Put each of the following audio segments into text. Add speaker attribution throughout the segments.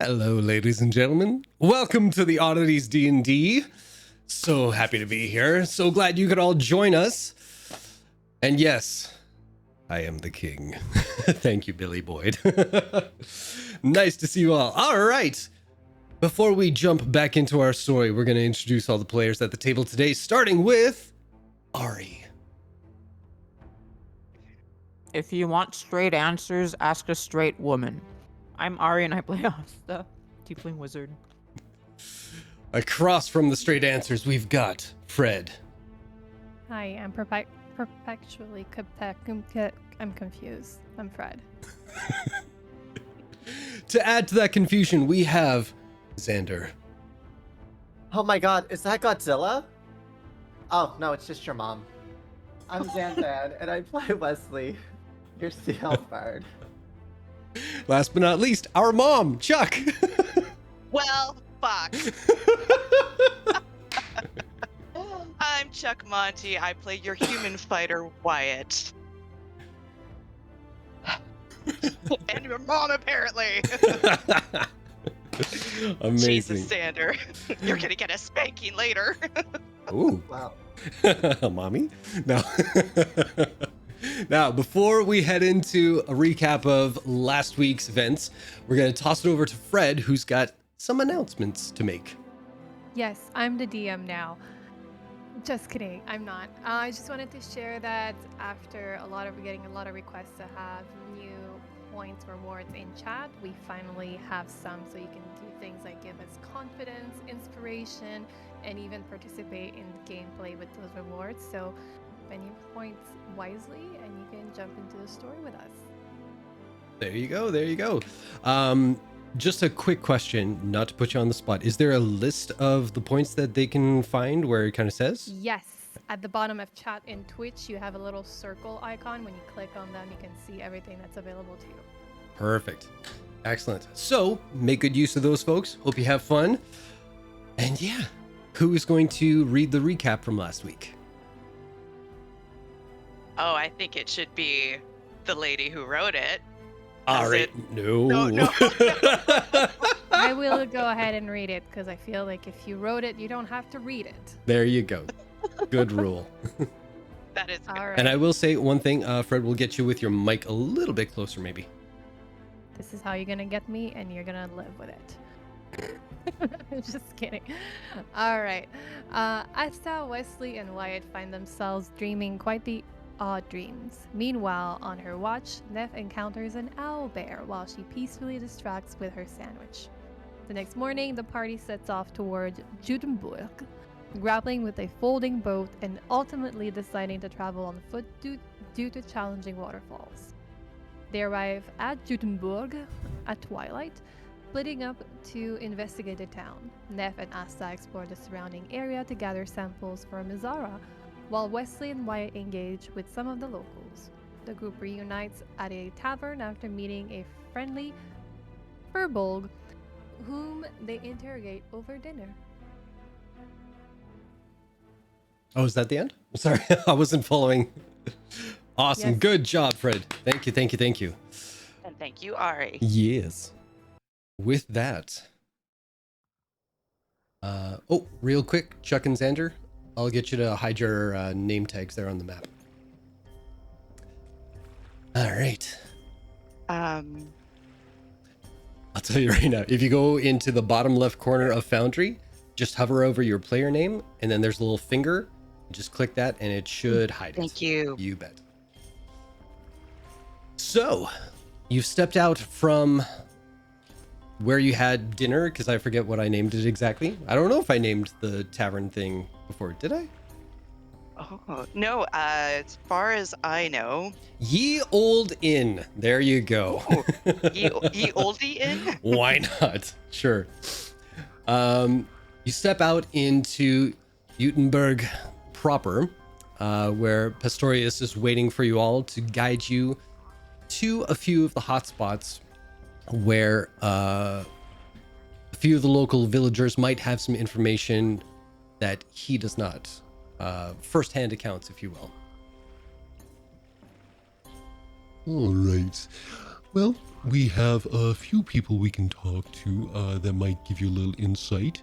Speaker 1: Hello, ladies and gentlemen. Welcome to the Oddities D&D. So happy to be here. So glad you could all join us. And yes, I am the king. Thank you, Billy Boyd. Nice to see you all. All right. Before we jump back into our story, we're going to introduce all the players at the table today, starting with Ari.
Speaker 2: If you want straight answers, ask a straight woman. I'm Ari and I play Asta, Tiefling Wizard.
Speaker 1: Across from the straight answers, we've got Fred.
Speaker 3: Hi, I'm perpetually I'm confused. I'm Fred.
Speaker 1: To add to that confusion, we have Xander.
Speaker 4: Oh my god, is that Godzilla? Oh, no, it's just your mom. I'm Xandan, and I play Wesley, your Sea Elf Bard.
Speaker 1: Last but not least, our mom, Chuck.
Speaker 5: Well, fuck. I'm Chuck Monty. I play your human fighter, Wyatt. And your mom, apparently.
Speaker 1: Amazing.
Speaker 5: Jesus, Sander. You're gonna get a spanking later.
Speaker 1: Ooh.
Speaker 4: Wow.
Speaker 1: Mommy? No. Now, before we head into a recap of last week's events, we're going to toss it over to Fred, who's got some announcements to make.
Speaker 3: Yes, I'm the DM now. Just kidding, I'm not. I just wanted to share that after getting a lot of requests to have new points rewards in chat. We finally have some, so you can do things like give us confidence, inspiration, and even participate in gameplay with those rewards. So spend your points wisely, and you can jump into the story with us.
Speaker 1: There you go. There you go. Just a quick question, not to put you on the spot. Is there a list of the points that they can find where it kind of says?
Speaker 3: Yes, at the bottom of chat in Twitch, you have a little circle icon. When you click on them, you can see everything that's available to you.
Speaker 1: Perfect. Excellent. So make good use of those, folks. Hope you have fun. And yeah, who is going to read the recap from last week?
Speaker 5: Oh, I think it should be the lady who wrote it.
Speaker 1: All
Speaker 5: Is
Speaker 1: right.
Speaker 5: it-
Speaker 1: No.
Speaker 5: No.
Speaker 3: I will go ahead and read it because I feel like if you wrote it, you don't have to read it.
Speaker 1: There you go. Good rule.
Speaker 5: That is good.
Speaker 3: All right.
Speaker 1: And I will say one thing, Fred, will get you with your mic a little bit closer, maybe.
Speaker 3: This is how you're gonna get me, and you're gonna live with it. Just kidding. All right. Asta, Wesley, and Wyatt find themselves dreaming quite the odd dreams. Meanwhile, on her watch, Neff encounters an owl bear while she peacefully distracts with her sandwich. The next morning, the party sets off toward Judenburg, grappling with a folding boat and ultimately deciding to travel on foot due to challenging waterfalls. They arrive at Judenburg at twilight, splitting up to investigate the town. Neff and Asta explore the surrounding area to gather samples for Mizara, while Wesley and Wyatt engage with some of the locals. The group reunites at a tavern after meeting a friendly furbolg whom they interrogate over dinner.
Speaker 1: Oh, is that the end? Sorry, I wasn't following. Awesome.
Speaker 3: Yes.
Speaker 1: Good job, Fred. Thank you, thank you, thank you.
Speaker 5: And thank you, Ari.
Speaker 1: Yes. With that, oh, real quick, Chuck and Xander, I'll get you to hide your name tags there on the map. All right. I'll tell you right now, if you go into the bottom left corner of Foundry, just hover over your player name, and then there's a little finger. Just click that, and it should hide it.
Speaker 5: Thank you.
Speaker 1: You bet. So, you've stepped out from where you had dinner, because I forget what I named it exactly. I don't know if I named the tavern thing before. Did I?
Speaker 5: Oh, no, as far as I know.
Speaker 1: Ye Old Inn. There you go.
Speaker 5: Oh, ye oldie in?
Speaker 1: Why not? Sure. You step out into Utenberg proper, where Pastorius is waiting for you all to guide you to a few of the hotspots where a few of the local villagers might have some information that he does not. First-hand accounts, if you will.
Speaker 6: All right. Well, we have a few people we can talk to that might give you a little insight.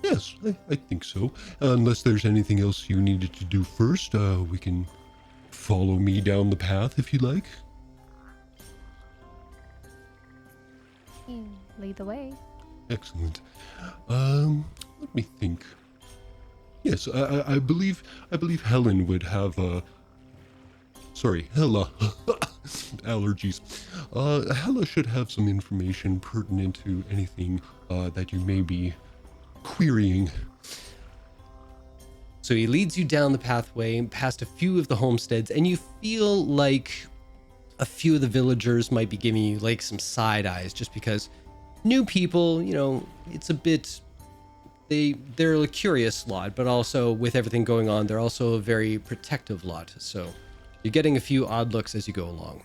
Speaker 6: Yes, I think so. Unless there's anything else you needed to do first, we can follow me down the path if you like.
Speaker 3: Lead the way.
Speaker 6: Excellent. Let me think. Yes, I believe Helen would have sorry, Hella. Allergies. Hella should have some information pertinent to anything that you may be querying.
Speaker 1: So he leads you down the pathway past a few of the homesteads, and you feel like a few of the villagers might be giving you like some side eyes just because new people, you know, it's a bit, they're a curious lot, but also with everything going on, they're also a very protective lot. So you're getting a few odd looks as you go along.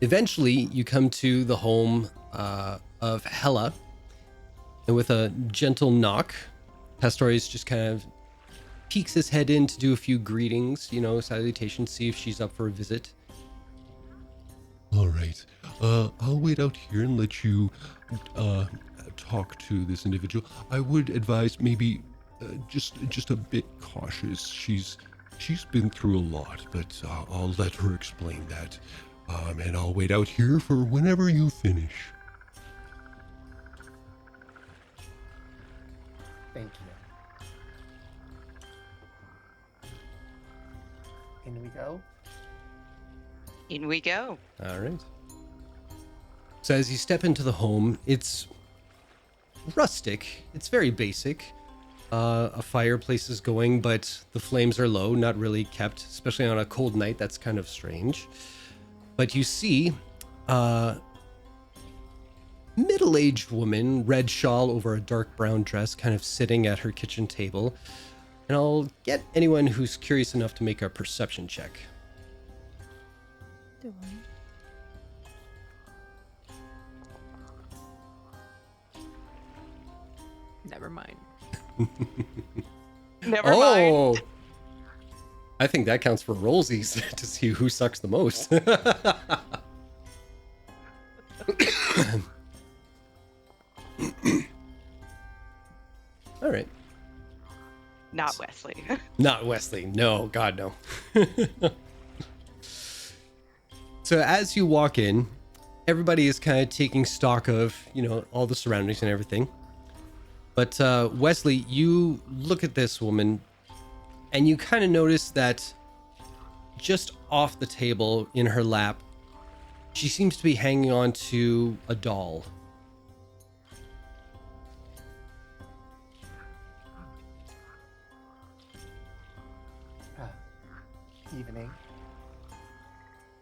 Speaker 1: Eventually, you come to the home of Hella, and with a gentle knock, Pastorius just kind of peeks his head in to do a few greetings, you know, salutations, see if she's up for a visit.
Speaker 6: All right. I'll wait out here and let you talk to this individual. I would advise maybe just a bit cautious. She's been through a lot, but I'll let her explain that. And I'll wait out here for whenever you finish.
Speaker 4: Thank you. In we go.
Speaker 5: In we go.
Speaker 1: All right. So as you step into the home, it's rustic. It's very basic. A fireplace is going, but the flames are low, not really kept, especially on a cold night. That's kind of strange. But you see a middle-aged woman, red shawl over a dark brown dress, kind of sitting at her kitchen table. And I'll get anyone who's curious enough to make a perception check.
Speaker 3: Do I?
Speaker 2: Never mind.
Speaker 5: Never mind.
Speaker 1: I think that counts for rollsies to see who sucks the most. All right.
Speaker 5: Not Wesley.
Speaker 1: Not Wesley. No, God, no. So as you walk in, everybody is kind of taking stock of, all the surroundings and everything. But Wesley, you look at this woman and you kind of notice that just off the table in her lap, she seems to be hanging on to a doll.
Speaker 4: Evening.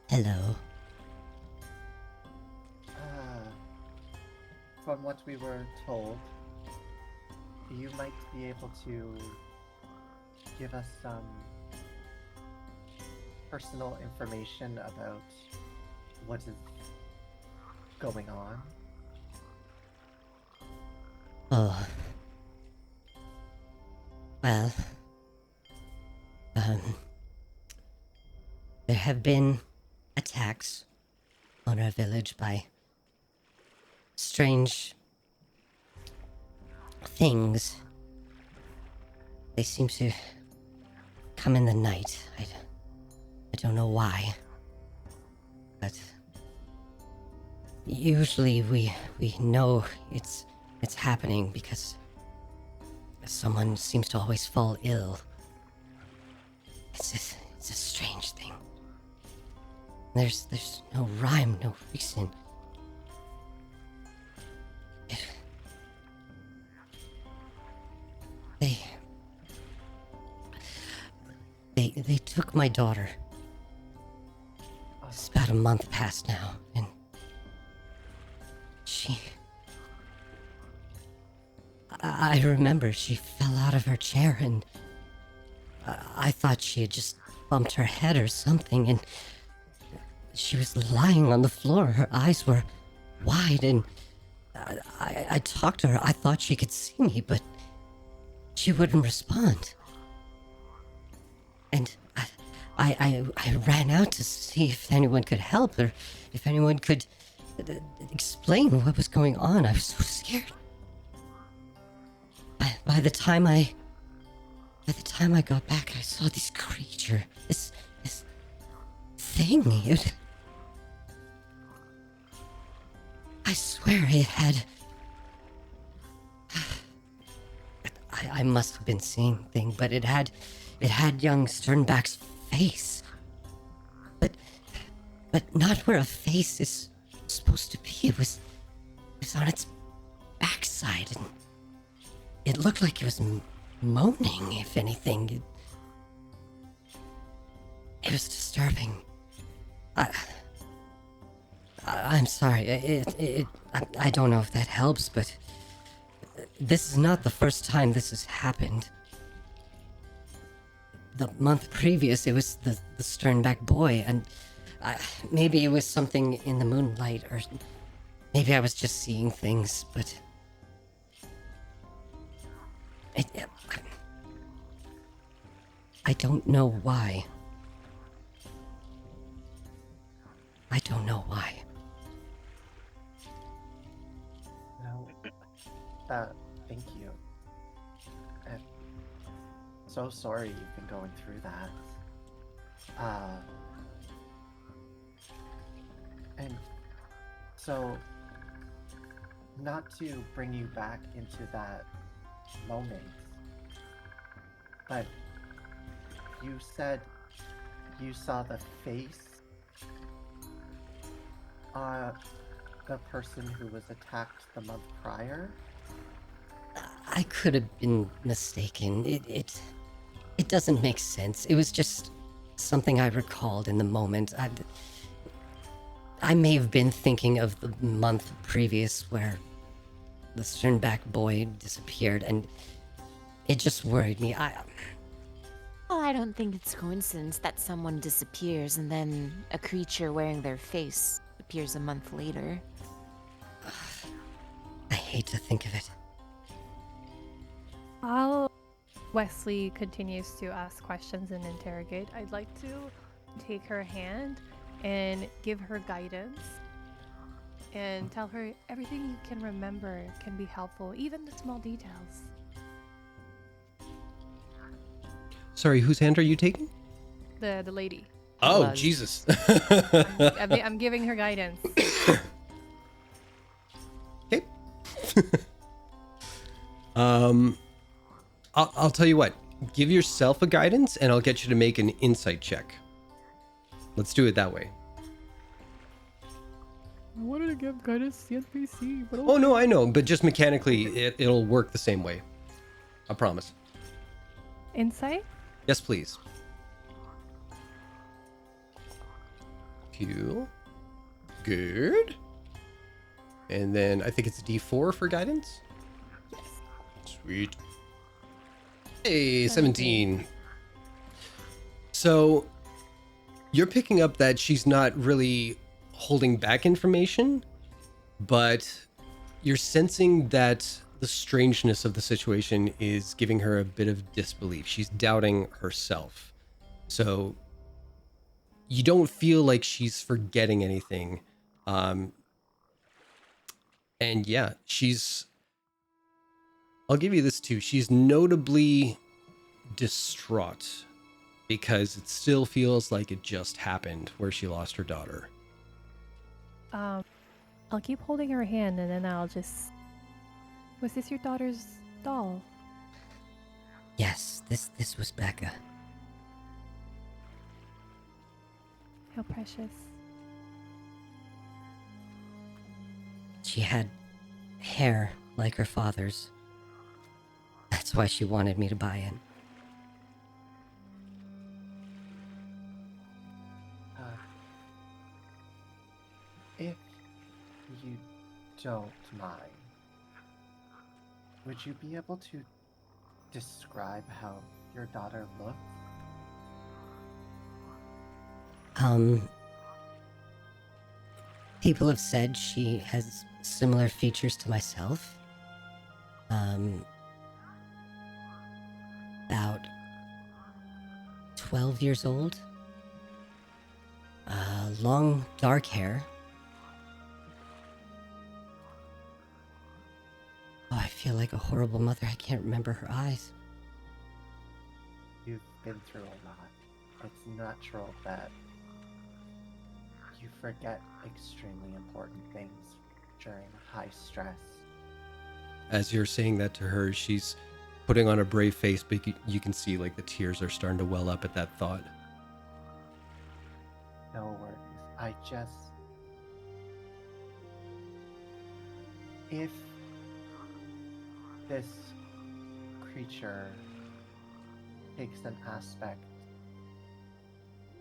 Speaker 7: Hello.
Speaker 4: From what we were told, you might be able to give us some personal information about what is going on.
Speaker 7: Oh. Well. There have been attacks on our village by strange things. They seem to come in the night. I don't know why. But usually we know it's happening because someone seems to always fall ill. It's a strange thing. There's no rhyme, no reason. They took my daughter. It's about a month past now, and I remember she fell out of her chair, and I thought she had just bumped her head or something, and she was lying on the floor. Her eyes were wide, and I talked to her. I thought she could see me, but she wouldn't respond. And I ran out to see if anyone could help, or if anyone could explain what was going on. I was so scared. By the time I got back, I saw this creature, this thing. I swear it had. I must have been seeing things, but it had young Sternback's face. But not where a face is supposed to be. It was on its backside, and it looked like it was moaning, if anything. It was disturbing. I'm sorry. I don't know if that helps, but this is not the first time this has happened. The month previous, it was the Sternback boy, and maybe it was something in the moonlight, or maybe I was just seeing things, but I don't know why. I don't know why.
Speaker 4: No. Thank you. I'm so sorry you've been going through that. And so, not to bring you back into that moment, but you said you saw the face The person who was attacked the month prior?
Speaker 7: I could have been mistaken. It doesn't make sense. It was just something I recalled in the moment. I may have been thinking of the month previous where the Sternback boy disappeared, and it just worried me.
Speaker 8: Well, I don't think it's coincidence that someone disappears and then a creature wearing their face appears a month later.
Speaker 7: I hate to think of it.
Speaker 3: While Wesley continues to ask questions and interrogate, I'd like to take her hand and give her guidance and tell her everything you can remember can be helpful, even the small details.
Speaker 1: Sorry, whose hand are you taking?
Speaker 3: The lady.
Speaker 1: Oh,
Speaker 2: Was.
Speaker 1: Jesus.
Speaker 3: I'm giving her guidance.
Speaker 1: Okay. I'll tell you what. Give yourself a guidance, and I'll get you to make an insight check. Let's do it that way.
Speaker 3: I wanted to give guidance to the NPC, but
Speaker 1: Oh no, I know, but just mechanically, it'll work the same way. I promise.
Speaker 3: Insight?
Speaker 1: Yes, please. Cool. Good. And then I think it's D4 for guidance. Sweet. Hey, 17. So you're picking up that she's not really holding back information, but you're sensing that the strangeness of the situation is giving her a bit of disbelief. She's doubting herself. So you don't feel like she's forgetting anything. And yeah, I'll give you this too. She's notably distraught because it still feels like it just happened where she lost her daughter.
Speaker 3: I'll keep holding her hand and then I'll just... Was this your daughter's doll?
Speaker 7: Yes, this was Becca.
Speaker 3: How precious.
Speaker 7: She had hair like her father's. That's why she wanted me to buy it.
Speaker 4: If you don't mind, would you be able to describe how your daughter looks?
Speaker 7: People have said she has similar features to myself. About 12 years old. Long dark hair. Oh, I feel like a horrible mother. I can't remember her eyes.
Speaker 4: You've been through a lot. It's natural that you forget extremely important things during high stress.
Speaker 1: As you're saying that to her, she's putting on a brave face, but you can see like the tears are starting to well up at that thought.
Speaker 4: No worries. If this creature takes an aspect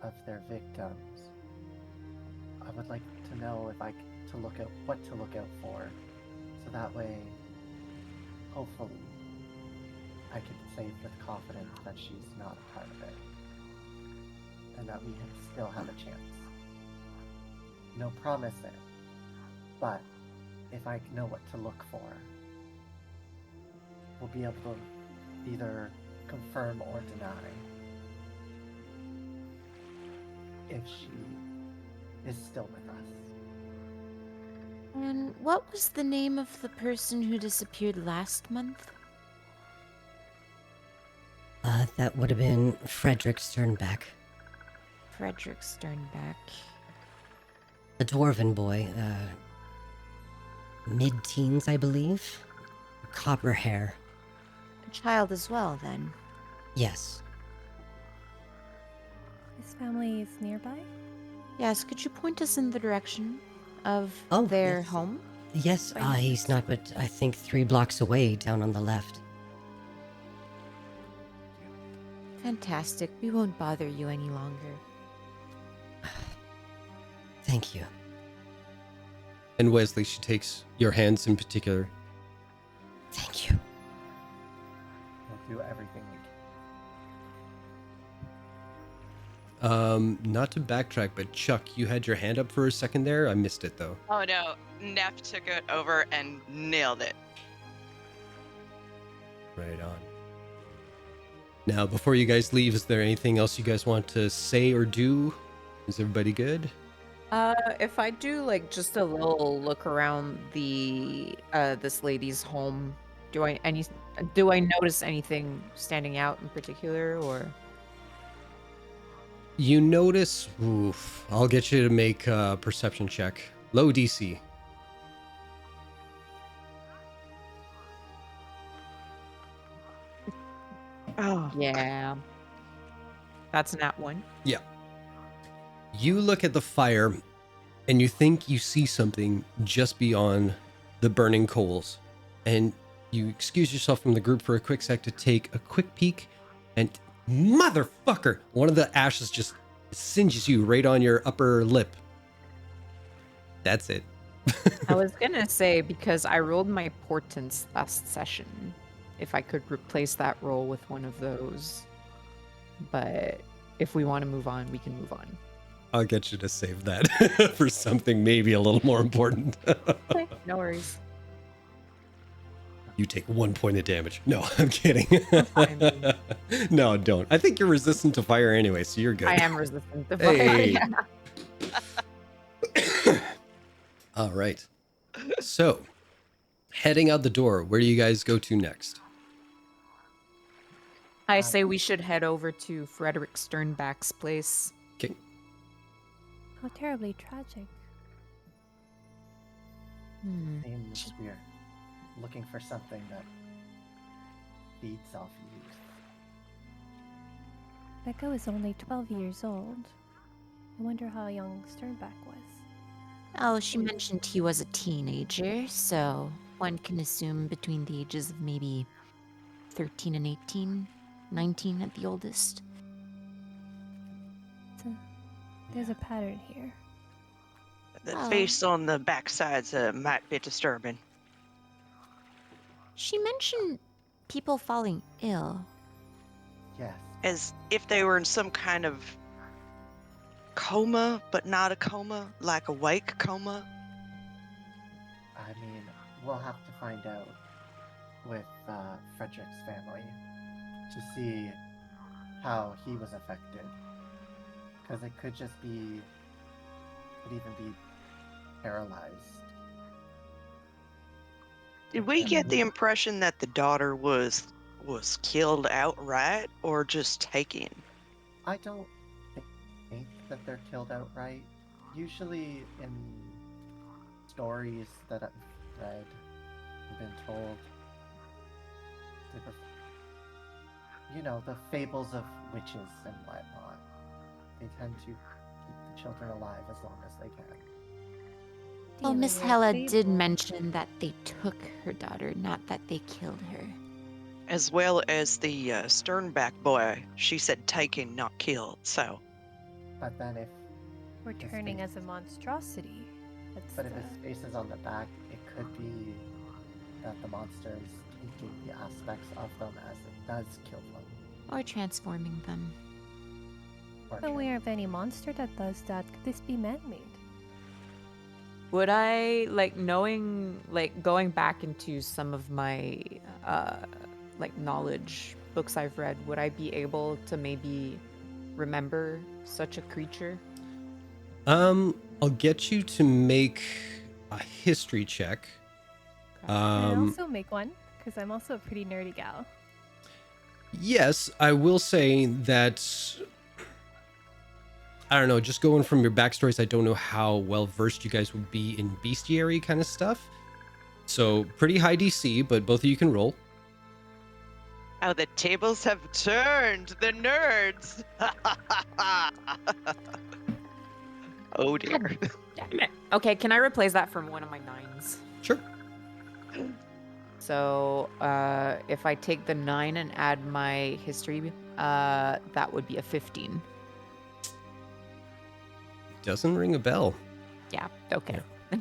Speaker 4: of their victims, I would like to know what to look out for, so that way, hopefully, I can say with confidence that she's not a part of it, and that we still have a chance. No promising, but if I know what to look for, we'll be able to either confirm or deny if she is still with us.
Speaker 8: And what was the name of the person who disappeared last month?
Speaker 7: That would have been Frederick Sternback.
Speaker 8: Frederick Sternback.
Speaker 7: The dwarven boy, mid-teens, I believe. Copper hair.
Speaker 8: A child as well, then.
Speaker 7: Yes.
Speaker 3: His family is nearby?
Speaker 8: Yes, could you point us in the direction? of
Speaker 7: Oh,
Speaker 8: their
Speaker 7: yes.
Speaker 8: home?
Speaker 7: Yes,
Speaker 8: Right.
Speaker 7: he's not but I think 3 blocks away down on the left.
Speaker 8: Fantastic. We won't bother you any longer.
Speaker 7: Thank you.
Speaker 1: And Wesley, she takes your hands in particular.
Speaker 7: Thank you.
Speaker 4: We'll do everything we
Speaker 1: Not to backtrack, but Chuck, you had your hand up for a second there. I missed it though.
Speaker 5: Oh no, Neff took it over and nailed it.
Speaker 1: Right on. Now, before you guys leave, is there anything else you guys want to say or do? Is everybody good?
Speaker 2: If I do like just a little look around the this lady's home, do I notice anything standing out in particular, or?
Speaker 1: You notice, oof, I'll get you to make a perception check. Low DC.
Speaker 5: Oh,
Speaker 2: Yeah. That's not one.
Speaker 1: Yeah. You look at the fire and you think you see something just beyond the burning coals. And you excuse yourself from the group for a quick sec to take a quick peek, and motherfucker, one of the ashes just singes you right on your upper lip. That's it.
Speaker 2: I was gonna say, because I rolled my portents last session, if I could replace that roll with one of those. But if we want to move on, we can move on.
Speaker 1: I'll get you to save that for something maybe a little more important.
Speaker 2: Okay, no worries.
Speaker 1: You take 1 point of damage. No, I'm kidding.
Speaker 2: fine.
Speaker 1: No, don't. I think you're resistant to fire anyway, so you're good.
Speaker 2: I am resistant to fire.
Speaker 1: Hey.
Speaker 2: Yeah.
Speaker 1: All right. So, heading out the door, where do you guys go to next?
Speaker 2: I say we should head over to Frederick Sternback's place.
Speaker 1: Okay.
Speaker 3: How terribly tragic.
Speaker 4: seems we're looking for something that feeds off youth.
Speaker 3: Becca was only 12 years old. I wonder how young Sternback was.
Speaker 8: Oh, she mentioned he was a teenager, so one can assume between the ages of maybe 13 and 18, 19 at the oldest.
Speaker 3: There's a pattern here.
Speaker 5: the
Speaker 8: Oh.
Speaker 5: face on the backside's might be disturbing.
Speaker 8: She mentioned people falling ill.
Speaker 4: Yes.
Speaker 5: As if they were in some kind of coma, but not a coma, like a wake coma.
Speaker 4: I mean, we'll have to find out with Frederick's family to see how he was affected. Because it could just be, could even be paralyzed.
Speaker 5: Did we get the impression that the daughter was killed outright or just taken?
Speaker 4: I don't think that they're killed outright. Usually in stories that I've read and been told, you know, the fables of witches and whatnot, they tend to keep the children alive as long as they can.
Speaker 8: Well,
Speaker 3: Dealing
Speaker 8: Miss
Speaker 3: with
Speaker 8: Hella did
Speaker 3: fable.
Speaker 8: mention that they took her daughter, not that they killed her.
Speaker 5: As well as the Sternback boy. She said taken, not killed, so.
Speaker 4: But then if
Speaker 3: Returning as a monstrosity. That's
Speaker 4: But if his face is on the back, it could be that the monster is taking the aspects of them as it does kill them.
Speaker 8: Or transforming them.
Speaker 4: Or
Speaker 3: aware of any monster that does that. Could this be man-made?
Speaker 2: Would I, like, knowing, like, going back into some of my, like, knowledge books I've read, would I be able to maybe remember such a creature?
Speaker 1: I'll get you to make a history check.
Speaker 3: Can I also make one? Because I'm also a pretty nerdy gal.
Speaker 1: Yes, I will say that, I don't know, just going from your backstories, I don't know how well versed you guys would be in bestiary kind of stuff. So pretty high DC, but both of you can roll.
Speaker 5: How the tables have turned, the nerds! Oh dear.
Speaker 2: Damn it. Okay, can I replace that from one of my 9s?
Speaker 1: Sure.
Speaker 2: So if I take the 9 and add my history, that would be a 15.
Speaker 1: Doesn't ring a bell.
Speaker 2: Yeah, okay.
Speaker 4: I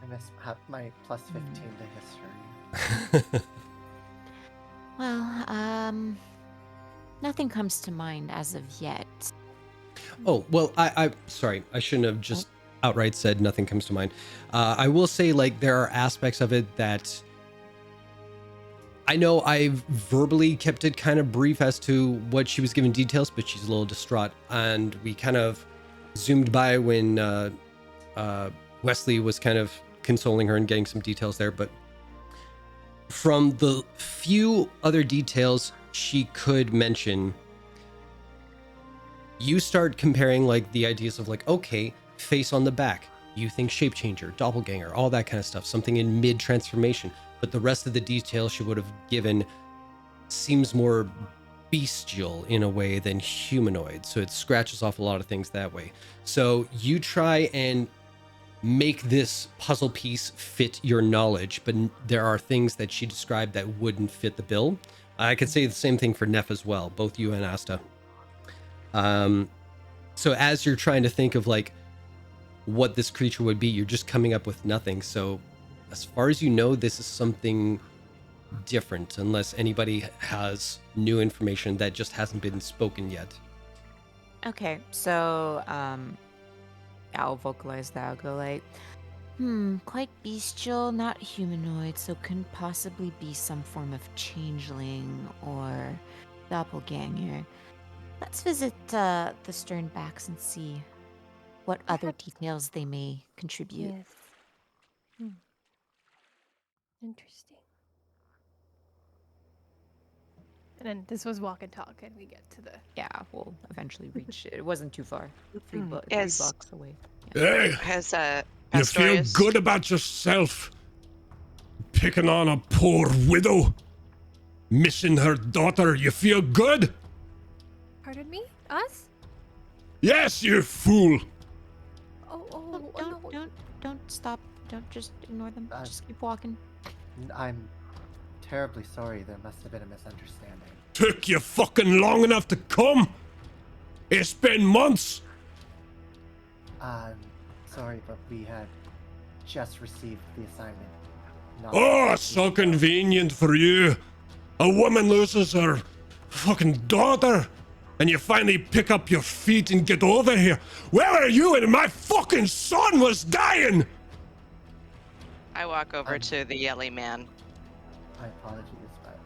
Speaker 4: miss my plus 15 to history.
Speaker 8: Well, nothing comes to mind as of yet.
Speaker 1: Oh, well, I sorry, I shouldn't have just outright said nothing comes to mind. I will say, like, there are aspects of it that I know I've verbally kept it kind of brief as to what she was given details, but she's a little distraught, and we kind of zoomed by when Wesley was kind of consoling her and getting some details there, but from the few other details she could mention, you start comparing like the ideas of like, okay, face on the back, you think shape changer, doppelganger, all that kind of stuff, something in mid transformation, but the rest of the details she would have given seems more bestial in a way than humanoid, so it scratches off a lot of things that way. So you try and make this puzzle piece fit your knowledge, but there are things that she described that wouldn't fit the bill. I could say the same thing for Neff as well, both you and Asta. So as you're trying to think of like what this creature would be, you're just coming up with nothing. So as far as you know, this is something different, unless anybody has new information that just hasn't been spoken yet.
Speaker 2: Okay, so I'll vocalize that. I'll go like,
Speaker 8: Quite bestial, not humanoid, so couldn't possibly be some form of changeling or doppelganger. Let's visit the Sternbacks and see what other details they may contribute.
Speaker 3: Yes. Interesting. And then this was walk and talk, and we get to the.
Speaker 2: yeah, we'll eventually reach it. It wasn't too far. Three
Speaker 5: Yes.
Speaker 2: blocks away.
Speaker 6: Hey,
Speaker 5: Has
Speaker 6: you feel
Speaker 5: Pastorius-
Speaker 6: good about yourself? Picking on a poor widow? Missing her daughter, you feel good?
Speaker 3: Pardon me? Us?
Speaker 6: Yes, you fool!
Speaker 8: Don't stop. Don't just ignore them.
Speaker 4: Uh,
Speaker 8: Just keep walking.
Speaker 4: I'm terribly sorry. There must have been a misunderstanding.
Speaker 6: Took you fucking long enough to come? It's been months!
Speaker 4: I'm sorry, but we had just received the assignment. Not
Speaker 6: Oh, so convenient for you. A woman loses her fucking daughter, and you finally pick up your feet and get over here. Where are you when my fucking son was dying?
Speaker 5: I walk over to the yelly man.
Speaker 4: My apologies, but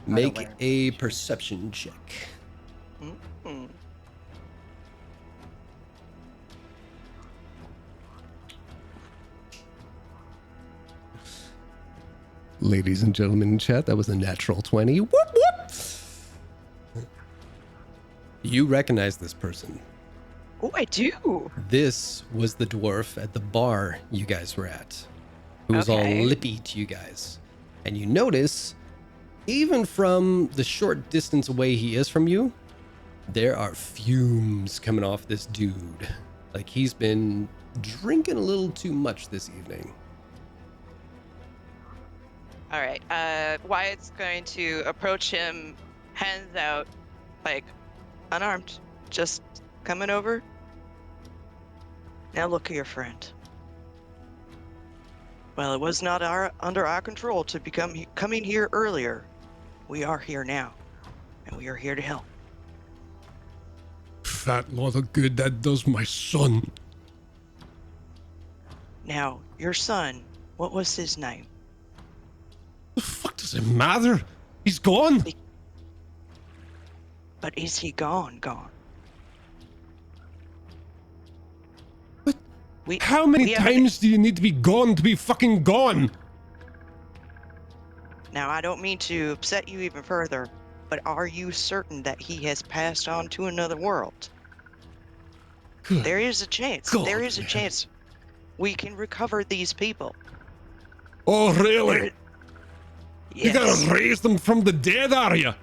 Speaker 1: Make
Speaker 4: unaware.
Speaker 1: a perception check.
Speaker 5: Hmm.
Speaker 1: Ladies and gentlemen in chat, that was a natural 20. Whoop, whoop. You recognize this person.
Speaker 5: Oh, I do.
Speaker 1: This was the dwarf at the bar you guys were at, who was all
Speaker 5: Okay.
Speaker 1: lippy to you guys. And you notice, even from the short distance away he is from you, there are fumes coming off this dude. Like he's been drinking a little too much this evening.
Speaker 5: All right. Wyatt's going to approach him, hands out, like unarmed, just coming over. Now look here, friend. Well, it was not under our control to coming here earlier. We are here now, and we are here to help.
Speaker 6: Fat lot of good that does my son.
Speaker 5: Now, your son, what was his name?
Speaker 6: The fuck does it matter? He's gone.
Speaker 5: But is he gone?
Speaker 6: But
Speaker 5: We,
Speaker 6: How many
Speaker 5: we haven't-
Speaker 6: times do you need to be gone to be fucking gone?
Speaker 5: Now, I don't mean to upset you even further, but are you certain that he has passed on to another world?
Speaker 6: Good.
Speaker 5: There is a chance.
Speaker 6: God,
Speaker 5: There is a
Speaker 6: man.
Speaker 5: chance we can recover these people.
Speaker 6: Oh, really?
Speaker 5: There-
Speaker 6: You
Speaker 5: Yes.
Speaker 6: gotta raise them from the dead, are you?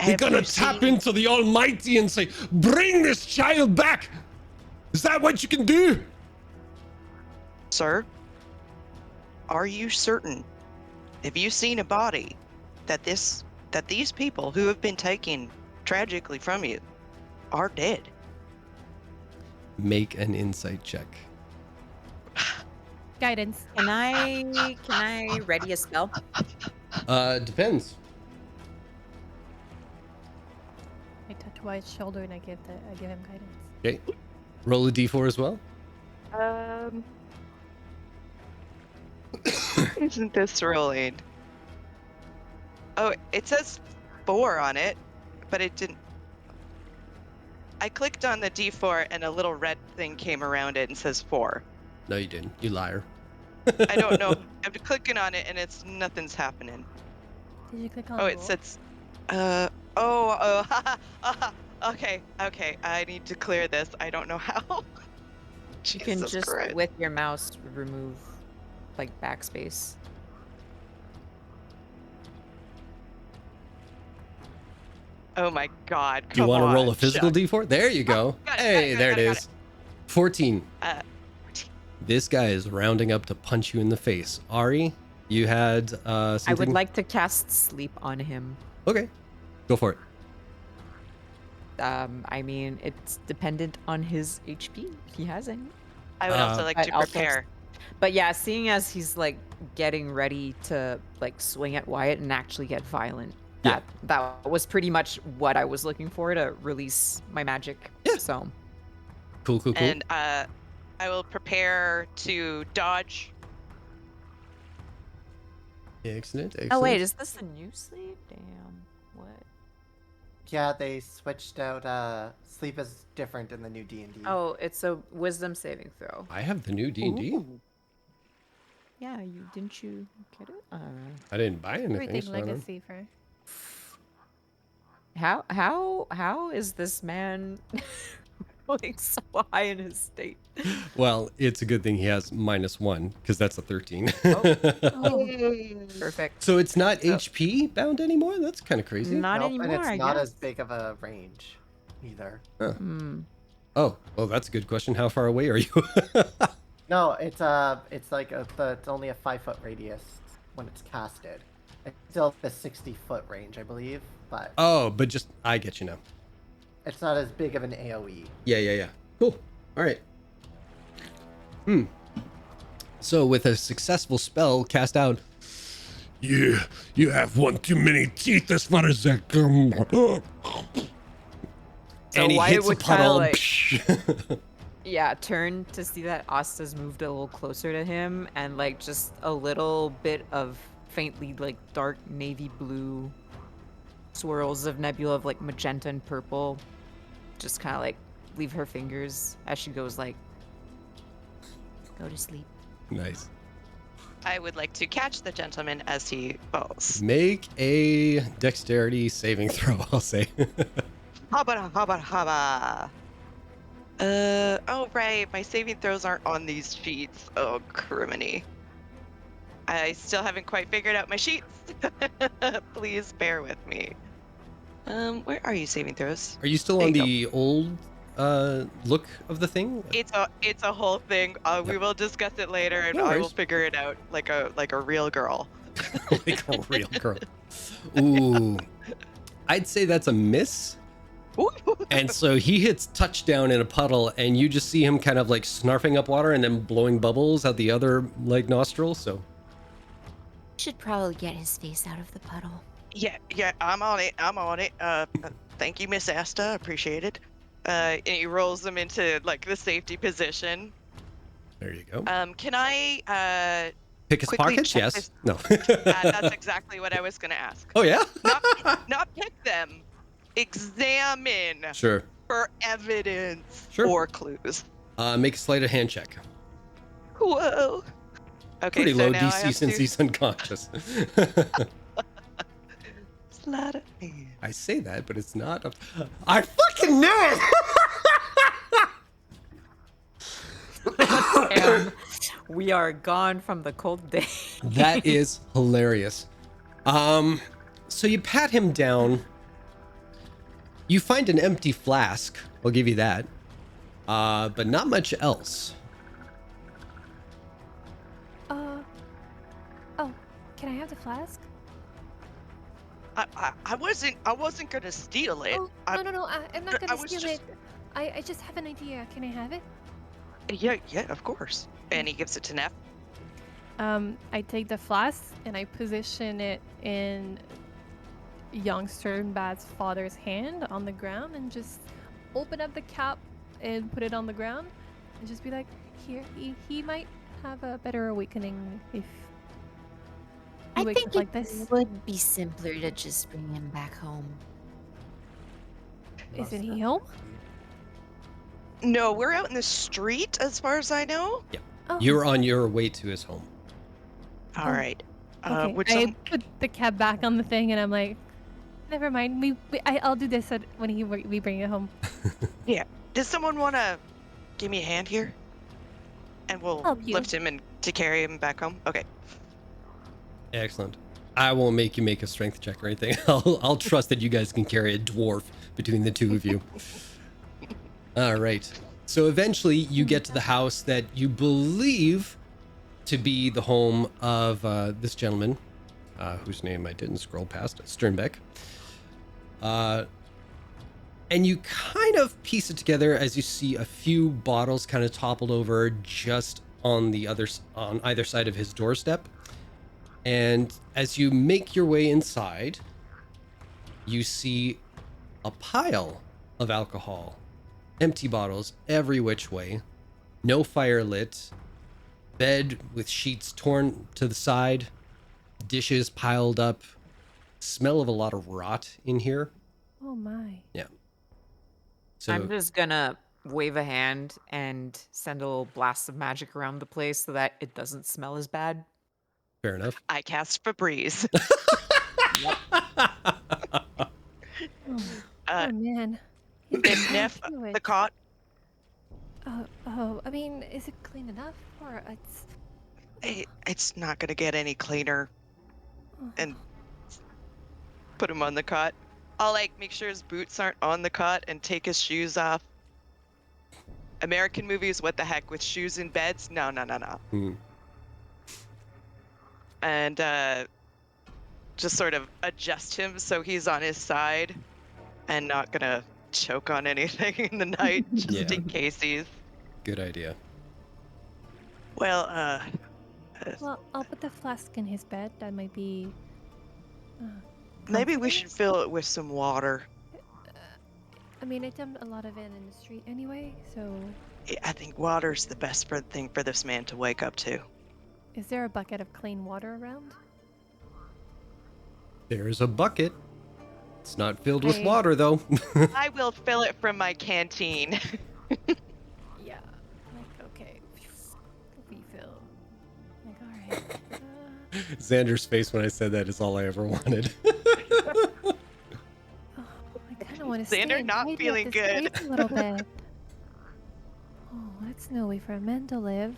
Speaker 1: You're
Speaker 5: Have
Speaker 1: gonna
Speaker 5: you
Speaker 1: tap
Speaker 5: seen-
Speaker 1: into the Almighty and say, bring this child back! Is that what you can do?
Speaker 5: Sir, are you certain? Have you seen a body that these people who have been taken tragically from you are dead?
Speaker 1: Make an insight check.
Speaker 3: Guidance.
Speaker 2: Can I ready a spell?
Speaker 1: Depends.
Speaker 3: I touch Wyatt's shoulder and I give him guidance.
Speaker 1: Okay. Roll a d4 as well.
Speaker 5: Isn't this rolling? Oh, it says 4 on it, but it didn't. I clicked on the D4 and a little red thing came around it and says 4.
Speaker 1: No, you didn't. You liar.
Speaker 5: I don't know. I'm clicking on it and nothing's happening.
Speaker 3: Did you click on
Speaker 5: Oh, it
Speaker 3: roll?
Speaker 5: says, okay. I need to clear this. I don't know how.
Speaker 2: You can
Speaker 5: Jesus
Speaker 2: just
Speaker 5: Christ.
Speaker 2: with your mouse remove like backspace.
Speaker 5: Oh my God.
Speaker 1: Do you
Speaker 5: want to
Speaker 1: roll a physical d4? There you go.
Speaker 5: got it,
Speaker 1: Hey, there it
Speaker 5: got
Speaker 1: is.
Speaker 5: it.
Speaker 1: 14.
Speaker 5: 14.
Speaker 1: This guy is rounding up to punch you in the face. Ari, you had
Speaker 2: I
Speaker 1: something?
Speaker 2: would like to cast sleep on him.
Speaker 1: Okay. Go for it.
Speaker 2: I mean, it's dependent on his HP if he has any.
Speaker 5: I would also like
Speaker 2: But
Speaker 5: to
Speaker 2: also-
Speaker 5: prepare.
Speaker 2: But yeah, seeing as he's like getting ready to like swing at Wyatt and actually get violent,
Speaker 1: Yeah.
Speaker 2: that was pretty much what I was looking for to release my magic.
Speaker 1: Yeah.
Speaker 2: So
Speaker 1: Cool.
Speaker 5: And I will prepare to dodge.
Speaker 1: Excellent.
Speaker 2: oh wait, is this a new sleep? Damn, what?
Speaker 4: Yeah, they switched out. Sleep is different in the new D&D.
Speaker 2: Oh, it's a wisdom saving throw.
Speaker 1: I have the new D&D.
Speaker 2: Ooh. Yeah, didn't you get it?
Speaker 1: I didn't buy anything.
Speaker 3: Everything
Speaker 1: So I don't-
Speaker 3: legacy for.
Speaker 2: How is this man rolling so high in his state?
Speaker 1: Well, it's a good thing he has -1 because that's a 13.
Speaker 2: Perfect.
Speaker 1: So it's not HP bound anymore? That's kind of crazy.
Speaker 2: Not
Speaker 4: Nope,
Speaker 2: anymore.
Speaker 4: and it's
Speaker 2: I
Speaker 4: not
Speaker 2: guess.
Speaker 4: as big of a range either.
Speaker 2: Hmm.
Speaker 1: Oh, well, that's a good question. How far away are you?
Speaker 4: No, it's like it's only a 5-foot radius when it's casted. It's still the 60-foot range, I believe, but
Speaker 1: Oh, but just, I get you now.
Speaker 4: it's not as big of an AOE.
Speaker 1: Yeah. Cool. All right. So with a successful spell cast out, you have one too many teeth as far as that come.
Speaker 2: So
Speaker 1: And he
Speaker 2: Wyatt
Speaker 1: hits a
Speaker 2: would kinda,
Speaker 1: puddle.
Speaker 2: like- Yeah, turn to see that Asta's moved a little closer to him, and like just a little bit of faintly like dark navy blue swirls of nebula of like magenta and purple, just kind of like leave her fingers as she goes like,
Speaker 8: Go to sleep.
Speaker 1: Nice.
Speaker 5: I would like to catch the gentleman as he falls.
Speaker 1: Make a dexterity saving throw, I'll say.
Speaker 5: Haba. Oh right, my saving throws aren't on these sheets. Oh, criminy. I still haven't quite figured out my sheets. Please bear with me. Where are you saving throws?
Speaker 1: Are you still
Speaker 5: There
Speaker 1: on
Speaker 5: you go.
Speaker 1: the old look of the thing?
Speaker 5: It's a whole thing. We will discuss it later, and
Speaker 1: No
Speaker 5: I will
Speaker 1: worries.
Speaker 5: figure it out like a real girl.
Speaker 1: Like a real girl. Ooh. I'd say that's a miss. And so he hits touchdown in a puddle, and you just see him kind of like snarfing up water and then blowing bubbles out the other like nostril. So
Speaker 8: Should probably get his face out of the puddle.
Speaker 5: Yeah, I'm on it. Thank you, Miss Asta. Appreciate it. And he rolls them into like the safety position.
Speaker 1: there you go.
Speaker 5: Can I
Speaker 1: Pick his
Speaker 5: quickly
Speaker 1: pockets?
Speaker 5: check
Speaker 1: Yes.
Speaker 5: this-
Speaker 1: No.
Speaker 5: that's exactly what I was gonna ask.
Speaker 1: Oh yeah.
Speaker 5: Not pick them. Examine
Speaker 1: Sure.
Speaker 5: for evidence
Speaker 1: Sure.
Speaker 5: or clues.
Speaker 1: Make a sleight of hand check.
Speaker 5: Whoa. Okay,
Speaker 1: Pretty
Speaker 5: so
Speaker 1: low
Speaker 5: now I
Speaker 1: DC
Speaker 5: have
Speaker 1: since
Speaker 5: to
Speaker 1: he's unconscious.
Speaker 5: sleight of hand.
Speaker 1: I say that, but it's not. I fucking knew it.
Speaker 2: Damn, we are gone from the cold day.
Speaker 1: That is hilarious. So you pat him down, You find an empty flask. I'll give you that. But not much else.
Speaker 3: Oh, can I have the flask?
Speaker 5: I wasn't gonna steal it.
Speaker 3: Oh, no, I'm not
Speaker 5: I
Speaker 3: gonna
Speaker 5: was
Speaker 3: steal
Speaker 5: just-
Speaker 3: it. I just have an idea. Can I have it?
Speaker 5: Yeah, of course. And he gives it to Neff.
Speaker 3: I take the flask and I position it in young Sternbad's father's hand on the ground and just open up the cap and put it on the ground and just be like, here, he might have a better awakening if he
Speaker 8: I
Speaker 3: wakes
Speaker 8: think
Speaker 3: up like
Speaker 8: it
Speaker 3: this.
Speaker 8: would be simpler to just bring him back home.
Speaker 3: Isn't he home?
Speaker 5: No, we're out in the street, as far as I know.
Speaker 3: Oh,
Speaker 1: You're on your way to his home.
Speaker 5: All right.
Speaker 3: okay.
Speaker 5: Would
Speaker 3: I
Speaker 5: some-
Speaker 3: put the cap back on the thing and I'm like, never mind. I'll do this when we bring it home.
Speaker 5: Does someone want to give me a hand here? And we'll
Speaker 3: Help you.
Speaker 5: lift him and to carry him back home. Okay.
Speaker 1: Excellent. I won't make you make a strength check or anything. I'll trust that you guys can carry a dwarf between the two of you. All right. So eventually you get to the house that you believe to be the home of this gentleman, whose name I didn't scroll past, Sternbeck. And you kind of piece it together as you see a few bottles kind of toppled over just on either side of his doorstep. And as you make your way inside, you see a pile of alcohol, empty bottles every which way, no fire lit, bed with sheets torn to the side, dishes piled up, smell of a lot of rot in here.
Speaker 3: Oh my.
Speaker 1: So
Speaker 2: I'm just gonna wave a hand and send a little blast of magic around the place so that it doesn't smell as bad.
Speaker 1: fair enough.
Speaker 5: I cast Febreze.
Speaker 3: Oh,
Speaker 5: Uh,
Speaker 3: oh man.
Speaker 5: Is Neff the cot?
Speaker 3: Oh, I mean, is it clean enough or it's?
Speaker 5: It's not gonna get any cleaner.
Speaker 3: Oh.
Speaker 5: And put him on the cot. I'll make sure his boots aren't on the cot and take his shoes off. American movies, what the heck, with shoes in beds? No.
Speaker 1: Hmm.
Speaker 5: And just sort of adjust him so he's on his side and not gonna choke on anything in the night, just
Speaker 1: Yeah.
Speaker 5: in case he's.
Speaker 1: Good idea.
Speaker 5: Well,
Speaker 3: Well, I'll put the flask in his bed. That might be.
Speaker 5: maybe we
Speaker 3: comforting.
Speaker 5: should fill it with some water.
Speaker 3: I mean, I dumped a lot of it in the street anyway, so
Speaker 5: I think water's the best thing for this man to wake up to.
Speaker 3: is there a bucket of clean water around?
Speaker 1: There's a bucket. It's not filled with
Speaker 3: Hey.
Speaker 1: water, though.
Speaker 5: I will fill it from my canteen.
Speaker 3: Yeah. Like, okay. Refill. Like, alright.
Speaker 1: Xander's face when I said that is all I ever wanted.
Speaker 3: Oh, I kind of want to
Speaker 5: Xander not feeling good.
Speaker 3: A little bit. Oh, that's no way for a man to live.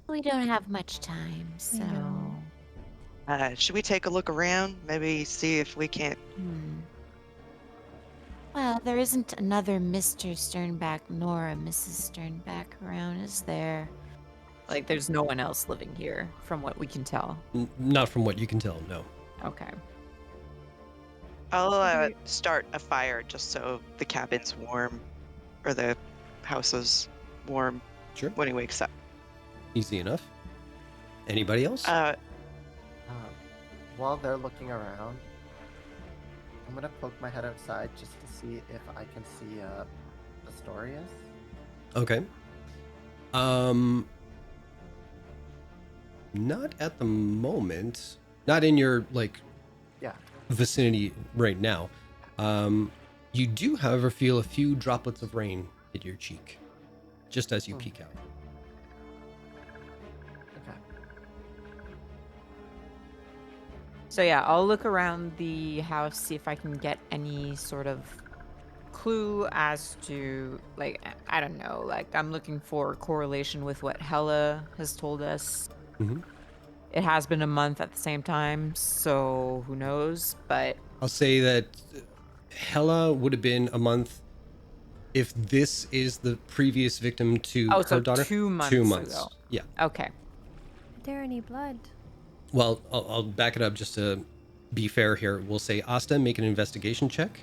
Speaker 8: We don't have much time, so.
Speaker 3: know.
Speaker 5: Should we take a look around? Maybe see if we can't.
Speaker 8: Well, there isn't another Mr. Sternback nor a Mrs. Sternback around, is there?
Speaker 2: Like, there's no one else living here, from what we can tell.
Speaker 1: Not from what you can tell, no.
Speaker 2: Okay.
Speaker 5: I'll
Speaker 3: Okay.
Speaker 5: start a fire just so the cabin's warm, or the house is warm
Speaker 1: Sure.
Speaker 5: when he wakes up.
Speaker 1: Easy enough. Anybody else?
Speaker 4: While they're looking around, I'm gonna poke my head outside just to see if I can see Astorius.
Speaker 1: Okay. Not at the moment. Not in your
Speaker 4: Yeah.
Speaker 1: vicinity right now. You do, however, feel a few droplets of rain hit your cheek, just as you peek out.
Speaker 4: Okay.
Speaker 2: So yeah, I'll look around the house, see if I can get any sort of clue as to, like, I don't know, like, I'm looking for correlation with what Hella has told us.
Speaker 1: Mhm.
Speaker 2: It has been a month at the same time, so who knows, but
Speaker 1: I'll say that Hella would have been a month if this is the previous victim to
Speaker 2: Oh,
Speaker 1: her
Speaker 2: so
Speaker 1: daughter.
Speaker 2: 2 months
Speaker 1: 2 months.
Speaker 2: ago.
Speaker 1: Yeah.
Speaker 2: Okay.
Speaker 3: Is there any blood?
Speaker 1: Well, I'll back it up just to be fair here. We'll say Asta, make an investigation check.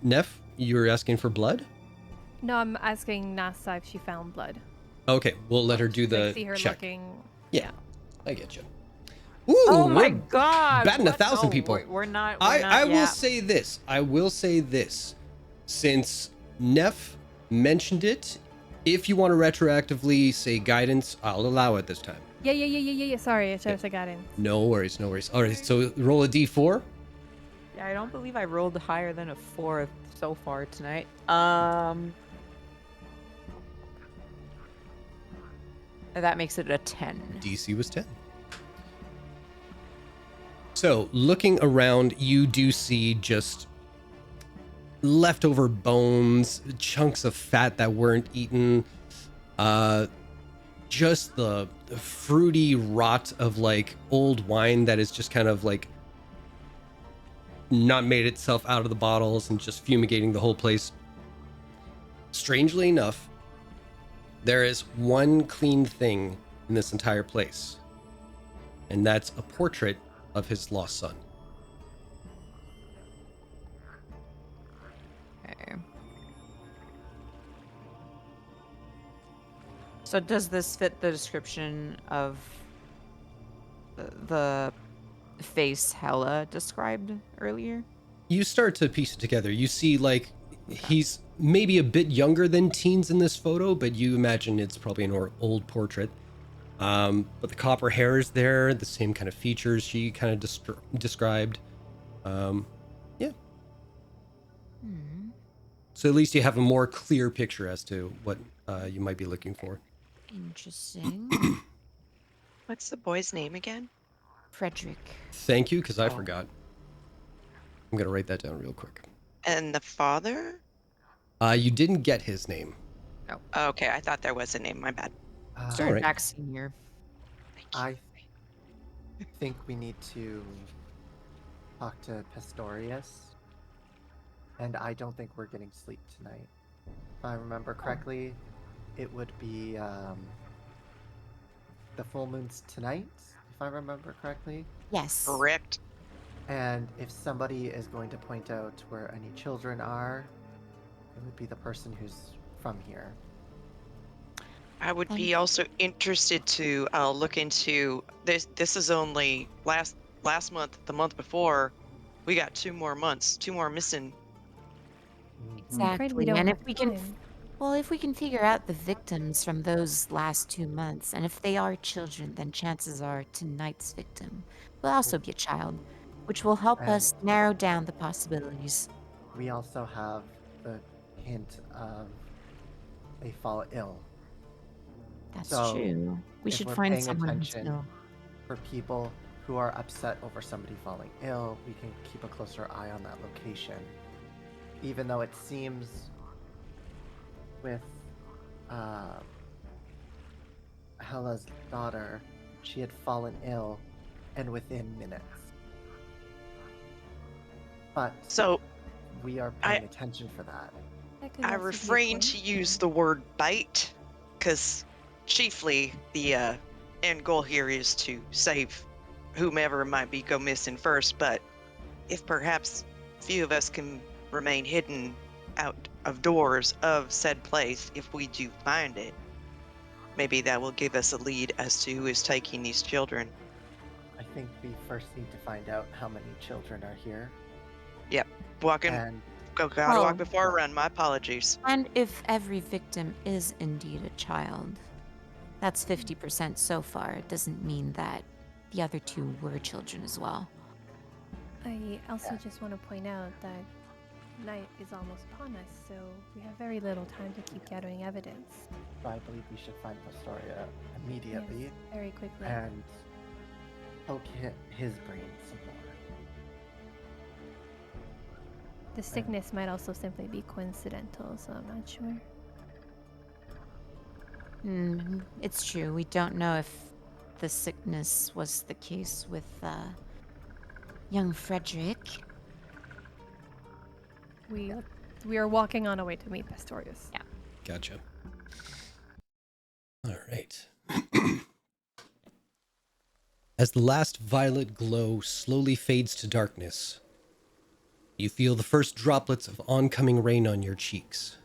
Speaker 1: Neff, you're asking for blood?
Speaker 3: No, I'm asking Nasa if she found blood.
Speaker 1: Okay, we'll let her do the
Speaker 3: I see her
Speaker 1: check.
Speaker 3: looking.
Speaker 1: Yeah, I get you. Ooh,
Speaker 2: Oh my
Speaker 1: we're
Speaker 2: god!
Speaker 1: batting
Speaker 2: what?
Speaker 1: 1,000
Speaker 2: No,
Speaker 1: people.
Speaker 2: We're not.
Speaker 1: I will
Speaker 2: yeah.
Speaker 1: say this. I will say this. Since Neff mentioned it, if you want to retroactively say guidance, I'll allow it this time.
Speaker 3: Yeah. Sorry, I should have said guidance.
Speaker 1: No worries, no worries. All right, so roll a d4.
Speaker 2: Yeah, I don't believe I rolled higher than a 4 so far tonight. That makes it a 10.
Speaker 1: DC was 10. So, looking around, you do see just leftover bones, chunks of fat that weren't eaten, just the fruity rot of like old wine that is just kind of like not made itself out of the bottles and just fumigating the whole place. Strangely enough, there is one clean thing in this entire place, and that's a portrait of his lost son.
Speaker 2: Okay. So does this fit the description of the face Hella described earlier?
Speaker 1: You start to piece it together. You see, like, he's maybe a bit younger than teens in this photo, but you imagine it's probably an old portrait. But the copper hair is there, the same kind of features she kind of described. Yeah.
Speaker 2: Hmm.
Speaker 1: So at least you have a more clear picture as to what you might be looking for.
Speaker 2: Interesting.
Speaker 5: What's the boy's name again?
Speaker 2: Frederick.
Speaker 1: Thank you, because I
Speaker 5: Oh.
Speaker 1: forgot. I'm going to write that down real quick.
Speaker 5: And the father?
Speaker 1: You didn't get his name.
Speaker 5: Oh, okay, I thought there was a name. My bad.
Speaker 2: Sorry,
Speaker 1: Alright.
Speaker 2: Jack Senior.
Speaker 4: I think we need to talk to Pistorius, and I don't think we're getting sleep tonight. If I remember correctly, it would be the full moon's tonight, if I remember correctly.
Speaker 8: Yes.
Speaker 5: Correct.
Speaker 4: And if somebody is going to point out where any children are, it would be the person who's from here.
Speaker 5: I would be
Speaker 8: And-
Speaker 5: also interested to look into this. This is only last month. The month before, we got 2 more months, 2 more missing.
Speaker 3: I'm afraid we
Speaker 2: Exactly.
Speaker 3: don't
Speaker 2: And
Speaker 3: have
Speaker 2: if we can
Speaker 3: time.
Speaker 8: Well, if we can figure out the victims from those last 2 months, and if they are children, then chances are tonight's victim will also be a child, which will help
Speaker 4: And-
Speaker 8: us narrow down the possibilities.
Speaker 4: We also have the hint of they fall ill.
Speaker 8: That's
Speaker 4: So,
Speaker 8: true. We
Speaker 4: if
Speaker 8: should
Speaker 4: we're
Speaker 8: find
Speaker 4: paying
Speaker 8: someone who's
Speaker 4: attention-
Speaker 8: ill.
Speaker 4: For people who are upset over somebody falling ill, we can keep a closer eye on that location. Even though it seems with Hella's daughter, she had fallen ill and within minutes. But
Speaker 5: So
Speaker 4: we are
Speaker 5: I-
Speaker 4: paying attention for that.
Speaker 3: That could
Speaker 5: I
Speaker 3: also be a
Speaker 5: refrain to use
Speaker 3: coincidence.
Speaker 5: the word bite, because chiefly the end goal here is to save whomever might be go missing first. But if perhaps few of us can remain hidden out of doors of said place, if we do find it, maybe that will give us a lead as to who is taking these children.
Speaker 4: I think we first need to find out how many children are here.
Speaker 5: Walking,
Speaker 4: And
Speaker 5: gotta
Speaker 8: Oh.
Speaker 5: walk before I run. My apologies.
Speaker 8: And if every victim is indeed a child, that's 50% so far. It doesn't mean that the other 2 were children as well.
Speaker 3: I also just want to point out that night is almost upon us, so we have very little time to keep gathering evidence.
Speaker 4: I believe we should find Pastoria immediately
Speaker 3: Yes, very quickly.
Speaker 4: and poke his brain some more.
Speaker 3: The sickness might also simply be coincidental, so I'm not sure.
Speaker 8: It's true. We don't know if the sickness was the case with young Frederick.
Speaker 3: we are walking on our way to meet Pastorius.
Speaker 2: Yeah.
Speaker 1: Gotcha. All right. As the last violet glow slowly fades to darkness, you feel the first droplets of oncoming rain on your cheeks.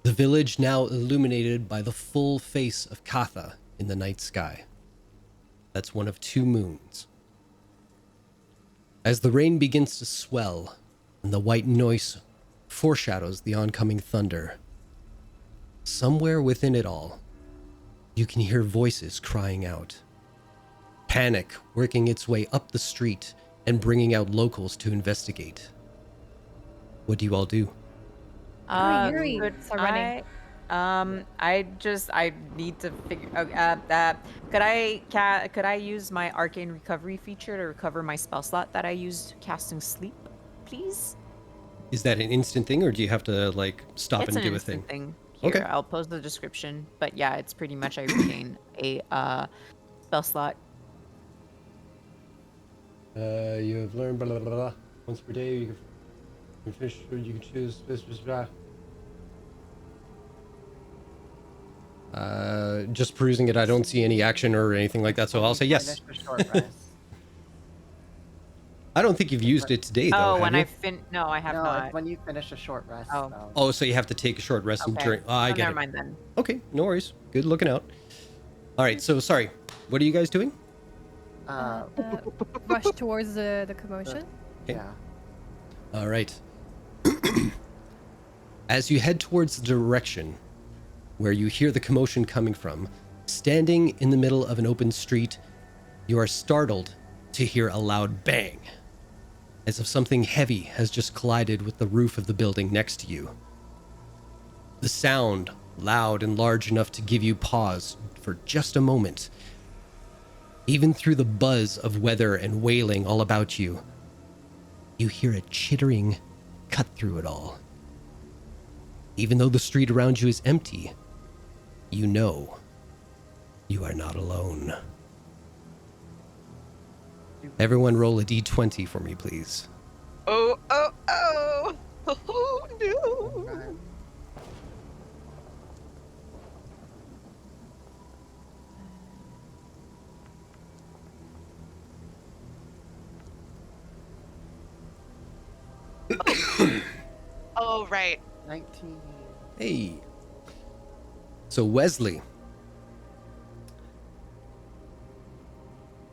Speaker 1: The village now illuminated by the full face of Katha in the night sky. That's one of 2 moons. As the rain begins to swell and the white noise foreshadows the oncoming thunder, somewhere within it all, you can hear voices crying out. Panic working its way up the street and bringing out locals to investigate. What do you all do?
Speaker 3: Hurry,
Speaker 2: Could
Speaker 3: start running.
Speaker 2: I need to figure. Could I use my arcane recovery feature to recover my spell slot that I used casting sleep, please?
Speaker 1: Is that an instant thing, or do you have to like stop
Speaker 2: It's
Speaker 1: and
Speaker 2: an
Speaker 1: do a
Speaker 2: instant
Speaker 1: thing?
Speaker 2: thing. Here,
Speaker 1: Okay.
Speaker 2: I'll post the description. But yeah, it's pretty much I regain a spell slot.
Speaker 1: You have learned blah, blah, blah, blah. Once per day. You can finish. You can choose. Just perusing it, I don't see any action or anything like that, so I'll say yes.
Speaker 4: Finish a short rest.
Speaker 1: I don't think you've used it today, though.
Speaker 2: Oh, when
Speaker 1: have
Speaker 2: I
Speaker 1: you?
Speaker 2: No, I have
Speaker 4: No,
Speaker 2: not.
Speaker 4: it's when you finish a short rest.
Speaker 2: Oh.
Speaker 4: Though.
Speaker 1: Oh, so you have to take a short rest
Speaker 2: Okay.
Speaker 1: during. Oh, I get
Speaker 2: never
Speaker 1: it.
Speaker 2: mind then.
Speaker 1: Okay, no worries. Good looking out. All right, so sorry. What are you guys doing?
Speaker 3: Rush towards the commotion.
Speaker 4: Yeah.
Speaker 1: All right. As you head towards the direction where you hear the commotion coming from, standing in the middle of an open street, you are startled to hear a loud bang, as if something heavy has just collided with the roof of the building next to you. The sound, loud and large enough to give you pause for just a moment. Even through the buzz of weather and wailing all about you, you hear a chittering cut through it all. Even though the street around you is empty, you know you are not alone. Everyone roll a d20 for me, please.
Speaker 5: Oh, oh, oh! Oh, no!
Speaker 4: Okay.
Speaker 5: Oh, right.
Speaker 4: 19.
Speaker 1: Hey. So Wesley,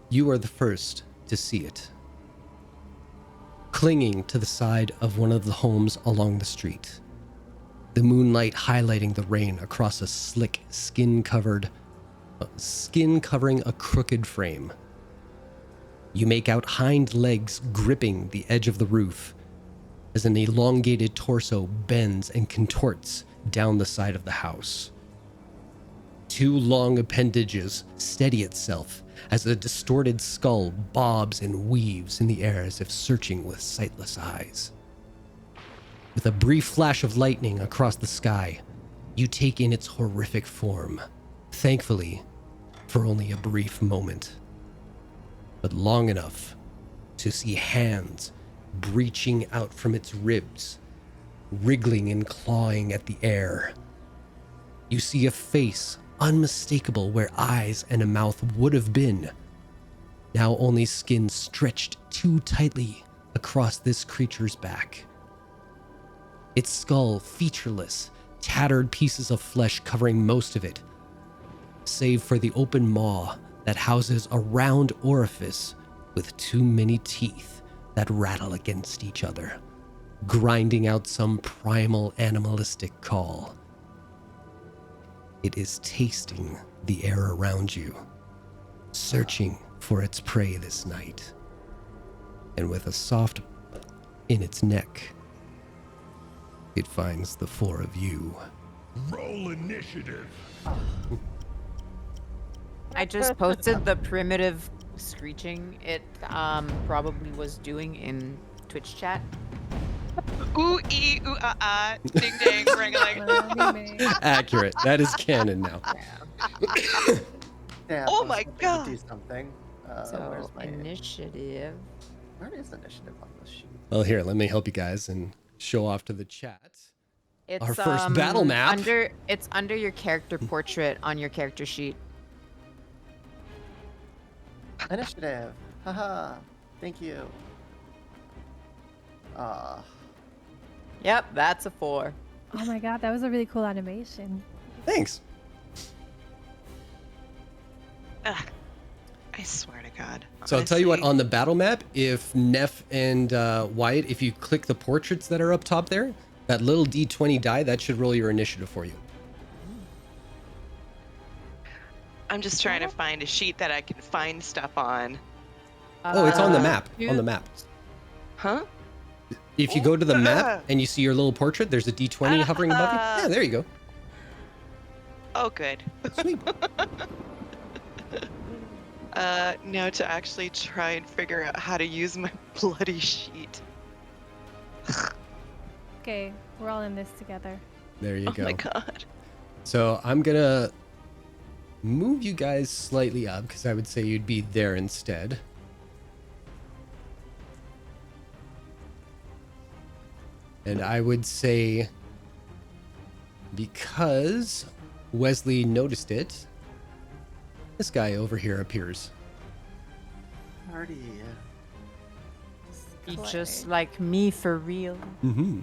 Speaker 1: you are the first to see it. Clinging to the side of one of the homes along the street, the moonlight highlighting the rain across a slick skin covering a crooked frame. You make out hind legs gripping the edge of the roof as an elongated torso bends and contorts down the side of the house. 2 long appendages steady itself as a distorted skull bobs and weaves in the air as if searching with sightless eyes. With a brief flash of lightning across the sky, you take in its horrific form, thankfully for only a brief moment, but long enough to see hands breaching out from its ribs, wriggling and clawing at the air. You see a face unmistakable where eyes and a mouth would have been. Now only skin stretched too tightly across this creature's back. Its skull featureless, tattered pieces of flesh covering most of it, save for the open maw that houses a round orifice with too many teeth that rattle against each other, grinding out some primal animalistic call. It is tasting the air around you, searching for its prey this night. And with a soft in its neck, it finds the 4 of you.
Speaker 6: Roll initiative.
Speaker 2: I just posted the primitive screeching it probably was doing in Twitch chat.
Speaker 5: Ooh, ee, ooh, ah, ah. Ding, ding, ring-a-ling.
Speaker 1: Accurate. That is canon now.
Speaker 4: Yeah,
Speaker 5: Oh
Speaker 4: I was
Speaker 5: my
Speaker 4: hoping to
Speaker 5: God.
Speaker 4: Do something.
Speaker 2: So
Speaker 4: Where's my
Speaker 2: initiative.
Speaker 4: Where is initiative on this sheet?
Speaker 1: Well, here, let me help you guys and show off to the chat.
Speaker 2: It's
Speaker 1: Our first battle map.
Speaker 2: It's under your character portrait on your character sheet.
Speaker 4: Initiative. Haha. Thank you.
Speaker 2: Yep, that's a 4.
Speaker 3: Oh my god, that was a really cool animation.
Speaker 1: Thanks.
Speaker 5: Ugh. I swear to God.
Speaker 1: So I'll tell you what,
Speaker 5: honestly.
Speaker 1: on the battle map, if Neff and Wyatt, if you click the portraits that are up top there, that little D20 die, that should roll your initiative for you.
Speaker 5: I'm just trying to find a sheet that I can find stuff on.
Speaker 1: Oh, it's on the map.
Speaker 2: you-
Speaker 1: On the map.
Speaker 5: Huh?
Speaker 1: If you go to the map and you see your little portrait, there's a D20 hovering above you. Yeah, there you go.
Speaker 5: Oh, good.
Speaker 1: Sweet.
Speaker 5: Now to actually try and figure out how to use my bloody sheet.
Speaker 3: Okay, we're all in this together.
Speaker 1: There you
Speaker 5: Oh
Speaker 1: go.
Speaker 5: my God.
Speaker 1: So I'm gonna move you guys slightly up because I would say you'd be there instead. And I would say, because Wesley noticed it, this guy over here appears.
Speaker 4: Party.
Speaker 2: He's just like me for real.
Speaker 1: Mm-hmm.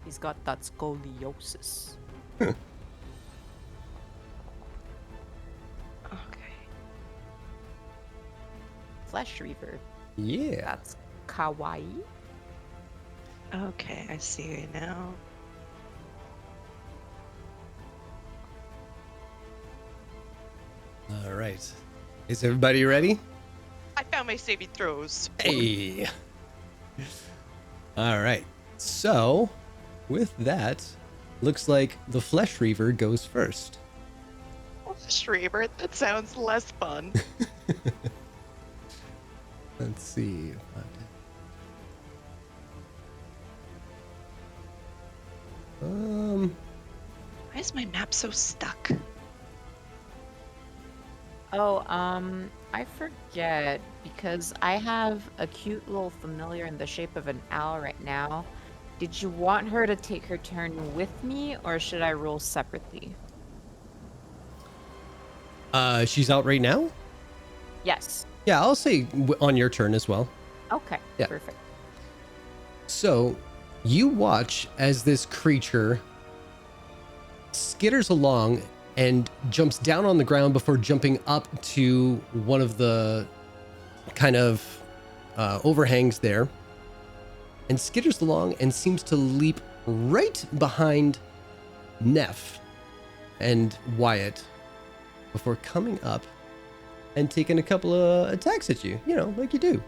Speaker 2: He's got that scoliosis.
Speaker 5: Okay.
Speaker 2: Flesh Reaver.
Speaker 1: Yeah.
Speaker 2: That's kawaii.
Speaker 5: Okay, I see you now.
Speaker 1: All right. Is everybody ready?
Speaker 5: I found my saving throws.
Speaker 1: Hey. All right. So, with that, looks like the Flesh Reaver goes first.
Speaker 5: Reaver, that sounds less fun.
Speaker 1: Let's see.
Speaker 5: Why is my map so stuck?
Speaker 2: Oh, I forget because I have a cute little familiar in the shape of an owl right now. Did you want her to take her turn with me, or should I roll separately?
Speaker 1: She's out right now?
Speaker 2: Yes.
Speaker 1: Yeah, I'll say on your turn as well.
Speaker 2: Okay.
Speaker 1: Yeah.
Speaker 2: Perfect.
Speaker 1: So, you watch as this creature skitters along and jumps down on the ground before jumping up to one of the kind of overhangs there, and skitters along and seems to leap right behind Neff and Wyatt before coming up and taking a couple of attacks at you, you know, like you do.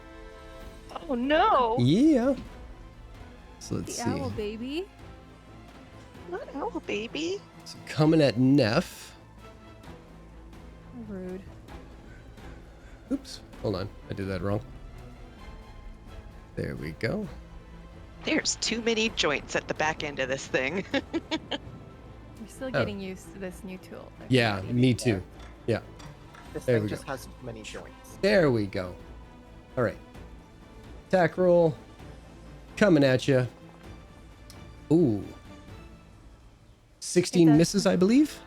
Speaker 5: Oh no!
Speaker 1: Yeah. So
Speaker 3: The
Speaker 1: let's see.
Speaker 3: owl baby.
Speaker 5: Not owl, baby.
Speaker 1: So coming at Neff.
Speaker 3: Rude.
Speaker 1: Oops, hold on. I did that wrong. There we go.
Speaker 5: There's too many joints at the back end of this thing.
Speaker 3: We're still getting used to this new tool.
Speaker 1: Yeah, me too. Yeah,
Speaker 4: This
Speaker 1: There
Speaker 4: thing
Speaker 1: we
Speaker 4: just
Speaker 1: go.
Speaker 4: has too many joints.
Speaker 1: there we go. All right. Attack roll. Coming at you. Ooh. 16
Speaker 3: does-
Speaker 1: misses, I believe.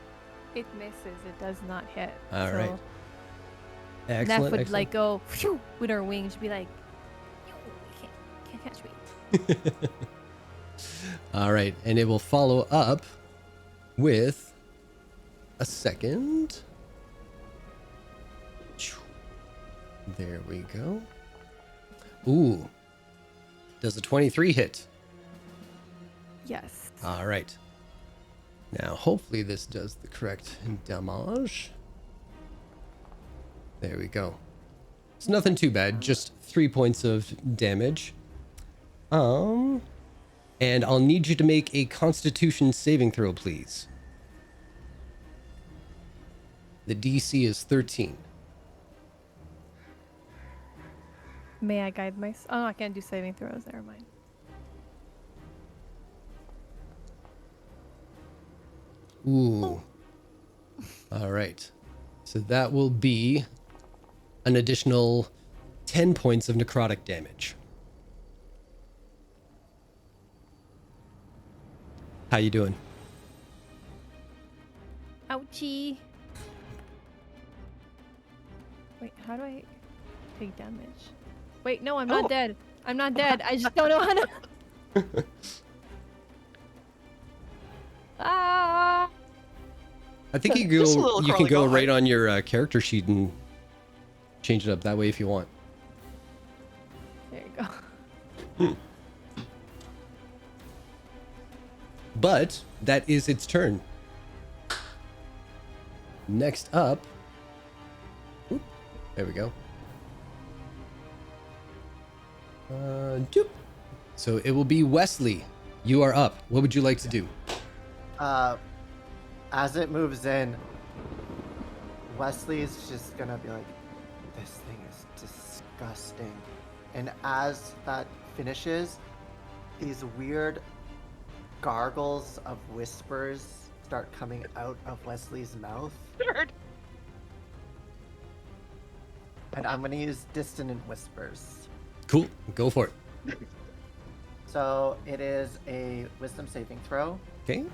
Speaker 3: It misses. It does not hit.
Speaker 1: All right.
Speaker 3: Neff
Speaker 1: Excellent.
Speaker 3: would
Speaker 1: excellent.
Speaker 3: like go phew, with her wings. She'd be like, "You can't catch me."
Speaker 1: All right, and it will follow up with a second. There we go. Ooh. Does a 23 hit?
Speaker 3: Yes.
Speaker 1: All right. Now, hopefully this does the correct damage. There we go. It's nothing too bad, just 3 points of damage. And I'll need you to make a Constitution saving throw, please. The DC is 13.
Speaker 3: May I guide my? Oh, I can't do saving throws. Never mind.
Speaker 1: Ooh. All right. So that will be an additional 10 points of necrotic damage. How you doing?
Speaker 3: Ouchie. Wait, how do I take damage? Wait, no, I'm not
Speaker 5: Oh.
Speaker 3: dead. I'm not dead. I just don't know how to. Ah!
Speaker 1: I think you
Speaker 5: Just a
Speaker 1: go.
Speaker 5: little
Speaker 1: You can
Speaker 5: crawly
Speaker 1: go
Speaker 5: guy.
Speaker 1: right on your character sheet and change it up that way if you want.
Speaker 3: There you go.
Speaker 1: But that is its turn. Next up. Oop, there we go. Doop. So it will be Wesley. You are up. What would you like to do?
Speaker 4: As it moves in, Wesley's just gonna be like, "This thing is disgusting," and as that finishes, these weird gargles of whispers start coming out of Wesley's mouth,
Speaker 5: Nerd.
Speaker 4: and I'm gonna use dissonant whispers.
Speaker 1: Cool. Go for it.
Speaker 4: So it is a wisdom saving throw.
Speaker 1: Okay.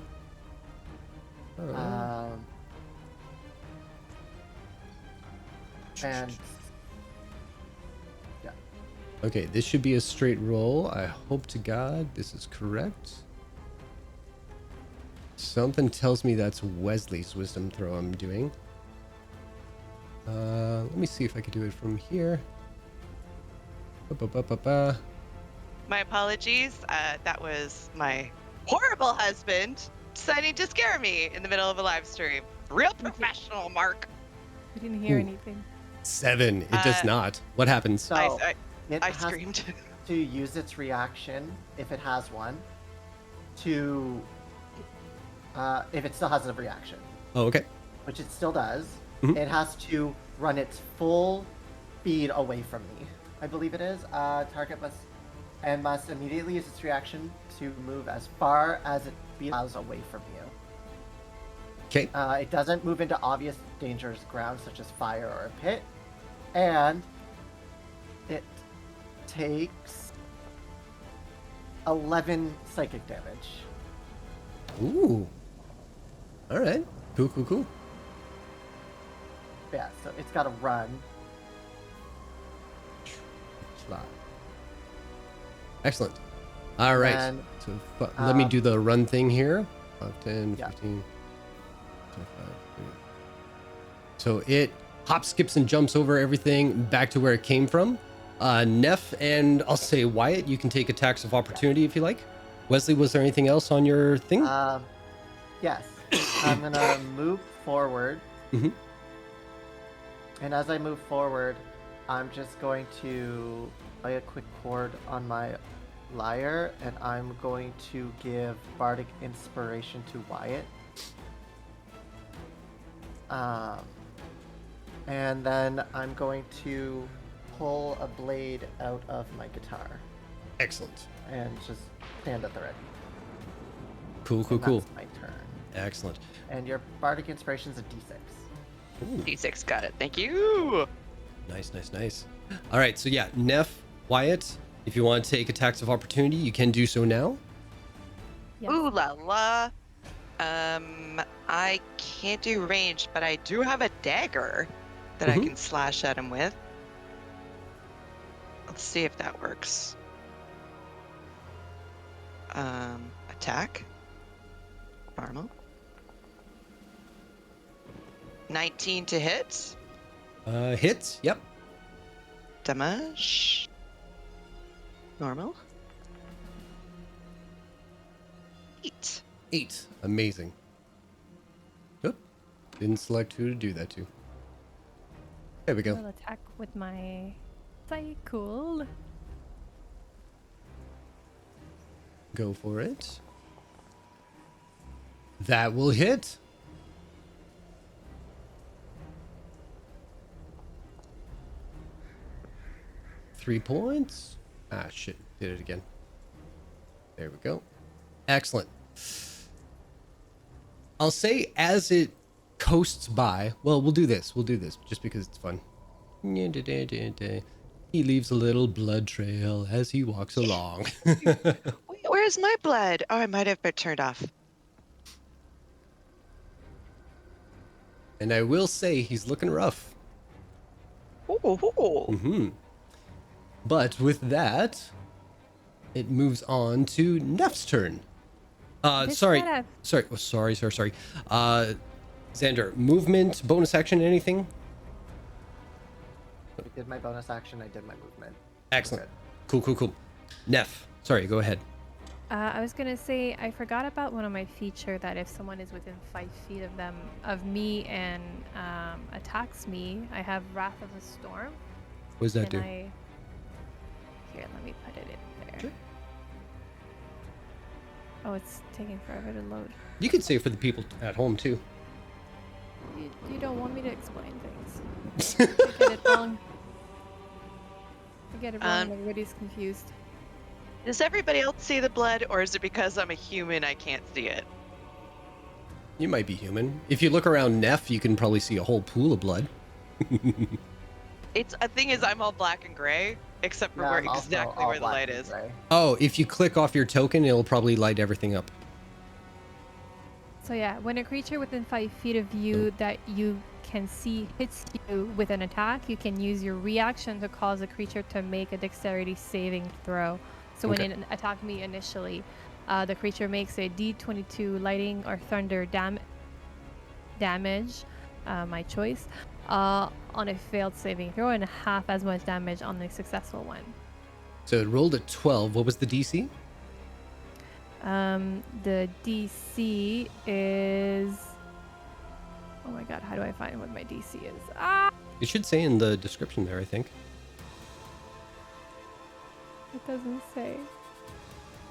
Speaker 4: And yeah,
Speaker 1: Okay, this should be a straight roll. I hope to God this is correct. Something tells me that's Wesley's wisdom throw I'm doing. Let me see if I can do it from here. Ba-ba-ba-ba-ba.
Speaker 5: My apologies. That was my horrible husband deciding to scare me in the middle of a live stream. Real professional, Mark.
Speaker 3: I didn't hear
Speaker 1: Ooh.
Speaker 3: anything.
Speaker 1: 7. It does not. What happens?
Speaker 4: so it
Speaker 5: I
Speaker 4: has
Speaker 5: screamed.
Speaker 4: to use its reaction, if it has one, to if it still has a reaction,
Speaker 1: Oh, okay.
Speaker 4: which it still does.
Speaker 1: Mhm.
Speaker 4: It has to run its full speed away from me. I believe it is. Target must immediately use its reaction to move as far as it allows away from you.
Speaker 1: Okay.
Speaker 4: It doesn't move into obvious dangerous ground such as fire or a pit, and it takes 11 psychic damage.
Speaker 1: Ooh. All right. Cool, cool, cool.
Speaker 4: Yeah, so it's got to run.
Speaker 1: Fly. Excellent. All right.
Speaker 4: And,
Speaker 1: So let me do the run thing here. 5, 10,
Speaker 4: Yeah.
Speaker 1: 15, 25, 30. So it hops, skips, and jumps over everything back to where it came from. Neff and I'll say Wyatt, you can take attacks of opportunity if you like. Wesley, was there anything else on your thing?
Speaker 4: Yes. I'm going to move forward.
Speaker 1: Mhm.
Speaker 4: And as I move forward, I'm just going to play a quick chord on my lyre, and I'm going to give bardic inspiration to Wyatt. And then I'm going to pull a blade out of my guitar
Speaker 1: Excellent.
Speaker 4: and just stand at the ready.
Speaker 1: Cool, cool,
Speaker 4: And
Speaker 1: cool.
Speaker 4: That's my turn.
Speaker 1: Excellent.
Speaker 4: And your bardic inspiration is a d6.
Speaker 1: Ooh.
Speaker 5: D6 got it. Thank you.
Speaker 1: Nice, nice, nice. All right, so yeah, Neff, Wyatt, if you want to take attacks of opportunity, you can do so now.
Speaker 3: Yes.
Speaker 5: Ooh la la. I can't do range, but I do have a dagger that I
Speaker 1: Mhm.
Speaker 5: can slash at him with. Let's see if that works. Attack. Normal. 19 to hit.
Speaker 1: Hits, yep.
Speaker 5: Damage. Normal. 8.
Speaker 1: 8. Amazing. Oop. Didn't select who to do that to. There we go.
Speaker 3: I'll attack with my cycle.
Speaker 1: Go for it. That will hit. Three points. Ah, shit. Did it again. There we go. Excellent. I'll say as it coasts by, well, we'll do this. We'll do this just because it's fun. He leaves a little blood trail as he walks along.
Speaker 5: Wait, where's my blood? Oh, I might have been turned off.
Speaker 1: And I will say he's looking rough.
Speaker 5: Ooh.
Speaker 1: But with that, it moves on to Neff's turn.
Speaker 3: This
Speaker 1: Sorry.
Speaker 3: gotta-
Speaker 1: Sorry. Xander, movement, bonus action, anything?
Speaker 4: I did my bonus action. I did my movement.
Speaker 1: Excellent.
Speaker 4: Good.
Speaker 1: Cool. Neff, sorry, go ahead.
Speaker 3: I was gonna say I forgot about one of my feature that if someone is within 5 feet of me and attacks me, I have Wrath of the Storm.
Speaker 1: What does that do?
Speaker 3: Here, let me put it in there.
Speaker 1: Sure.
Speaker 3: Oh, it's taking forever to load.
Speaker 1: You could say for the people at home too.
Speaker 3: You don't want me to explain things. I get it wrong. I get it wrong. And everybody's confused.
Speaker 5: Does everybody else see the blood, or is it because I'm a human I can't see it?
Speaker 1: You might be human. If you look around Neff, you can probably see a whole pool of blood.
Speaker 5: It's a thing is I'm all black and gray, except for
Speaker 4: Yeah,
Speaker 5: where
Speaker 4: I'm also
Speaker 5: exactly
Speaker 4: all
Speaker 5: where the
Speaker 4: black
Speaker 5: light
Speaker 4: and
Speaker 5: is.
Speaker 4: gray.
Speaker 1: Oh, if you click off your token, it'll probably light everything up.
Speaker 3: So yeah, when a creature within 5 feet of you that you can see hits you with an attack, you can use your reaction to cause a creature to make a dexterity saving throw. So when it attacked me initially, the creature makes a D22 lightning or thunder damage, my choice, on a failed saving throw, and half as much damage on the successful one.
Speaker 1: So it rolled at 12. What was the DC?
Speaker 3: The DC is... Oh my god, how do I find what my DC is? Ah!
Speaker 1: It should say in the description there, I think.
Speaker 3: It doesn't say.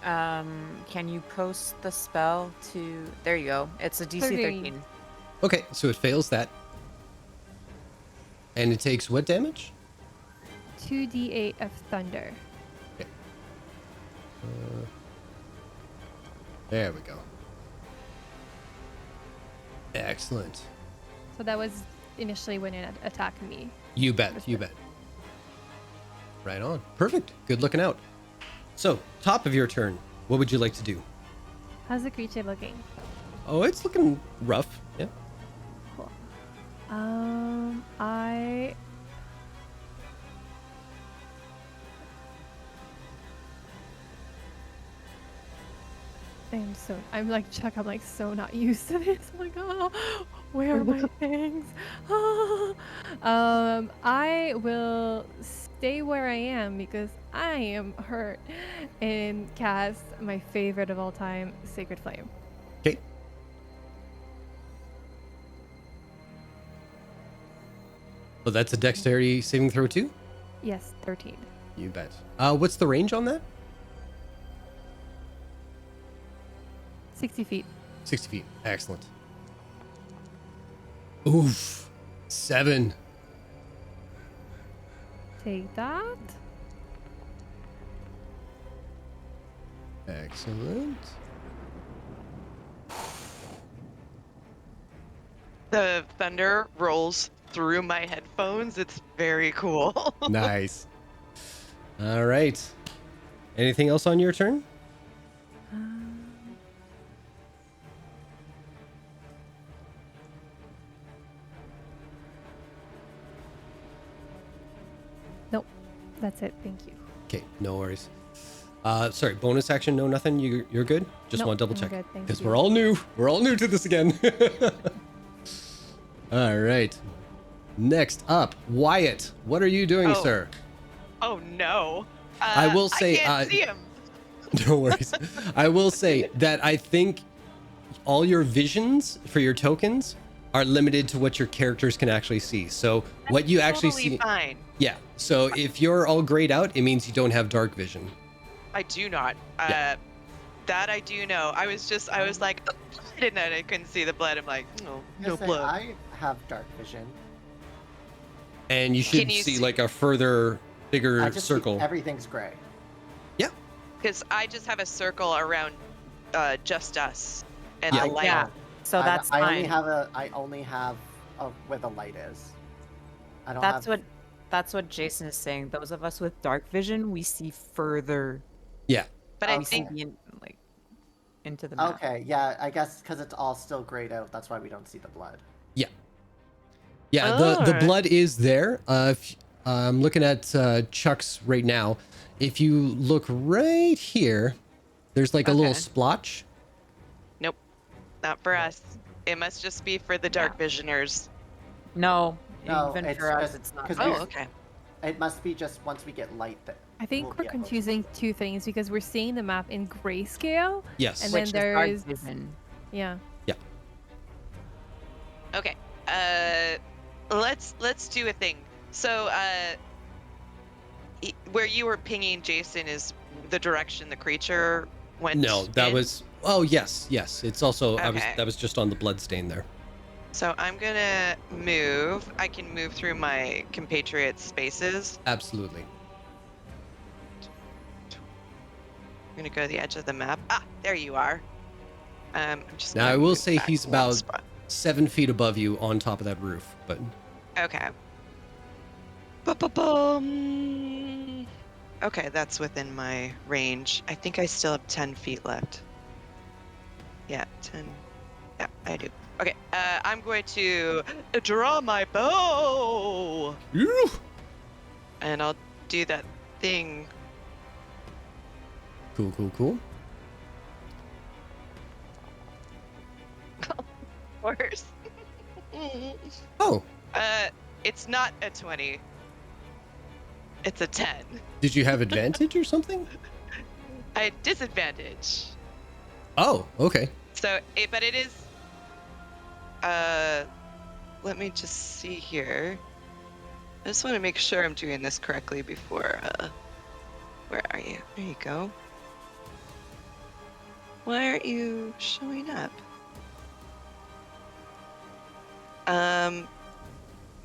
Speaker 2: Can you post the spell to... There you go. It's a DC 13.
Speaker 1: Okay, so it fails that. And it takes what damage?
Speaker 3: 2d8 of thunder.
Speaker 1: There we go. Excellent.
Speaker 3: So that was initially when it attacked me.
Speaker 1: You bet. Right on. Perfect. Good looking out. So, top of your turn. What would you like to do?
Speaker 3: How's the creature looking?
Speaker 1: Oh, it's looking rough. Yeah.
Speaker 3: Cool. I I'm like Chuck, I'm like so not used to this. I'm like, oh, where are my things? I will stay where I am because I am hurt and cast my favorite of all time, Sacred Flame.
Speaker 1: Okay. Oh, that's a dexterity saving throw too?
Speaker 3: Yes, 13.
Speaker 1: You bet. What's the range on that?
Speaker 3: 60 feet.
Speaker 1: 60 feet. Excellent. Oof. 7.
Speaker 3: Take that.
Speaker 1: Excellent.
Speaker 5: The thunder rolls through my headphones. It's very cool.
Speaker 1: Nice. All right. Anything else on your turn?
Speaker 3: Nope. That's it. Thank you.
Speaker 1: Okay, no worries. Sorry, bonus action, no nothing? You're good? Just
Speaker 3: Nope,
Speaker 1: want to double
Speaker 3: I'm
Speaker 1: check.
Speaker 3: good, thank
Speaker 1: Because
Speaker 3: you.
Speaker 1: we're all new. We're all new to this again. All right. Next up, Wyatt. What are you doing,
Speaker 5: Oh.
Speaker 1: sir?
Speaker 5: Oh no.
Speaker 1: I will say,
Speaker 5: I can't see him.
Speaker 1: No worries. I will say that I think all your visions for your tokens are limited to what your characters can actually see. So what you actually
Speaker 5: Totally
Speaker 1: see...
Speaker 5: fine.
Speaker 1: Yeah. So if you're all grayed out, it means you don't have dark vision.
Speaker 5: I do not.
Speaker 1: Yeah.
Speaker 5: That I do know. I was like, I didn't know I couldn't see the blood. I'm like, no
Speaker 4: Just say,
Speaker 5: blood.
Speaker 4: I have dark vision.
Speaker 1: And you should
Speaker 5: Can you
Speaker 1: see
Speaker 5: see-
Speaker 1: like a further, bigger
Speaker 4: I just see
Speaker 1: circle.
Speaker 4: everything's gray.
Speaker 1: Yeah.
Speaker 5: Because I just have a circle around just us and
Speaker 1: Yeah.
Speaker 5: the light.
Speaker 2: Yeah. So that's
Speaker 4: I
Speaker 2: fine.
Speaker 4: only have where the light is. I don't
Speaker 2: That's
Speaker 4: have.
Speaker 2: that's what Jason is saying. Those of us with dark vision, we see further.
Speaker 1: Yeah.
Speaker 5: But I
Speaker 2: We see
Speaker 5: think
Speaker 2: like into the map.
Speaker 4: Okay, yeah, I guess because it's all still grayed out. That's why we don't see the blood.
Speaker 1: Yeah. Yeah, the
Speaker 5: Alright.
Speaker 1: blood is there. I'm looking at Chuck's right now. If you look right here, there's like a little
Speaker 5: Okay.
Speaker 1: splotch.
Speaker 5: Nope, not for us. It must just be for the dark visioners.
Speaker 2: No,
Speaker 4: No,
Speaker 2: even
Speaker 4: it's
Speaker 2: for us,
Speaker 4: just
Speaker 2: it's not.
Speaker 4: because
Speaker 5: Oh, okay.
Speaker 4: it must be just once we get light that.
Speaker 3: I think
Speaker 4: we'll
Speaker 3: we're
Speaker 4: be able to
Speaker 3: confusing
Speaker 4: see.
Speaker 3: two things because we're seeing the map in grayscale,
Speaker 1: Yes.
Speaker 3: and
Speaker 2: Which
Speaker 3: then
Speaker 2: is dark
Speaker 3: there's
Speaker 2: vision.
Speaker 3: yeah.
Speaker 5: Okay. Let's do a thing. So, where you were pinging Jason is the direction the creature went.
Speaker 1: No, that
Speaker 5: in?
Speaker 1: was. Oh yes, yes. It's also
Speaker 5: Okay.
Speaker 1: that was just on the blood stain there.
Speaker 5: So I'm gonna move. I can move through my compatriot spaces.
Speaker 1: Absolutely.
Speaker 5: I'm gonna go to the edge of the map. Ah, there you are. I'm just.
Speaker 1: Now
Speaker 5: gonna
Speaker 1: I will
Speaker 5: move
Speaker 1: say
Speaker 5: back
Speaker 1: he's
Speaker 5: one
Speaker 1: about
Speaker 5: spot.
Speaker 1: 7 feet above you on top of that roof, but
Speaker 5: Okay. Ba-ba-bum. Okay, that's within my range. I think I still have 10 feet left. Yeah, 10. Yeah, I do. Okay, I'm going to draw my bow,
Speaker 1: Ew.
Speaker 5: and I'll do that thing.
Speaker 1: Cool.
Speaker 5: Worse.
Speaker 1: Oh,
Speaker 5: It's not a 20. It's a 10.
Speaker 1: did you have advantage or something?
Speaker 5: I had disadvantage.
Speaker 1: Oh, okay.
Speaker 5: So, but it is. Let me just see here. I just want to make sure I'm doing this correctly before. Where are you? There you go. Why aren't you showing up?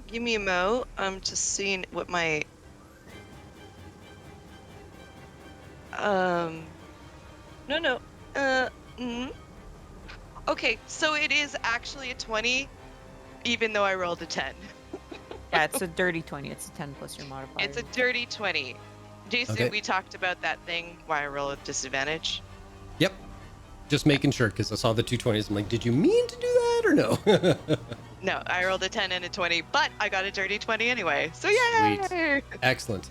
Speaker 5: Give me a mo. I'm just seeing what my. No. Okay, so it is actually a 20, even though I rolled a 10.
Speaker 2: Yeah, it's a dirty 20. It's a 10 plus your modifier.
Speaker 5: It's a dirty 20. Jason,
Speaker 1: Okay.
Speaker 5: we talked about that thing, why I roll with disadvantage.
Speaker 1: Yep. Just making sure because I saw the 220s. I'm like, did you mean to do that or no?
Speaker 5: No, I rolled a 10 and a 20, but I got a dirty 20 anyway. So yay!
Speaker 1: Sweet. Excellent.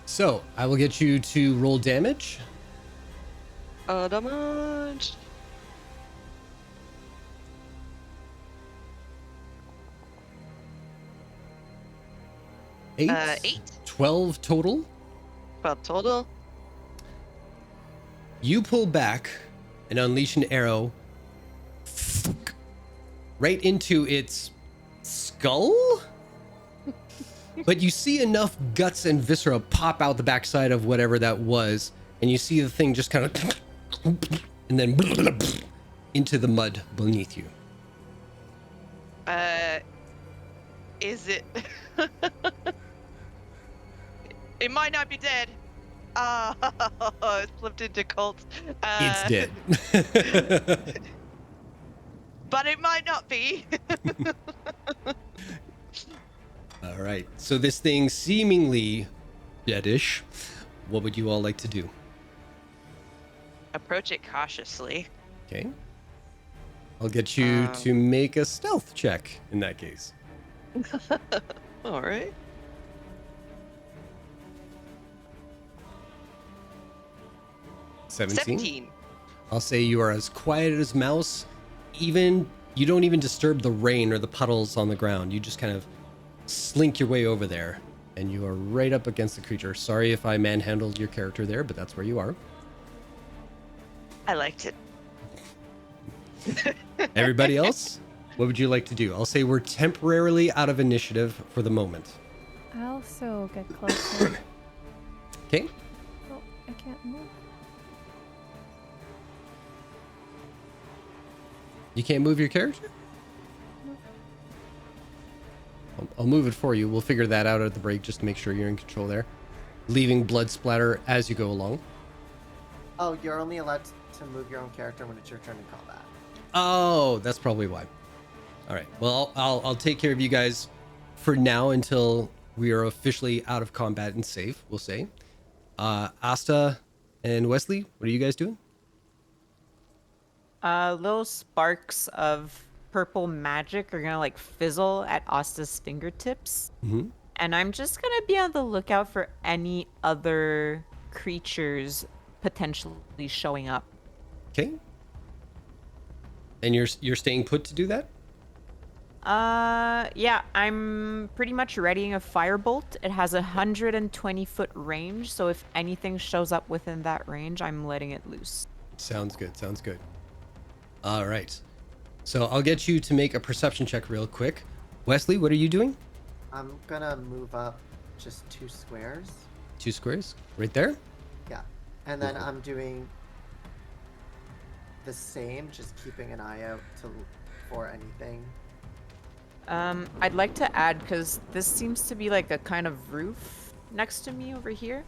Speaker 1: So I will get you to roll damage.
Speaker 5: Damage.
Speaker 1: 8.
Speaker 5: 8.
Speaker 1: 12 total.
Speaker 5: 12 total.
Speaker 1: You pull back and unleash an arrow right into its skull. But you see enough guts and viscera pop out the backside of whatever that was, and you see the thing just kind of and then into the mud beneath you.
Speaker 5: Is it? It might not be dead. It slipped into cult.
Speaker 1: It's dead.
Speaker 5: But it might not be.
Speaker 1: All right. So this thing seemingly deadish. What would you all like to do?
Speaker 5: Approach it cautiously.
Speaker 1: Okay. I'll get you to make a stealth check in that case.
Speaker 5: All right. 17.
Speaker 1: I'll say you are as quiet as mouse. Even you don't even disturb the rain or the puddles on the ground. You just kind of slink your way over there, and you are right up against the creature. Sorry if I manhandled your character there, but that's where you are.
Speaker 5: I liked it.
Speaker 1: Everybody else, what would you like to do? I'll say we're temporarily out of initiative for the moment.
Speaker 3: I also get closer.
Speaker 1: Okay.
Speaker 3: Oh, I can't move.
Speaker 1: You can't move your character? I'll move it for you. We'll figure that out at the break just to make sure you're in control there. Leaving blood splatter as you go along.
Speaker 4: Oh, you're only allowed to move your own character when it's your turn in combat.
Speaker 1: Oh, that's probably why. All right. Well, I'll take care of you guys for now until we are officially out of combat and safe, we'll say. Asta and Wesley, what are you guys doing?
Speaker 2: Little sparks of purple magic are gonna like fizzle at Asta's fingertips.
Speaker 1: Mm-hmm.
Speaker 2: And I'm just gonna be on the lookout for any other creatures potentially showing up.
Speaker 1: Okay. And you're staying put to do that?
Speaker 2: Yeah, I'm pretty much readying a firebolt. It has a 120-foot range, so if anything shows up within that range, I'm letting it loose.
Speaker 1: Sounds good. Sounds good. All right. So I'll get you to make a perception check real quick. Wesley, what are you doing?
Speaker 4: I'm gonna move up just 2 squares.
Speaker 1: 2 squares, right there.
Speaker 4: Yeah. And then
Speaker 1: Mhm.
Speaker 4: I'm doing the same, just keeping an eye out for anything.
Speaker 2: I'd like to add, because this seems to be like a kind of roof next to me over here.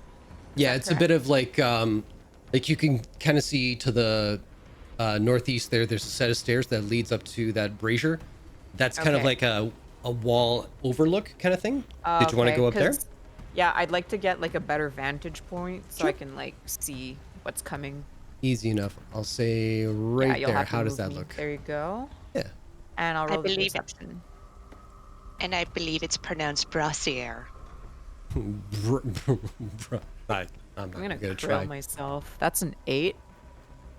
Speaker 1: Yeah,
Speaker 2: that
Speaker 1: it's a bit of like you can kind of see to the northeast there. There's a set of stairs that leads up to that brazier. That's kind of
Speaker 2: Okay.
Speaker 1: like a wall overlook kind of thing. Did you want to
Speaker 2: Okay,
Speaker 1: go up there?
Speaker 2: 'cause- Yeah, I'd like to get like a better vantage point so I
Speaker 1: Sure.
Speaker 2: can like see what's coming.
Speaker 1: Easy enough. I'll say
Speaker 2: Yeah,
Speaker 1: right
Speaker 2: you'll
Speaker 1: there.
Speaker 2: have to
Speaker 1: How does
Speaker 2: move
Speaker 1: that
Speaker 2: me.
Speaker 1: look?
Speaker 2: There you go.
Speaker 1: Yeah.
Speaker 2: And I'll
Speaker 5: I
Speaker 2: roll the
Speaker 5: believe it.
Speaker 2: perception.
Speaker 5: And I believe it's pronounced brassiere.
Speaker 1: I'm not
Speaker 2: I'm
Speaker 1: gonna
Speaker 2: gonna
Speaker 1: try.
Speaker 2: drill myself. That's an 8.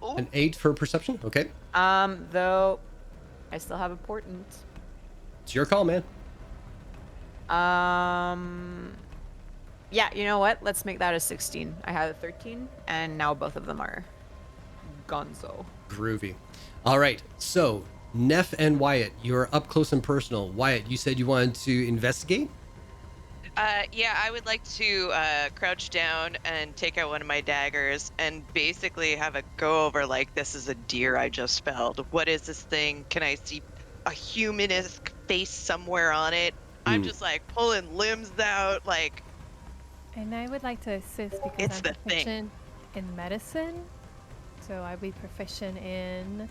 Speaker 1: An 8 for perception. Okay,
Speaker 2: Though I still have a portent.
Speaker 1: it's your call, man.
Speaker 2: Yeah, you know what? Let's make that a 16. I had a 13, and now both of them are gonzo.
Speaker 1: Groovy. All right. So Neff and Wyatt, you're up close and personal. Wyatt, you said you wanted to investigate.
Speaker 5: Yeah, I would like to crouch down and take out one of my daggers and basically have a go over like, this is a deer I just felled. What is this thing? Can I see a human-esque face somewhere on it? I'm just like pulling limbs out, like,
Speaker 3: And I would like to assist because
Speaker 5: It's
Speaker 3: I'm
Speaker 5: the thing.
Speaker 3: proficient in medicine. So I'd be proficient in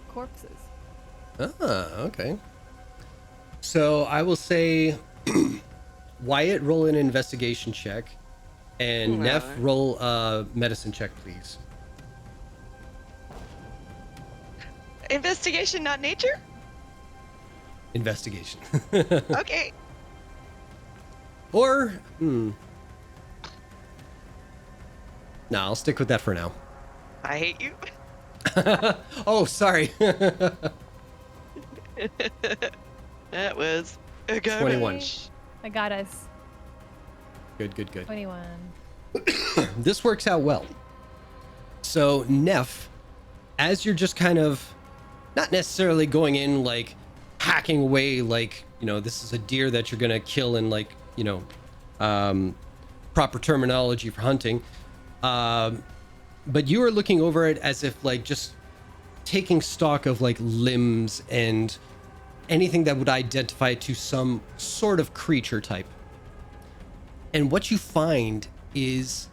Speaker 3: corpses.
Speaker 1: Ah, okay. So I will say, Wyatt, roll an investigation check, and Neff,
Speaker 5: Alright.
Speaker 1: roll a medicine check, please.
Speaker 5: investigation, not nature?
Speaker 1: Investigation.
Speaker 5: Okay.
Speaker 1: Or, no, I'll stick with that for now.
Speaker 5: I hate you.
Speaker 1: Oh, sorry.
Speaker 5: That was a garbage.
Speaker 1: 21.
Speaker 3: I got us.
Speaker 1: Good, good, good.
Speaker 3: 21.
Speaker 1: This works out well. So, Neff, as you're just kind of not necessarily going in like hacking away, like, you know, this is a deer that you're gonna kill in like, you know, proper terminology for hunting. But you are looking over it as if like just taking stock of like limbs and anything that would identify it to some sort of creature type. And what you find is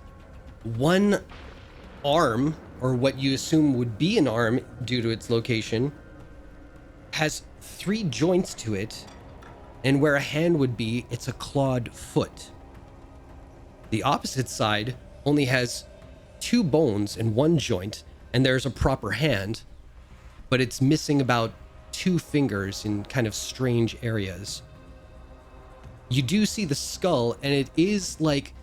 Speaker 1: one arm, or what you assume would be an arm due to its location, has 3 joints to it, and where a hand would be, it's a clawed foot. The opposite side only has 2 bones and 1 joint, and there's a proper hand, but it's missing about 2 fingers in kind of strange areas. You do see the skull, and it is like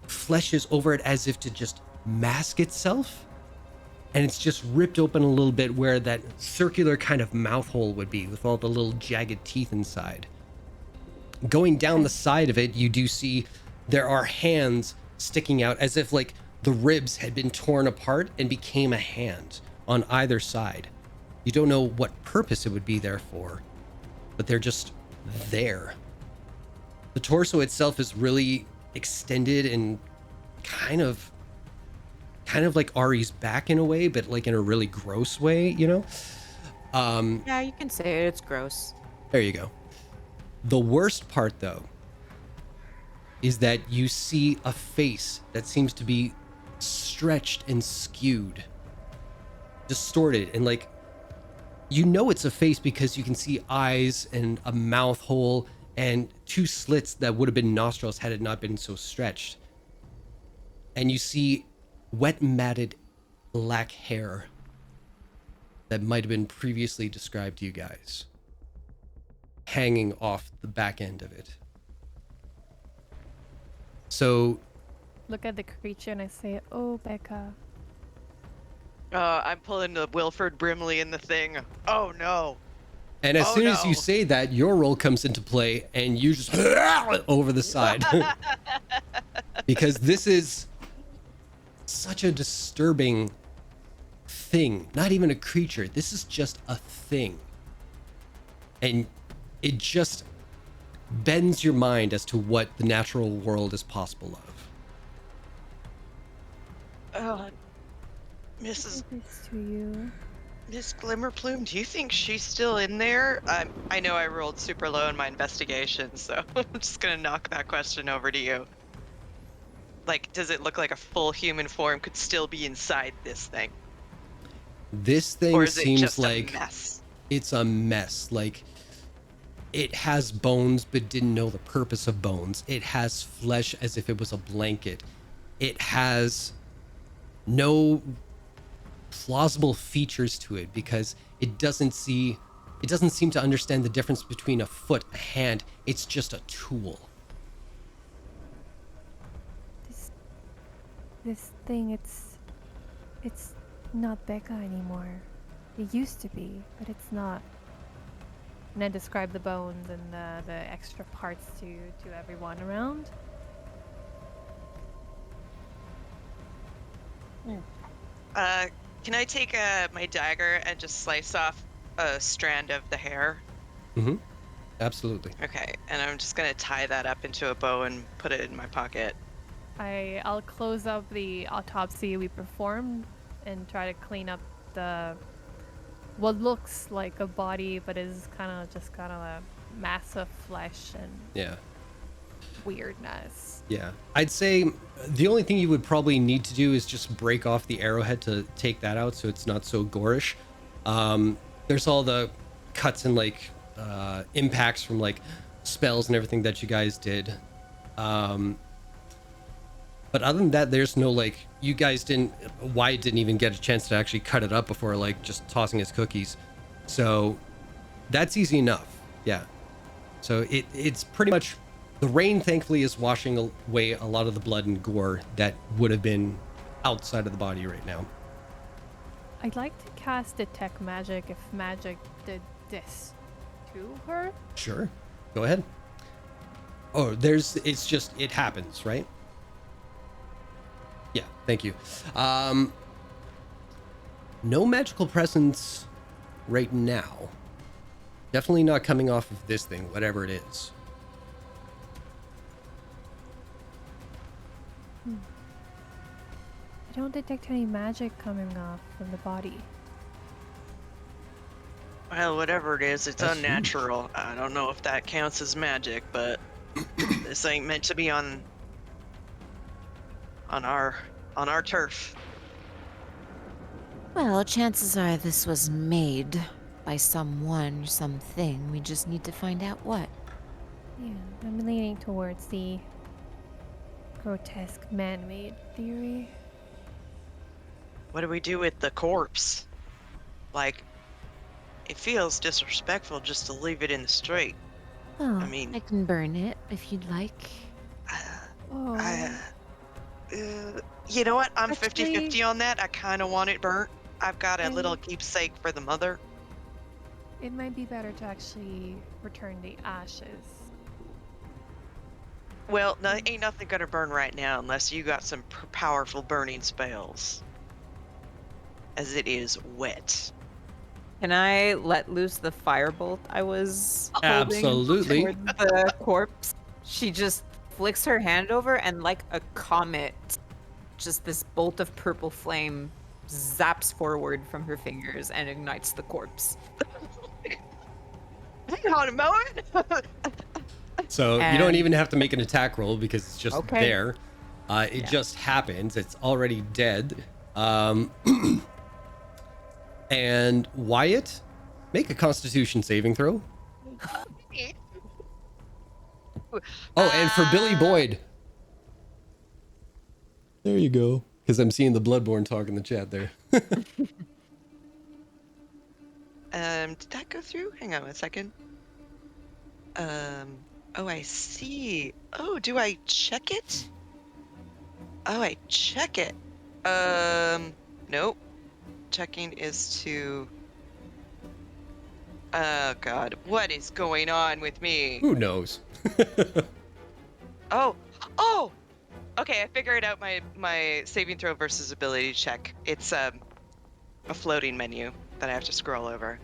Speaker 1: flesh is over it as if to just mask itself, and it's just ripped open a little bit where that circular kind of mouth hole would be with all the little jagged teeth inside. Going down the side of it, you do see there are hands sticking out as if like the ribs had been torn apart and became a hand on either side. You don't know what purpose it would be there for, but they're just there. The torso itself is really extended and kind of like Ari's back in a way, but like in a really gross way, you know?
Speaker 2: Yeah, you can say it. It's gross.
Speaker 1: There you go. The worst part, though, is that you see a face that seems to be stretched and skewed, distorted, and like, you know it's a face because you can see eyes and a mouth hole and 2 slits that would have been nostrils had it not been so stretched. And you see wet, matted black hair. that might have been previously described to you guys, hanging off the back end of it. So
Speaker 3: Look at the creature and I say, "Oh, Becca."
Speaker 5: I'm pulling the Wilford Brimley in the thing. Oh no.
Speaker 1: and as
Speaker 5: Oh,
Speaker 1: soon as you
Speaker 5: no.
Speaker 1: say that, your roll comes into play and you just over the side. Because this is such a disturbing thing. Not even a creature. This is just a thing. And it just bends your mind as to what the natural world is possible of.
Speaker 5: Mrs.
Speaker 3: This to you.
Speaker 5: Miss Glimmerplume, do you think she's still in there? I know I rolled super low in my investigation, so I'm just gonna knock that question over to you. Like, does it look like a full human form could still be inside this thing?
Speaker 1: This
Speaker 5: Or
Speaker 1: thing
Speaker 5: is it
Speaker 1: seems
Speaker 5: just
Speaker 1: like
Speaker 5: a mess?
Speaker 1: it's a mess. Like, it has bones but didn't know the purpose of bones. It has flesh as if it was a blanket. It has no plausible features to it because it doesn't seem to understand the difference between a foot, a hand. It's just a tool.
Speaker 3: This thing, it's not Becca anymore. It used to be, but it's not. And I describe the bones and the extra parts to everyone around.
Speaker 5: Can I take my dagger and just slice off a strand of the hair?
Speaker 1: Mm-hmm. Absolutely.
Speaker 5: Okay, and I'm just gonna tie that up into a bow and put it in my pocket.
Speaker 3: I'll close up the autopsy we performed and try to clean up what looks like a body but is kind of a mass of flesh and
Speaker 1: Yeah.
Speaker 3: weirdness.
Speaker 1: Yeah. I'd say the only thing you would probably need to do is just break off the arrowhead to take that out so it's not so gorish. There's all the cuts and like impacts from like spells and everything that you guys did. But other than that, there's no like, you guys Wyatt didn't even get a chance to actually cut it up before like just tossing his cookies. So that's easy enough. Yeah. So it's pretty much, the rain thankfully is washing away a lot of the blood and gore that would have been outside of the body right now.
Speaker 3: I'd like to cast Detect Magic if magic did this to her.
Speaker 1: Sure. Go ahead. Oh, it happens, right? Yeah, thank you. No magical presence right now. Definitely not coming off of this thing, whatever it is.
Speaker 3: I don't detect any magic coming off from the body.
Speaker 5: Well, whatever it is, it's
Speaker 1: That's huge.
Speaker 5: unnatural. I don't know if that counts as magic, but this ain't meant to be on our turf.
Speaker 8: Well, chances are this was made by someone or something. We just need to find out what.
Speaker 3: Yeah, I'm leaning towards the grotesque man-made theory.
Speaker 5: What do we do with the corpse? Like, it feels disrespectful just to leave it in the street.
Speaker 8: Oh,
Speaker 5: I mean-
Speaker 8: I can burn it if you'd like.
Speaker 3: Oh,
Speaker 5: You know what? I'm
Speaker 3: Actually-
Speaker 5: 50-50 on that. I kind of want it burnt. I've got a little
Speaker 3: And-
Speaker 5: keepsake for the mother.
Speaker 3: it might be better to actually return the ashes.
Speaker 5: Well, ain't nothing gonna burn right now unless you got some powerful burning spells. As it is wet.
Speaker 2: Can I let loose the firebolt I was holding
Speaker 1: Absolutely.
Speaker 2: toward the corpse? She just flicks her hand over and like a comet, just this bolt of purple flame zaps forward from her fingers and ignites the corpse.
Speaker 5: Hang on a moment.
Speaker 1: So you
Speaker 2: And-
Speaker 1: don't even have to make an attack roll because it's just
Speaker 2: Okay.
Speaker 1: there. It just happens. It's already dead. And Wyatt, make a Constitution saving throw. Oh, and for Billy Boyd. There you go. Because I'm seeing the Bloodborne talk in the chat there.
Speaker 5: Did that go through? Hang on 1 second. Oh, I see. Oh, do I check it? Oh, I check it. Nope. Checking is to. Oh God, what is going on with me?
Speaker 1: Who knows?
Speaker 5: Oh, oh. Okay, I figured out my saving throw versus ability check. It's a floating menu that I have to scroll over.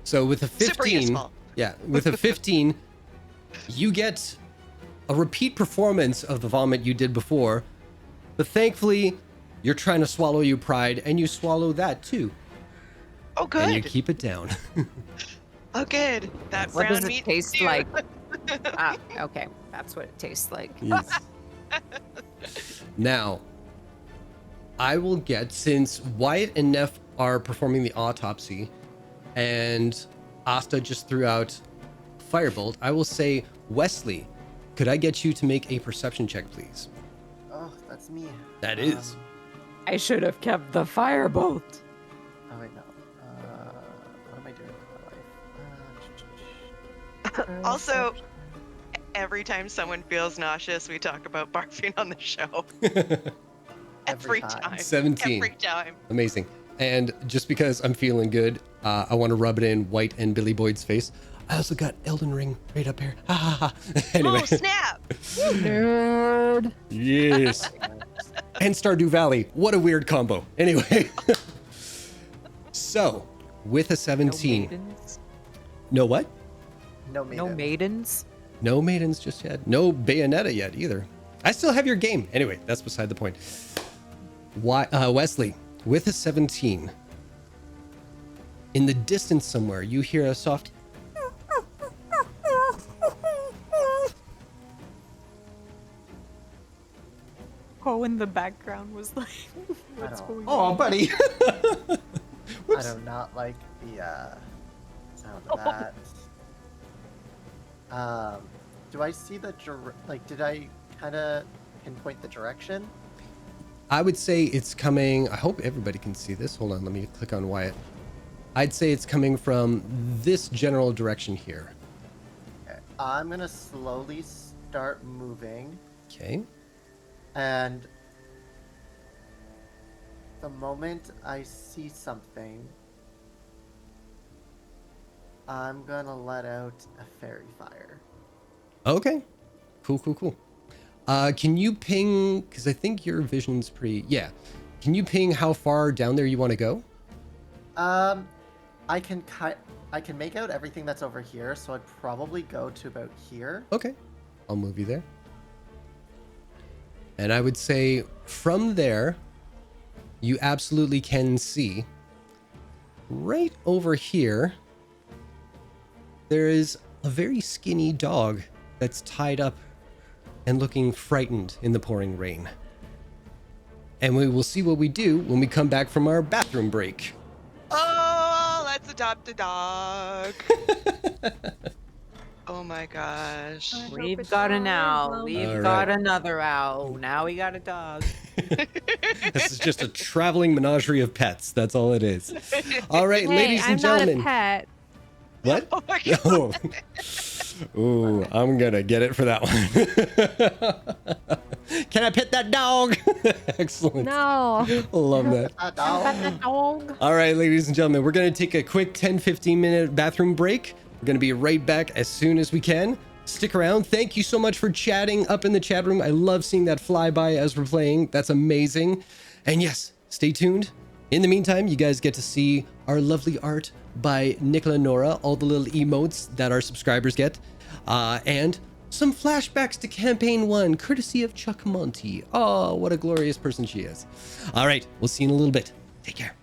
Speaker 1: So with a
Speaker 5: Super
Speaker 1: 15,
Speaker 5: useful.
Speaker 1: yeah, with a 15, you get a repeat performance of the vomit you did before, but thankfully, you're trying to swallow your pride, and you swallow that too,
Speaker 5: Oh,
Speaker 1: and you
Speaker 5: good.
Speaker 1: keep it down.
Speaker 5: Oh, good. That
Speaker 2: What
Speaker 5: brown
Speaker 2: does it
Speaker 5: meat
Speaker 2: taste
Speaker 5: stew.
Speaker 2: like? Ah, okay. That's what it tastes like.
Speaker 1: Yes. Now, I will get, since Wyatt and Neff are performing the autopsy, and Asta just threw out Firebolt, I will say, Wesley, could I get you to make a perception check, please?
Speaker 4: Oh, that's me.
Speaker 1: That is.
Speaker 2: I should have kept the firebolt.
Speaker 4: Oh wait, no. What am I doing with my life?
Speaker 5: Also, every time someone feels nauseous, we talk about barfing on the show. Every time.
Speaker 1: 17.
Speaker 5: Every time.
Speaker 1: Amazing. And just because I'm feeling good, I want to rub it in White and Billy Boyd's face. I also got Elden Ring right up here. Ha ha ha. Anyway.
Speaker 5: Oh, snap!
Speaker 3: Nerd.
Speaker 1: Yes. And Stardew Valley. What a weird combo. Anyway. So, with a 17.
Speaker 2: No maidens.
Speaker 1: No what?
Speaker 4: No maiden.
Speaker 2: No maidens.
Speaker 1: No maidens just yet. No Bayonetta yet either. I still have your game. Anyway, that's beside the point. Why, Wesley, with a 17, in the distance somewhere, you hear a soft.
Speaker 2: Oh, in the background was like, what's
Speaker 4: don't-
Speaker 2: going
Speaker 1: Oh,
Speaker 2: on?
Speaker 1: buddy.
Speaker 4: I do not like the sound of that. Do I see the did I kind of pinpoint the direction?
Speaker 1: I would say it's coming. I hope everybody can see this. Hold on, let me click on Wyatt. I'd say it's coming from this general direction here.
Speaker 4: Okay. I'm gonna slowly start moving,
Speaker 1: Okay.
Speaker 4: and the moment I see something, I'm gonna let out a fairy fire.
Speaker 1: Okay. Cool. Can you ping, because I think your vision's pretty, yeah. Can you ping how far down there you want to go?
Speaker 4: I can make out everything that's over here, so I'd probably go to about here.
Speaker 1: Okay. I'll move you there. And I would say from there, you absolutely can see right over here, there is a very skinny dog that's tied up and looking frightened in the pouring rain. And we will see what we do when we come back from our bathroom break.
Speaker 5: Oh, let's adopt a dog. Oh my gosh.
Speaker 3: I hope
Speaker 2: We've
Speaker 3: it's
Speaker 2: got an
Speaker 3: all
Speaker 2: owl.
Speaker 3: well.
Speaker 2: We've
Speaker 1: All
Speaker 2: got
Speaker 1: right.
Speaker 2: another owl. Now we got a dog.
Speaker 1: This is just a traveling menagerie of pets. That's all it is. All right,
Speaker 3: Hey,
Speaker 1: ladies
Speaker 3: I'm
Speaker 1: and gentlemen.
Speaker 3: not a pet.
Speaker 1: What?
Speaker 5: Oh my God.
Speaker 1: Oh. Ooh, I'm gonna get it for that one. Can I pet that dog? Excellent.
Speaker 3: No.
Speaker 1: Love that.
Speaker 4: A
Speaker 3: Pet
Speaker 4: dog.
Speaker 3: the dog.
Speaker 1: All right, ladies and gentlemen, we're gonna take a quick 10-15 minute bathroom break. We're gonna be right back as soon as we can. Stick around. Thank you so much for chatting up in the chat room. I love seeing that flyby as we're playing. That's amazing. And yes, stay tuned. In the meantime, you guys get to see our lovely art by Nicola Nora, all the little emotes that our subscribers get, and some flashbacks to Campaign 1, courtesy of Chuck Monty. Oh, what a glorious person she is. All right, we'll see you in a little bit. Take care.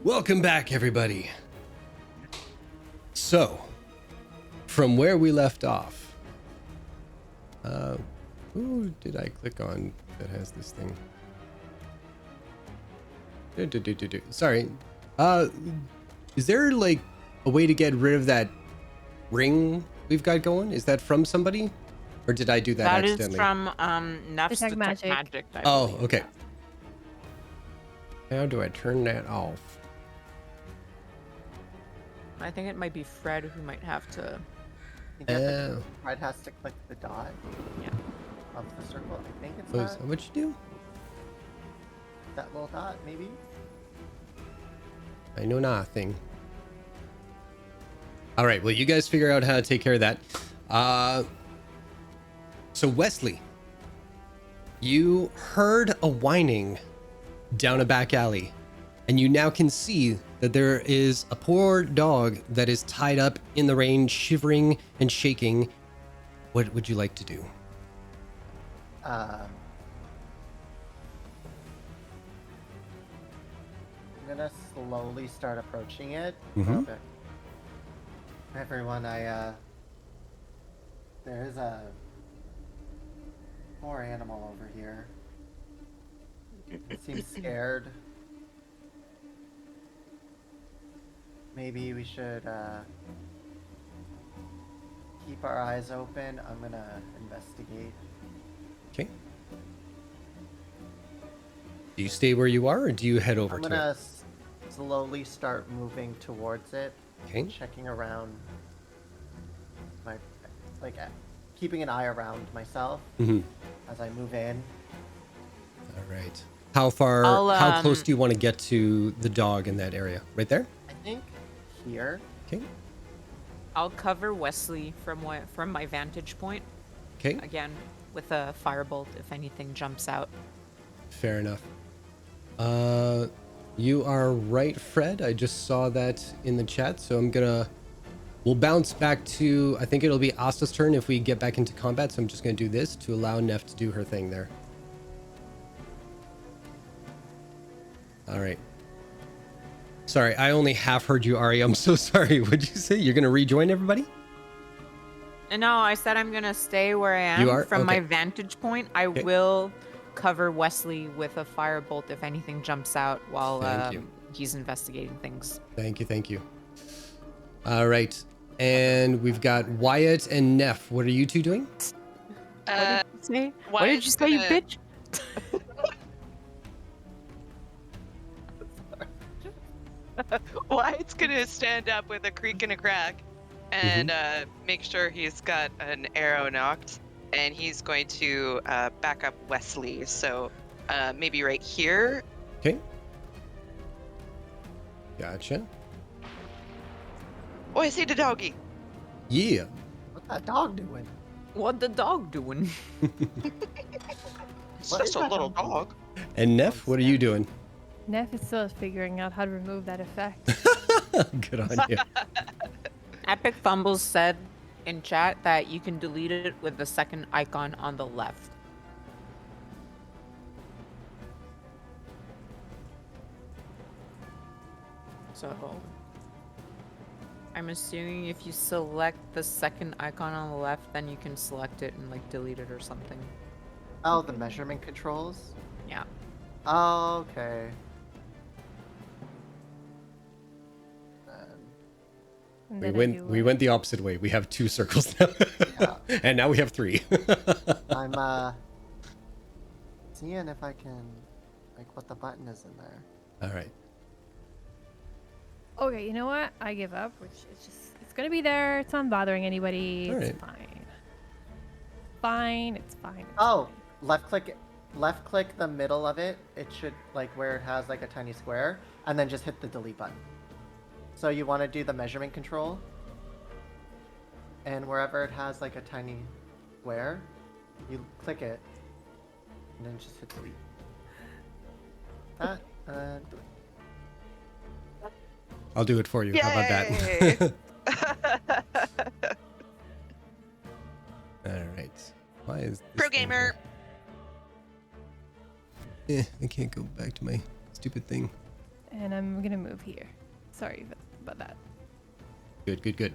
Speaker 1: Welcome back, everybody. So, from where we left off, who did I click on that has this thing? Sorry. Is there like a way to get rid of that ring we've got going? Is that from somebody, or did I do that
Speaker 2: That
Speaker 1: accidentally?
Speaker 2: is from Neff's
Speaker 3: Detect
Speaker 2: Detect
Speaker 3: Magic.
Speaker 2: Magic. I
Speaker 1: Oh,
Speaker 2: believe.
Speaker 1: okay. How do I turn that off?
Speaker 2: I think it might be Fred who might have to.
Speaker 4: You get the Fred has to click the dot
Speaker 2: Yeah.
Speaker 4: of the circle. I think it's
Speaker 1: Oh, is
Speaker 4: that,
Speaker 1: that what you do?
Speaker 4: that little dot, maybe?
Speaker 1: I know nothing. All right, well, you guys figure out how to take care of that. So Wesley, you heard a whining down a back alley, and you now can see that there is a poor dog that is tied up in the rain, shivering and shaking. What would you like to do?
Speaker 4: I'm gonna slowly start approaching it.
Speaker 1: Mhm.
Speaker 4: Okay. Everyone, there is a poor animal over here. It seems scared. Maybe we should keep our eyes open. I'm gonna investigate.
Speaker 1: Okay. Do you stay where you are, or do you head over
Speaker 4: I'm
Speaker 1: to
Speaker 4: gonna
Speaker 1: it?
Speaker 4: slowly start moving towards it,
Speaker 1: Okay.
Speaker 4: checking around my, like, keeping an eye around myself
Speaker 1: Mm-hmm.
Speaker 4: as I move in.
Speaker 1: All right. How far? How close do you want to get to the dog in that area? Right there.
Speaker 4: I think here.
Speaker 1: Okay.
Speaker 2: I'll cover Wesley from my vantage point
Speaker 1: Okay.
Speaker 2: again with a firebolt if anything jumps out.
Speaker 1: Fair enough. You are right, Fred. I just saw that in the chat, so we'll bounce back to, I think it'll be Asta's turn if we get back into combat, so I'm just gonna do this to allow Neff to do her thing there. All right. Sorry, I only half heard you, Ari. I'm so sorry. What'd you say? You're gonna rejoin everybody?
Speaker 2: And no, I said I'm gonna stay where I am.
Speaker 1: You are?
Speaker 2: From my
Speaker 1: Okay.
Speaker 2: vantage point. I
Speaker 1: Okay.
Speaker 2: will cover Wesley with a firebolt if anything jumps out while
Speaker 1: Thank you.
Speaker 2: he's investigating things.
Speaker 1: Thank you, thank you. All right. And we've got Wyatt and Neff. What are you two doing?
Speaker 2: What did you say? What did
Speaker 5: Wyatt's
Speaker 2: you say, you
Speaker 5: gonna-
Speaker 2: bitch?
Speaker 5: Wyatt's gonna stand up with a creak and a crack and make sure he's got an arrow knocked, and he's going to back up Wesley. So maybe right here.
Speaker 1: Okay. Gotcha.
Speaker 5: Oh, I see the doggy.
Speaker 1: Yeah.
Speaker 4: What's that dog doing?
Speaker 2: What the dog doing?
Speaker 5: It's
Speaker 4: What
Speaker 5: just
Speaker 4: is
Speaker 5: a
Speaker 4: that
Speaker 5: little
Speaker 4: dog?
Speaker 5: dog.
Speaker 1: And Neff, what are you doing?
Speaker 3: Neff is still figuring out how to remove that effect.
Speaker 1: Good on you.
Speaker 2: Epic Fumbles said in chat that you can delete it with the second icon on the left. So I'm assuming if you select the second icon on the left, then you can select it and like delete it or something.
Speaker 4: Oh, the measurement controls?
Speaker 2: Yeah.
Speaker 4: Oh, okay.
Speaker 3: And
Speaker 1: We
Speaker 3: then I
Speaker 1: went
Speaker 3: do
Speaker 1: we
Speaker 3: what?
Speaker 1: went the opposite way. We have 2 circles now.
Speaker 4: Yeah.
Speaker 1: And now we have 3.
Speaker 4: I'm seeing if I can, like, what the button is in there.
Speaker 1: All right.
Speaker 3: Okay, you know what? I give up. Which is just it's gonna be there. It's not bothering anybody.
Speaker 1: All
Speaker 3: It's
Speaker 1: right.
Speaker 3: fine. Fine. It's fine. It's
Speaker 4: Oh,
Speaker 3: fine.
Speaker 4: left click the middle of it. It should, like, where it has like a tiny square, and then just hit the delete button. So you want to do the measurement control, and wherever it has like a tiny square, you click it, and then just hit delete. That, delete.
Speaker 1: I'll do it for you. How about that? All right. Why is this
Speaker 5: Pro
Speaker 1: thing
Speaker 5: gamer.
Speaker 1: here? I can't go back to my stupid thing.
Speaker 3: and I'm gonna move here. Sorry about that.
Speaker 1: Good, good, good.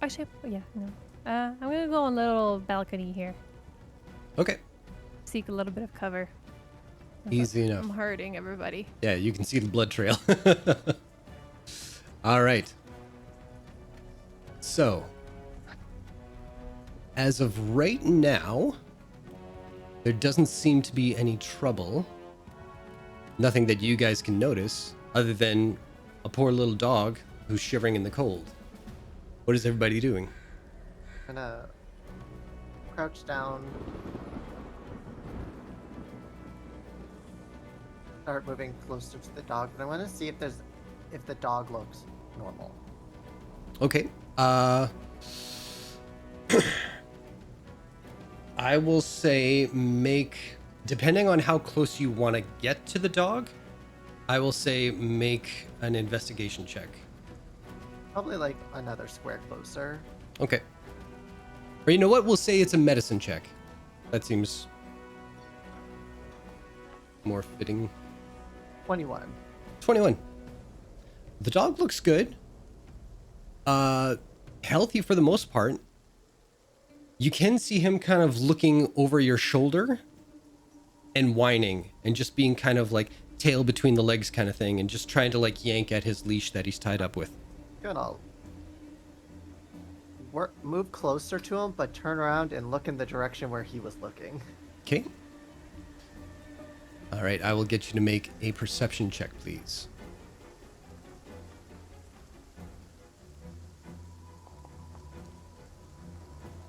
Speaker 3: Actually, yeah, no. I'm gonna go on a little balcony here.
Speaker 1: Okay.
Speaker 3: Seek a little bit of cover.
Speaker 1: Easy
Speaker 3: I'm
Speaker 1: enough.
Speaker 3: hurting everybody.
Speaker 1: Yeah, you can see the blood trail. All right. So, as of right now, there doesn't seem to be any trouble. Nothing that you guys can notice other than a poor little dog who's shivering in the cold. What is everybody doing?
Speaker 4: I'm gonna crouch down. Start moving closer to the dog, but I want to see if the dog looks normal.
Speaker 1: Okay. I will say depending on how close you want to get to the dog, I will say make an investigation check.
Speaker 4: Probably like another square closer.
Speaker 1: Okay. Or you know what? We'll say it's a medicine check. That seems more fitting.
Speaker 4: 21.
Speaker 1: 21. The dog looks good. Healthy for the most part. You can see him kind of looking over your shoulder and whining and just being kind of like tail between the legs kind of thing and just trying to like yank at his leash that he's tied up with.
Speaker 4: Gonna move closer to him, but turn around and look in the direction where he was looking.
Speaker 1: Okay. All right, I will get you to make a perception check, please.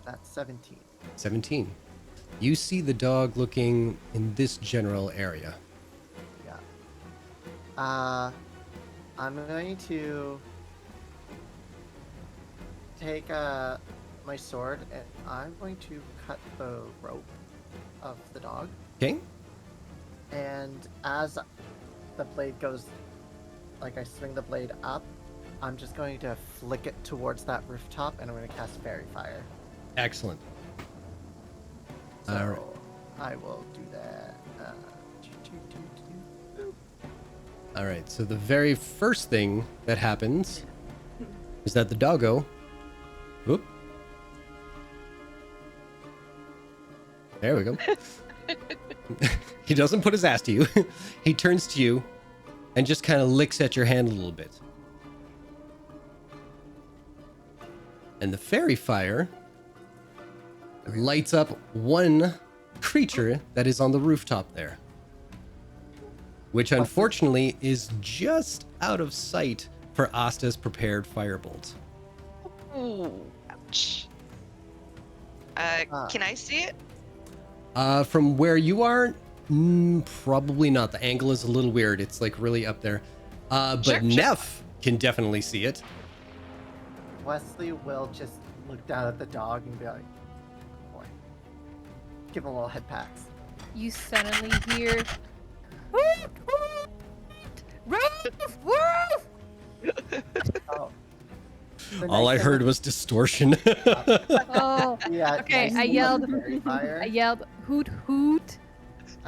Speaker 4: That's 17.
Speaker 1: 17. You see the dog looking in this general area.
Speaker 4: Yeah. I'm going to take my sword and I'm going to cut the rope of the dog.
Speaker 1: Okay.
Speaker 4: And as the blade goes, like I swing the blade up, I'm just going to flick it towards that rooftop and I'm going to cast Fairy Fire.
Speaker 1: Excellent.
Speaker 4: So
Speaker 1: All right.
Speaker 4: I will do that.
Speaker 1: All right, so the very first thing that happens is that the doggo, whoop, there we go. He doesn't put his ass to you. He turns to you and just kind of licks at your hand a little bit. And the fairy fire lights up one creature that is on the rooftop there, which unfortunately is just out of sight for Asta's prepared firebolt.
Speaker 5: Ooh, ouch. Can I see it?
Speaker 1: From where you are, probably not. The angle is a little weird. It's like really up there. But
Speaker 5: Sure.
Speaker 1: Neff can definitely see it.
Speaker 4: Wesley will just look down at the dog and be like, boy. Give him a little head pats.
Speaker 3: You suddenly hear, "Woot, woot, roof, woof!"
Speaker 4: Oh. The
Speaker 1: All I
Speaker 4: nice thing
Speaker 1: heard
Speaker 4: with-
Speaker 1: was distortion.
Speaker 3: Oh,
Speaker 4: Yeah,
Speaker 3: okay,
Speaker 4: nice
Speaker 3: I
Speaker 4: thing with
Speaker 3: yelled-
Speaker 4: Fairy Fire,
Speaker 3: I yelled, "Hoot, hoot,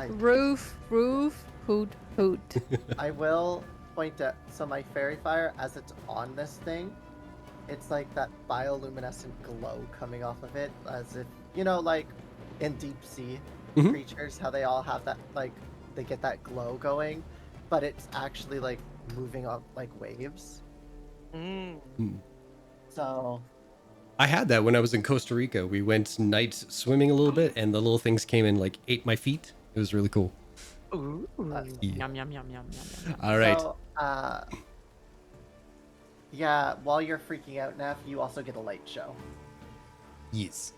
Speaker 3: roof, roof, hoot, hoot."
Speaker 4: I will point at, so my Fairy Fire, as it's on this thing, it's like that bioluminescent glow coming off of it, as if, you know, like in deep sea
Speaker 1: Mhm.
Speaker 4: creatures, how they all have that, like, they get that glow going, but it's actually like moving on like waves.
Speaker 5: Mm.
Speaker 4: So,
Speaker 1: I had that when I was in Costa Rica. We went night swimming a little bit, and the little things came and like ate my feet. It was really cool.
Speaker 5: Ooh.
Speaker 1: Yeah.
Speaker 2: Yum yum yum yum yum yum.
Speaker 1: All right.
Speaker 4: so, yeah, while you're freaking out, Neff, you also get a light show.
Speaker 1: Yes.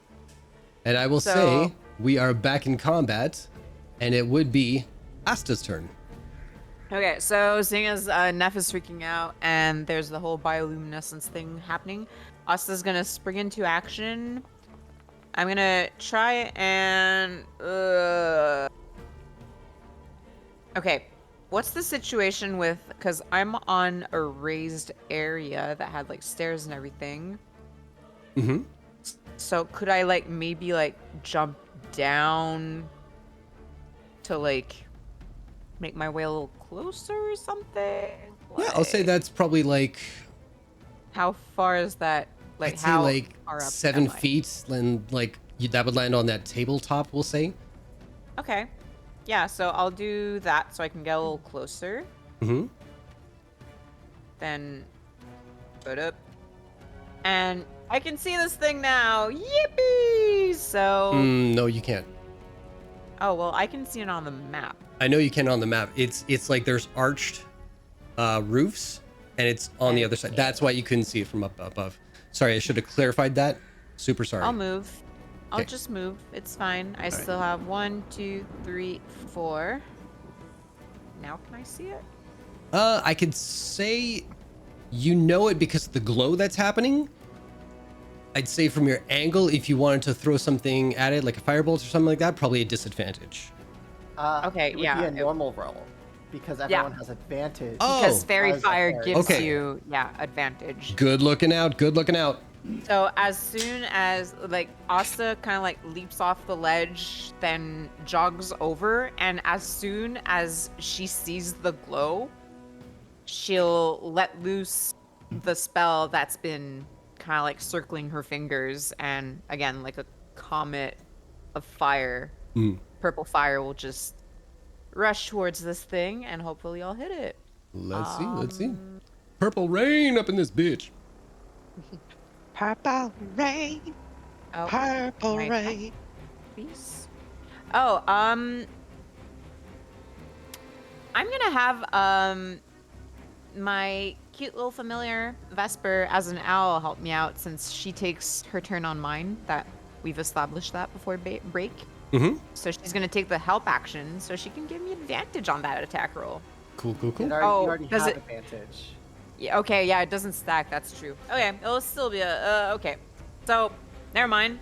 Speaker 1: And I will
Speaker 2: So-
Speaker 1: say we are back in combat, and it would be Asta's turn.
Speaker 2: Okay, so seeing as Neff is freaking out and there's the whole bioluminescence thing happening, Asta's gonna spring into action. I'm gonna try and okay, what's the situation with, because I'm on a raised area that had like stairs and everything.
Speaker 1: Mm-hmm.
Speaker 2: So could I like maybe like jump down to like make my way a little closer or something?
Speaker 1: Yeah, I'll say that's probably like,
Speaker 2: How far is that? Like
Speaker 1: I'd say
Speaker 2: how
Speaker 1: like
Speaker 2: far up
Speaker 1: 7
Speaker 2: am I?
Speaker 1: feet, and like that would land on that tabletop, we'll say.
Speaker 2: Okay. Yeah, so I'll do that so I can get a little closer.
Speaker 1: Mm-hmm.
Speaker 2: Then put up. And I can see this thing now. Yippee! So
Speaker 1: No, you can't.
Speaker 2: oh well, I can see it on the map.
Speaker 1: I know you can on the map. It's like there's arched roofs, and it's on the other side. That's why you couldn't see it from up above. Sorry, I should have clarified that. Super sorry.
Speaker 2: I'll move. I'll
Speaker 1: Okay.
Speaker 2: just move. It's fine. I
Speaker 1: right.
Speaker 2: still have 1, 2, 3, 4. Now can I see it?
Speaker 1: I could say you know it because of the glow that's happening. I'd say from your angle, if you wanted to throw something at it, like a firebolt or something like that, probably a disadvantage.
Speaker 2: Okay,
Speaker 4: it would
Speaker 2: yeah,
Speaker 4: be a
Speaker 2: it-
Speaker 4: normal roll because everyone has advantage.
Speaker 1: Oh.
Speaker 2: Because fairy
Speaker 4: as a
Speaker 2: fire
Speaker 4: fairy.
Speaker 2: gives
Speaker 1: Okay.
Speaker 2: you advantage.
Speaker 1: Good looking out. Good looking out.
Speaker 2: So as soon as like Asta kind of like leaps off the ledge, then jogs over, and as soon as she sees the glow, she'll let loose the spell that's been kind of like circling her fingers, and again, like a comet of fire, purple fire will just rush towards this thing, and hopefully I'll hit it.
Speaker 1: Let's see. Let's see. Purple rain up in this bitch.
Speaker 5: Purple rain,
Speaker 2: Oh,
Speaker 5: purple
Speaker 2: right.
Speaker 5: rain.
Speaker 2: Please. Oh, I'm gonna have my cute little familiar Vesper as an owl help me out since she takes her turn on mine. That we've established that before break.
Speaker 1: Mm-hmm.
Speaker 2: So she's gonna take the help action, so she can give me advantage on that attack roll.
Speaker 1: Cool, cool,
Speaker 4: You
Speaker 1: cool.
Speaker 4: already
Speaker 2: does
Speaker 4: have
Speaker 2: it-
Speaker 4: advantage.
Speaker 2: Yeah. Okay. Yeah. It doesn't stack. That's true. Okay. It'll still be a. Okay. So, never mind.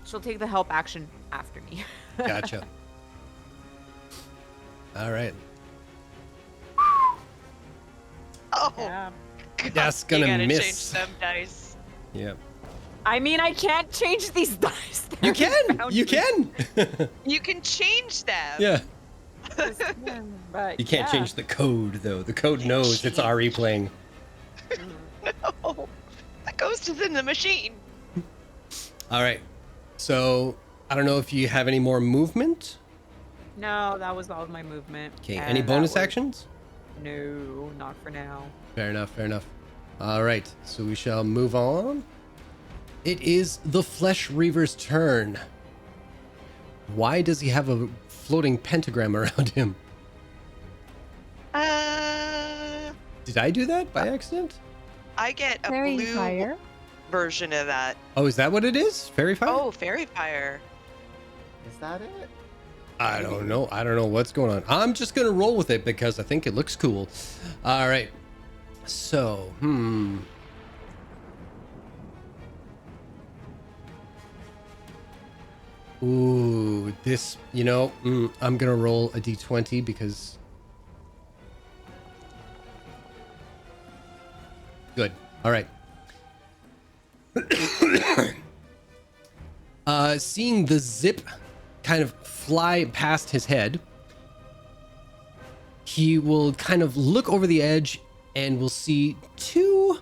Speaker 2: She'll take the help action after me.
Speaker 1: Gotcha. All right.
Speaker 5: Oh,
Speaker 2: Yeah.
Speaker 5: God,
Speaker 1: That's
Speaker 5: you
Speaker 1: gonna
Speaker 5: gotta
Speaker 1: miss.
Speaker 5: change them dice.
Speaker 1: Yeah.
Speaker 2: I mean, I can't change these dice.
Speaker 1: You can.
Speaker 2: Boundaries.
Speaker 1: You can.
Speaker 5: You can change them.
Speaker 1: Yeah.
Speaker 2: But
Speaker 1: You can't
Speaker 2: yeah.
Speaker 1: change the code though. The code knows it's RE playing.
Speaker 5: No, that goes to the machine.
Speaker 1: All right. So I don't know if you have any more movement.
Speaker 2: No, that was all of my movement.
Speaker 1: Okay.
Speaker 2: and
Speaker 1: Any
Speaker 2: that
Speaker 1: bonus
Speaker 2: was-
Speaker 1: actions?
Speaker 2: No, not for now.
Speaker 1: Fair enough. Fair enough. All right. So we shall move on. It is the Flesh Reaver's turn. Why does he have a floating pentagram around him? Did I do that by accident?
Speaker 5: I get a
Speaker 3: Fairy
Speaker 5: blue
Speaker 3: fire.
Speaker 5: version of that.
Speaker 1: Oh, is that what it is? Fairy fire?
Speaker 5: Oh, fairy fire.
Speaker 4: Is that it?
Speaker 1: I don't know. I don't know what's going on. I'm just gonna roll with it because I think it looks cool. All right. So, Ooh, this, I'm gonna roll a d20 because. Good. All right. Seeing the zip kind of fly past his head, he will kind of look over the edge and will see two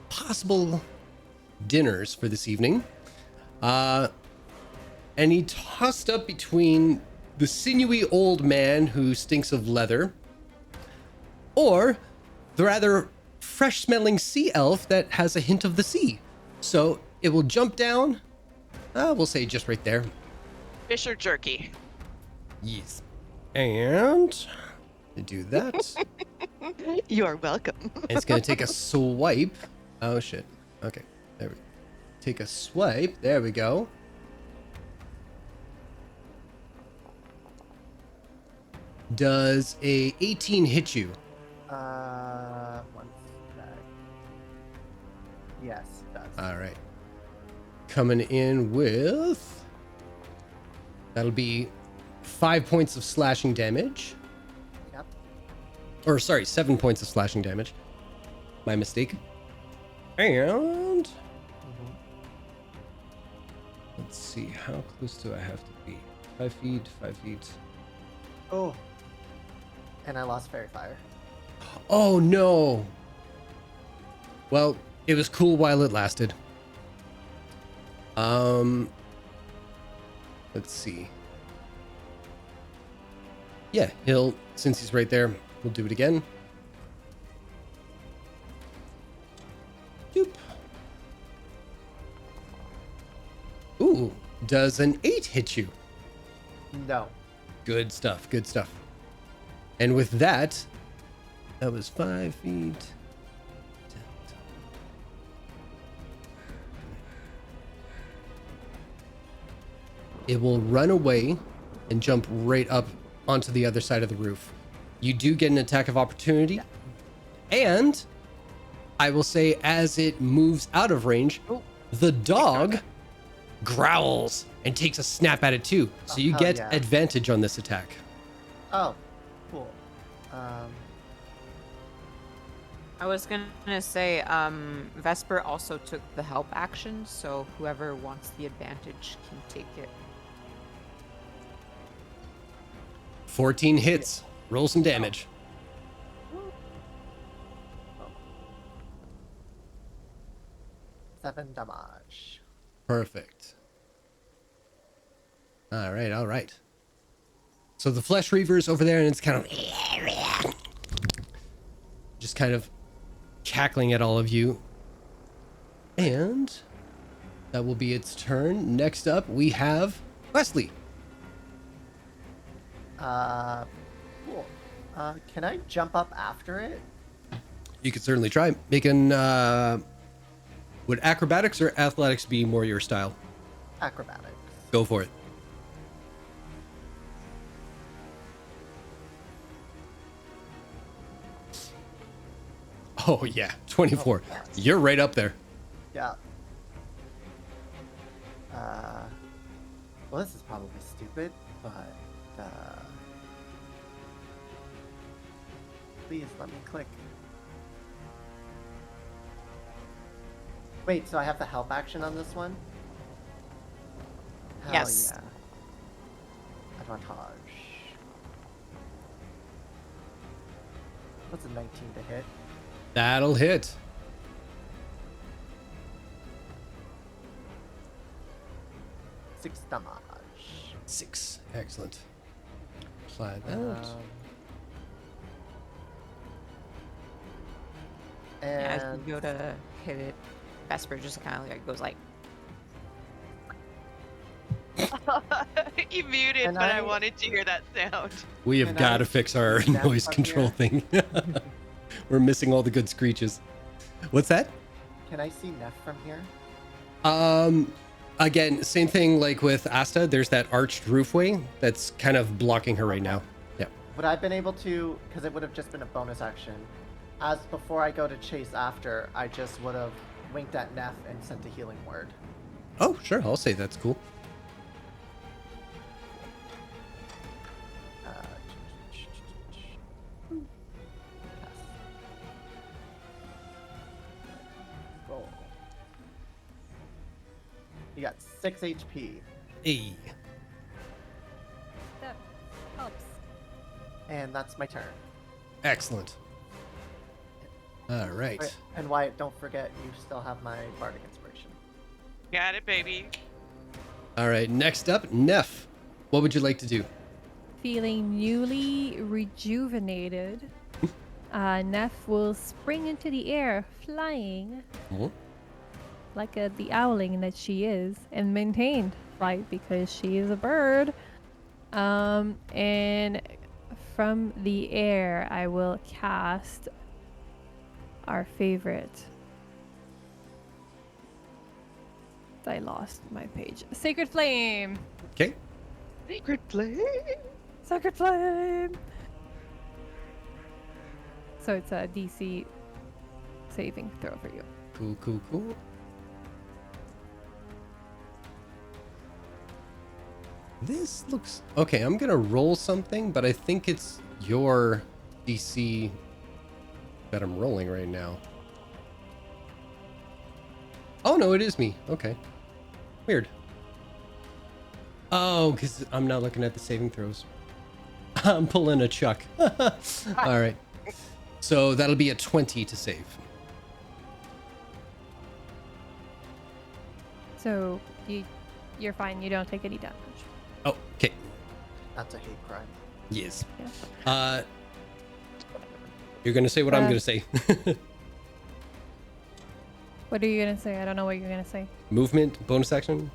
Speaker 1: possible dinners for this evening. And he tossed up between the sinewy old man who stinks of leather or the rather fresh-smelling sea elf that has a hint of the sea. So it will jump down, we'll say just right there.
Speaker 5: Fish or jerky.
Speaker 1: Yes. And to do that,
Speaker 5: You are welcome.
Speaker 1: it's going to take a swipe. Oh, shit. Okay. There we go. Take a swipe. There we go. Does a 18 hit you?
Speaker 4: One sec. Yes, it does.
Speaker 1: All right. Coming in with... That'll be 5 points of slashing damage.
Speaker 4: Yep.
Speaker 1: Or, sorry, 7 points of slashing damage. My mistake. And... Let's see, how close do I have to be? 5 feet, 5 feet.
Speaker 4: Oh. And I lost fairy fire.
Speaker 1: Oh no. Well, it was cool while it lasted. Let's see. Yeah, since he's right there, we'll do it again. Doop. Ooh, does an 8 hit you?
Speaker 4: No.
Speaker 1: Good stuff, good stuff. And with that, that was 5 feet. It will run away and jump right up onto the other side of the roof. You do get an attack of opportunity. And I will say, as it moves out of range, the dog growls and takes a snap at it too. So you get advantage on this attack.
Speaker 4: Oh, cool.
Speaker 2: I was gonna say, Vesper also took the help action, so whoever wants the advantage can take it.
Speaker 1: 14 hits. Roll some damage.
Speaker 4: Seven damage.
Speaker 1: Perfect. All right, all right. So the flesh reaver is over there, and it's kind of just kind of cackling at all of you. And that will be its turn. Next up, we have Wesley.
Speaker 4: Cool. Can I jump up after it?
Speaker 1: You could certainly try. Making, would acrobatics or athletics be more your style?
Speaker 4: Acrobatics.
Speaker 1: Go for it. Oh, yeah. 24.
Speaker 4: Oh, yes.
Speaker 1: You're right up there.
Speaker 4: Yeah. Well, this is probably stupid, but, please let me click. Wait, so I have the help action on this one? Hell
Speaker 2: Yes.
Speaker 4: yeah. Advantage. What's a 19 to hit?
Speaker 1: That'll hit.
Speaker 4: Six damage.
Speaker 1: 6. Excellent. Apply that.
Speaker 2: As
Speaker 4: And
Speaker 2: you go to hit it, Vesper just kind of like goes like,
Speaker 5: You muted,
Speaker 4: And
Speaker 5: but I
Speaker 4: I-
Speaker 5: wanted to hear that sound.
Speaker 1: We have
Speaker 4: Can
Speaker 1: got
Speaker 4: I
Speaker 1: to fix our
Speaker 4: see that
Speaker 1: noise
Speaker 4: from
Speaker 1: control thing. We're missing all the good screeches. What's that?
Speaker 4: can I see Neff from here?
Speaker 1: Again, same thing like with Asta. There's that arched roofway that's kind of blocking her right now. Yeah.
Speaker 4: Would I have been able to, because it would have just been a bonus action, as before I go to chase after, I just would have winked at Neff and sent a healing word.
Speaker 1: Oh, sure. I'll say that's cool.
Speaker 4: Roll. You got 6 HP,
Speaker 1: Hey.
Speaker 3: That helps.
Speaker 4: and that's my turn.
Speaker 1: Excellent. All right.
Speaker 4: Wait, and Wyatt, don't forget, you still have my bardic inspiration.
Speaker 5: Got it, baby.
Speaker 1: All right. Next up, Neff. What would you like to do?
Speaker 3: Feeling newly rejuvenated, Neff will spring into the air, flying
Speaker 1: Mhm.
Speaker 3: like the owling that she is, and maintain flight because she is a bird. And from the air, I will cast our favorite. I lost my page. Sacred Flame!
Speaker 1: Okay.
Speaker 5: Secret flame.
Speaker 3: Sacred Flame! So it's a DC saving throw for you.
Speaker 1: Cool, cool, cool. This looks... Okay, I'm going to roll something, but I think it's your DC that I'm rolling right now. Oh, no, it is me. Okay. Weird. Oh, because I'm not looking at the saving throws. I'm pulling a Chuck. All right. So that'll be a 20 to save.
Speaker 3: So you're fine. You don't take any damage.
Speaker 1: Oh, okay.
Speaker 4: That's a hate crime.
Speaker 1: Yes.
Speaker 3: Yeah.
Speaker 1: You're gonna say what I'm gonna say.
Speaker 3: What are you gonna say? I don't know what you're gonna say.
Speaker 1: Movement, bonus action.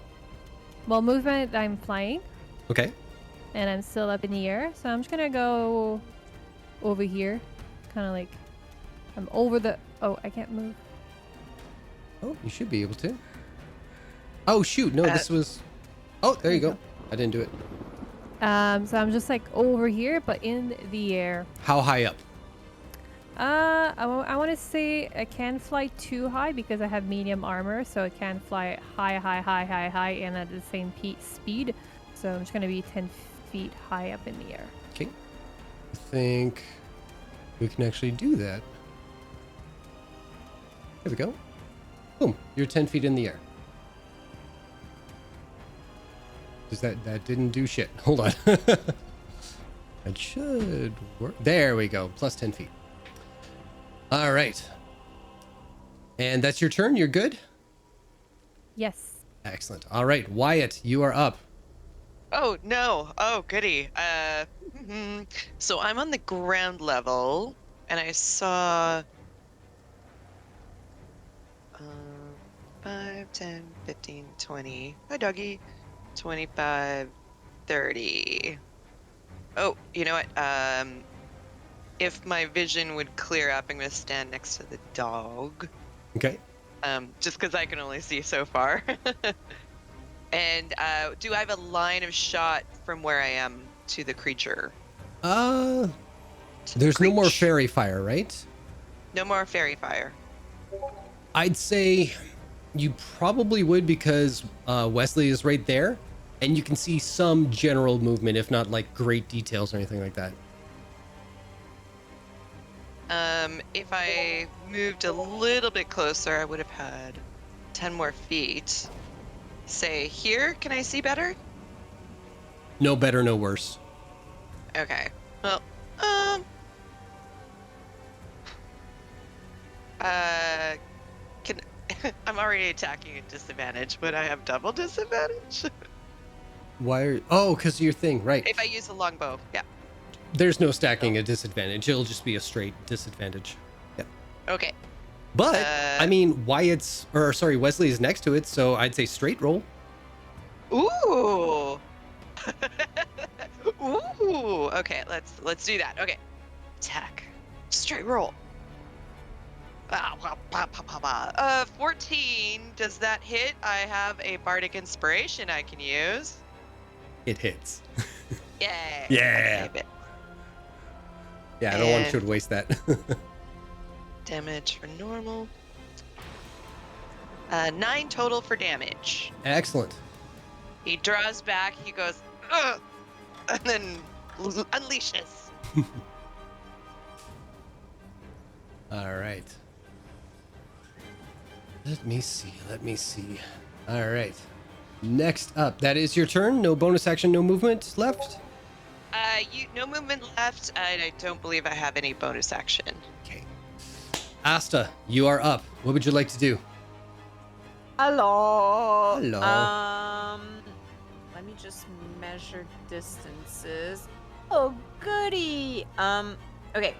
Speaker 3: Well, movement. I'm flying,
Speaker 1: Okay.
Speaker 3: and I'm still up in the air. So I'm just gonna go over here, kind of like I'm over the. Oh, I can't move.
Speaker 1: Oh, you should be able to. Oh shoot! No, this was. Oh, there you go. I didn't do it.
Speaker 3: So I'm just like over here, but in the air.
Speaker 1: How high up?
Speaker 3: I want to say I can't fly too high because I have medium armor, so I can fly high, and at the same speed. So I'm just gonna be 10 feet high up in the air.
Speaker 1: Okay. I think we can actually do that. There we go. Boom! You're 10 feet in the air. Does that didn't do shit? Hold on. That should work. There we go. Plus 10 feet. All right. And that's your turn. You're good?
Speaker 3: Yes.
Speaker 1: Excellent. All right. Wyatt, you are up.
Speaker 5: Oh no! Oh goody. So I'm on the ground level, and I saw 5, 10, 15, 20. Hi, doggy. 25, 30. Oh, you know what? If my vision would clear up, I'm gonna stand next to the dog.
Speaker 1: Okay.
Speaker 5: Just because I can only see so far. And do I have a line of shot from where I am to the creature?
Speaker 1: There's no more fairy fire, right?
Speaker 5: No more fairy fire.
Speaker 1: I'd say you probably would because Wesley is right there, and you can see some general movement, if not like great details or anything like that.
Speaker 5: If I moved a little bit closer, I would have had 10 more feet. Say here, can I see better?
Speaker 1: No better, no worse.
Speaker 5: Okay. Well, can I'm already attacking at disadvantage, but I have double disadvantage
Speaker 1: Why are because your thing, right?
Speaker 5: if I use a longbow. Yeah.
Speaker 1: There's no stacking a disadvantage. It'll just be a straight disadvantage. Yeah.
Speaker 5: Okay.
Speaker 1: But I mean, Wesley is next to it, so I'd say straight roll.
Speaker 5: Ooh. Ooh. Okay, let's do that. Okay. Attack. Straight roll. 14. Does that hit? I have a bardic inspiration I can use.
Speaker 1: It hits.
Speaker 5: Yeah.
Speaker 1: Yeah.
Speaker 5: Save it.
Speaker 1: Yeah, I don't want you to waste that.
Speaker 5: Damage for normal. 9 total for damage.
Speaker 1: Excellent.
Speaker 5: He draws back, he goes, ugh, and then unleashes.
Speaker 1: All right. Let me see. All right. Next up, that is your turn. No bonus action, no movement left.
Speaker 5: No movement left, and I don't believe I have any bonus action.
Speaker 1: Okay. Asta, you are up. What would you like to do?
Speaker 2: Hello.
Speaker 1: Hello.
Speaker 2: Let me just measure distances. Oh, goody. Okay.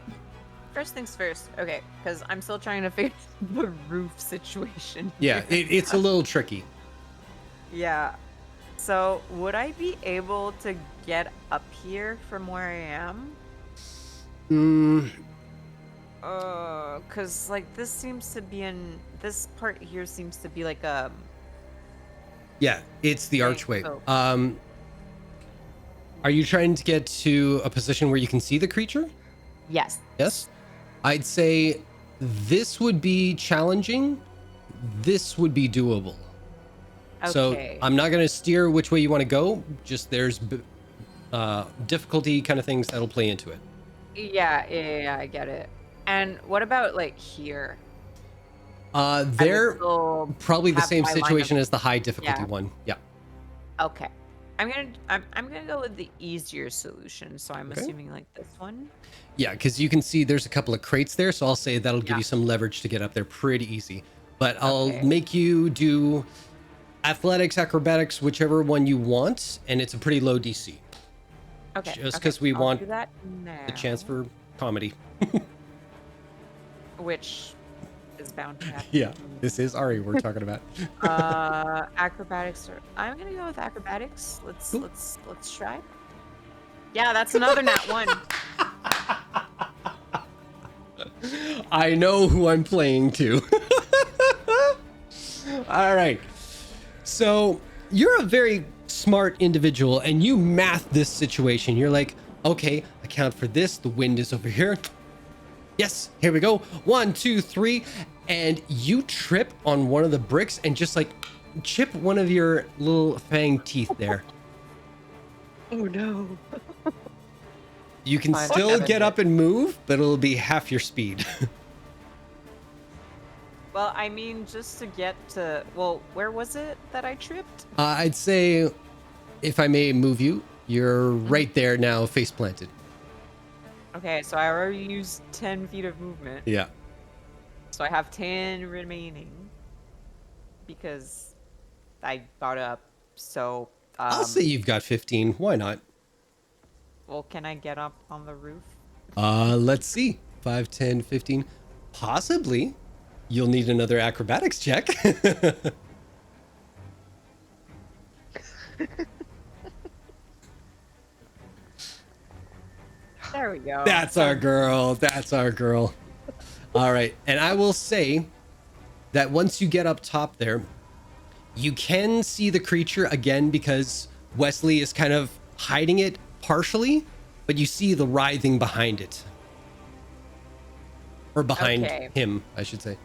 Speaker 2: First things first. Okay, because I'm still trying to figure out the roof situation.
Speaker 1: Yeah, it's a little tricky.
Speaker 2: Yeah. So, would I be able to get up here from where I am? Cause like this part here seems to be like a.
Speaker 1: Yeah, it's the
Speaker 2: Okay,
Speaker 1: archway.
Speaker 2: so-
Speaker 1: Are you trying to get to a position where you can see the creature?
Speaker 2: Yes.
Speaker 1: Yes. I'd say this would be challenging. This would be doable. So
Speaker 2: Okay.
Speaker 1: I'm not going to steer which way you want to go. Just there's difficulty kind of things that'll play into it.
Speaker 2: Yeah, I get it. And what about like here?
Speaker 1: They're
Speaker 2: still
Speaker 1: probably the
Speaker 2: have
Speaker 1: same
Speaker 2: my line of-
Speaker 1: situation as the high difficulty
Speaker 2: Yeah.
Speaker 1: one. Yeah.
Speaker 2: Okay. I'm gonna go with the easier solution. So I'm
Speaker 1: Okay.
Speaker 2: assuming like this one.
Speaker 1: Yeah, because you can see there's a couple of crates there, so I'll say that'll give
Speaker 2: Yeah.
Speaker 1: you some leverage to get up there pretty easy. But I'll
Speaker 2: Okay.
Speaker 1: make you do athletics, acrobatics, whichever one you want, and it's a pretty low DC.
Speaker 2: Okay.
Speaker 1: Just
Speaker 2: okay,
Speaker 1: 'cause we
Speaker 2: I'll
Speaker 1: want
Speaker 2: do that now,
Speaker 1: The chance for comedy.
Speaker 2: which is bound to happen.
Speaker 1: Yeah, this is Ari we're talking about.
Speaker 2: Acrobatics. I'm gonna go with acrobatics.
Speaker 1: Cool.
Speaker 2: Let's try. Yeah, that's another nat 1.
Speaker 1: I know who I'm playing to. All right. So you're a very smart individual and you math this situation. You're like, okay, account for this. The wind is over here. Yes, here we go. 1, 2, 3. And you trip on one of the bricks and just like chip one of your little fang teeth there.
Speaker 5: Oh no.
Speaker 1: You can
Speaker 4: Fine,
Speaker 1: still
Speaker 4: Kevin.
Speaker 1: get up and move, but it'll be half your speed.
Speaker 2: Well, I mean, just to get to, well, where was it that I tripped?
Speaker 1: I'd say, if I may move you, you're right there now, face planted.
Speaker 2: Okay, so I already used 10 feet of movement.
Speaker 1: Yeah.
Speaker 2: So I have 10 remaining because I got up. So,
Speaker 1: I'll say you've got 15. Why not?
Speaker 2: well, can I get up on the roof?
Speaker 1: Let's see. 5, 10, 15. Possibly. You'll need another acrobatics check.
Speaker 2: There we go.
Speaker 1: That's our girl. That's our girl. All right. And I will say that once you get up top there, you can see the creature again because Wesley is kind of hiding it partially, but you see the writhing behind it. Or behind
Speaker 2: Okay.
Speaker 1: him, I should say.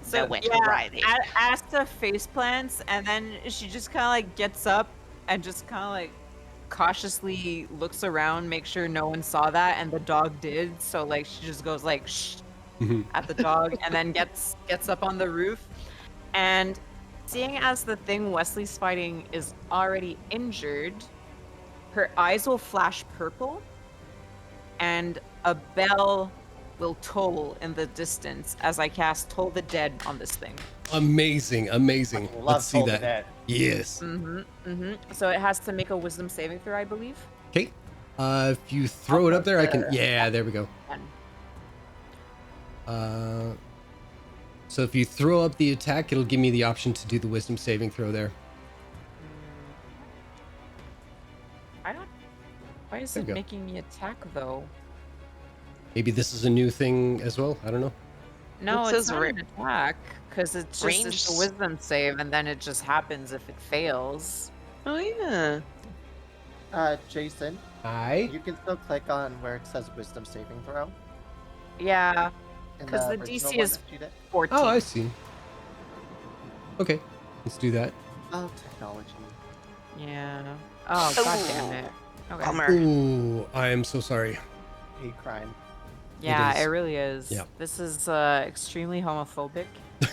Speaker 2: So
Speaker 5: went
Speaker 2: yeah,
Speaker 5: writhing.
Speaker 2: Asta face plants, and then she just kind of like gets up and just kind of like cautiously looks around, make sure no one saw that, and the dog did. So like she just goes like shh
Speaker 1: Mhm.
Speaker 2: at the dog, and then gets up on the roof. And seeing as the thing Wesley's fighting is already injured, her eyes will flash purple, and a bell will toll in the distance as I cast Toll the Dead on this thing.
Speaker 1: Amazing, amazing.
Speaker 4: Love
Speaker 1: Let's see
Speaker 4: Toll the
Speaker 1: that.
Speaker 4: Dead.
Speaker 1: Yes.
Speaker 2: So it has to make a wisdom saving throw, I believe.
Speaker 1: Okay. If you throw it up there, I can. Yeah, there we go.
Speaker 2: And
Speaker 1: So if you throw up the attack, it'll give me the option to do the wisdom saving throw there.
Speaker 2: I don't. Why is
Speaker 1: There
Speaker 2: it
Speaker 1: you go.
Speaker 2: making me attack though?
Speaker 1: Maybe this is a new thing as well. I don't know.
Speaker 2: No,
Speaker 5: It
Speaker 2: it's
Speaker 5: says
Speaker 2: not
Speaker 5: ra-
Speaker 2: an attack because it's just
Speaker 5: range
Speaker 2: it's a
Speaker 5: s-
Speaker 2: wisdom save, and then it just happens if it fails.
Speaker 5: Oh yeah.
Speaker 4: Jason,
Speaker 1: Hi.
Speaker 4: you can still click on where it says wisdom saving throw.
Speaker 2: Yeah,
Speaker 4: in
Speaker 2: 'Cause the
Speaker 4: original
Speaker 2: DC
Speaker 4: one
Speaker 2: is
Speaker 4: that you did.
Speaker 2: 14.
Speaker 1: Oh, I see. Okay, let's do that.
Speaker 4: Oh, technology.
Speaker 2: Yeah. Oh god damn it. Okay.
Speaker 5: Bummer.
Speaker 1: Ooh, I am so sorry.
Speaker 4: Hate crime.
Speaker 2: Yeah,
Speaker 1: is.
Speaker 2: it really is.
Speaker 1: Yeah.
Speaker 2: This is extremely homophobic.
Speaker 4: It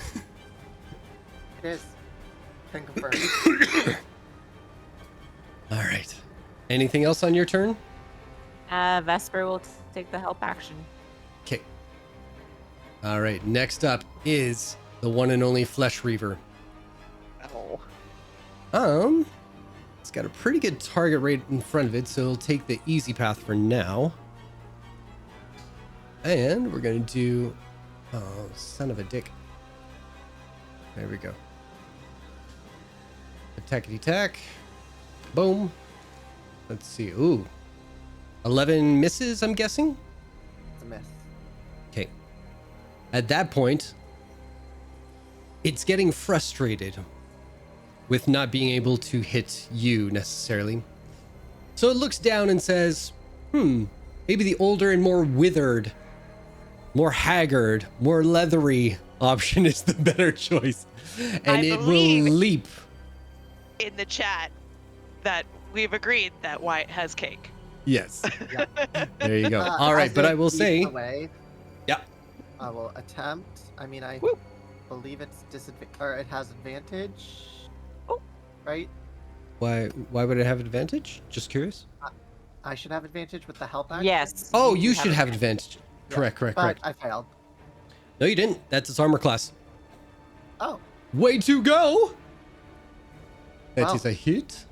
Speaker 4: is. Can confirm.
Speaker 1: All right. Anything else on your turn?
Speaker 2: Vesper will take the help action.
Speaker 1: Okay. All right. Next up is the one and only Flesh Reaver.
Speaker 5: Oh.
Speaker 1: It's got a pretty good target right in front of it, so it'll take the easy path for now. And we're gonna do, oh, son of a dick. There we go. Attackity tack. Boom. Let's see. Ooh. 11 misses, I'm guessing.
Speaker 4: It's a miss.
Speaker 1: Okay. At that point, it's getting frustrated with not being able to hit you necessarily. So it looks down and says, maybe the older and more withered, more haggard, more leathery option is the better choice. And
Speaker 5: I
Speaker 1: it will
Speaker 5: believe-
Speaker 1: leap.
Speaker 5: In the chat, that we've agreed that Wyatt has cake.
Speaker 1: Yes. There you go.
Speaker 4: Uh,
Speaker 1: All right,
Speaker 4: as
Speaker 1: but
Speaker 4: it
Speaker 1: I will
Speaker 4: leaps
Speaker 1: say,
Speaker 4: away,
Speaker 1: yeah.
Speaker 4: I will attempt. I mean, I believe it's disadvantage, or it has advantage.
Speaker 5: Oh.
Speaker 4: Right?
Speaker 1: Why would it have advantage? Just curious.
Speaker 4: I should have advantage with the help action.
Speaker 2: Yes.
Speaker 1: Oh, you should have advantage. Correct.
Speaker 4: But I failed.
Speaker 1: No, you didn't. That's its armor class.
Speaker 4: Oh,
Speaker 1: Way to go! That
Speaker 4: Wow.
Speaker 1: is a hit.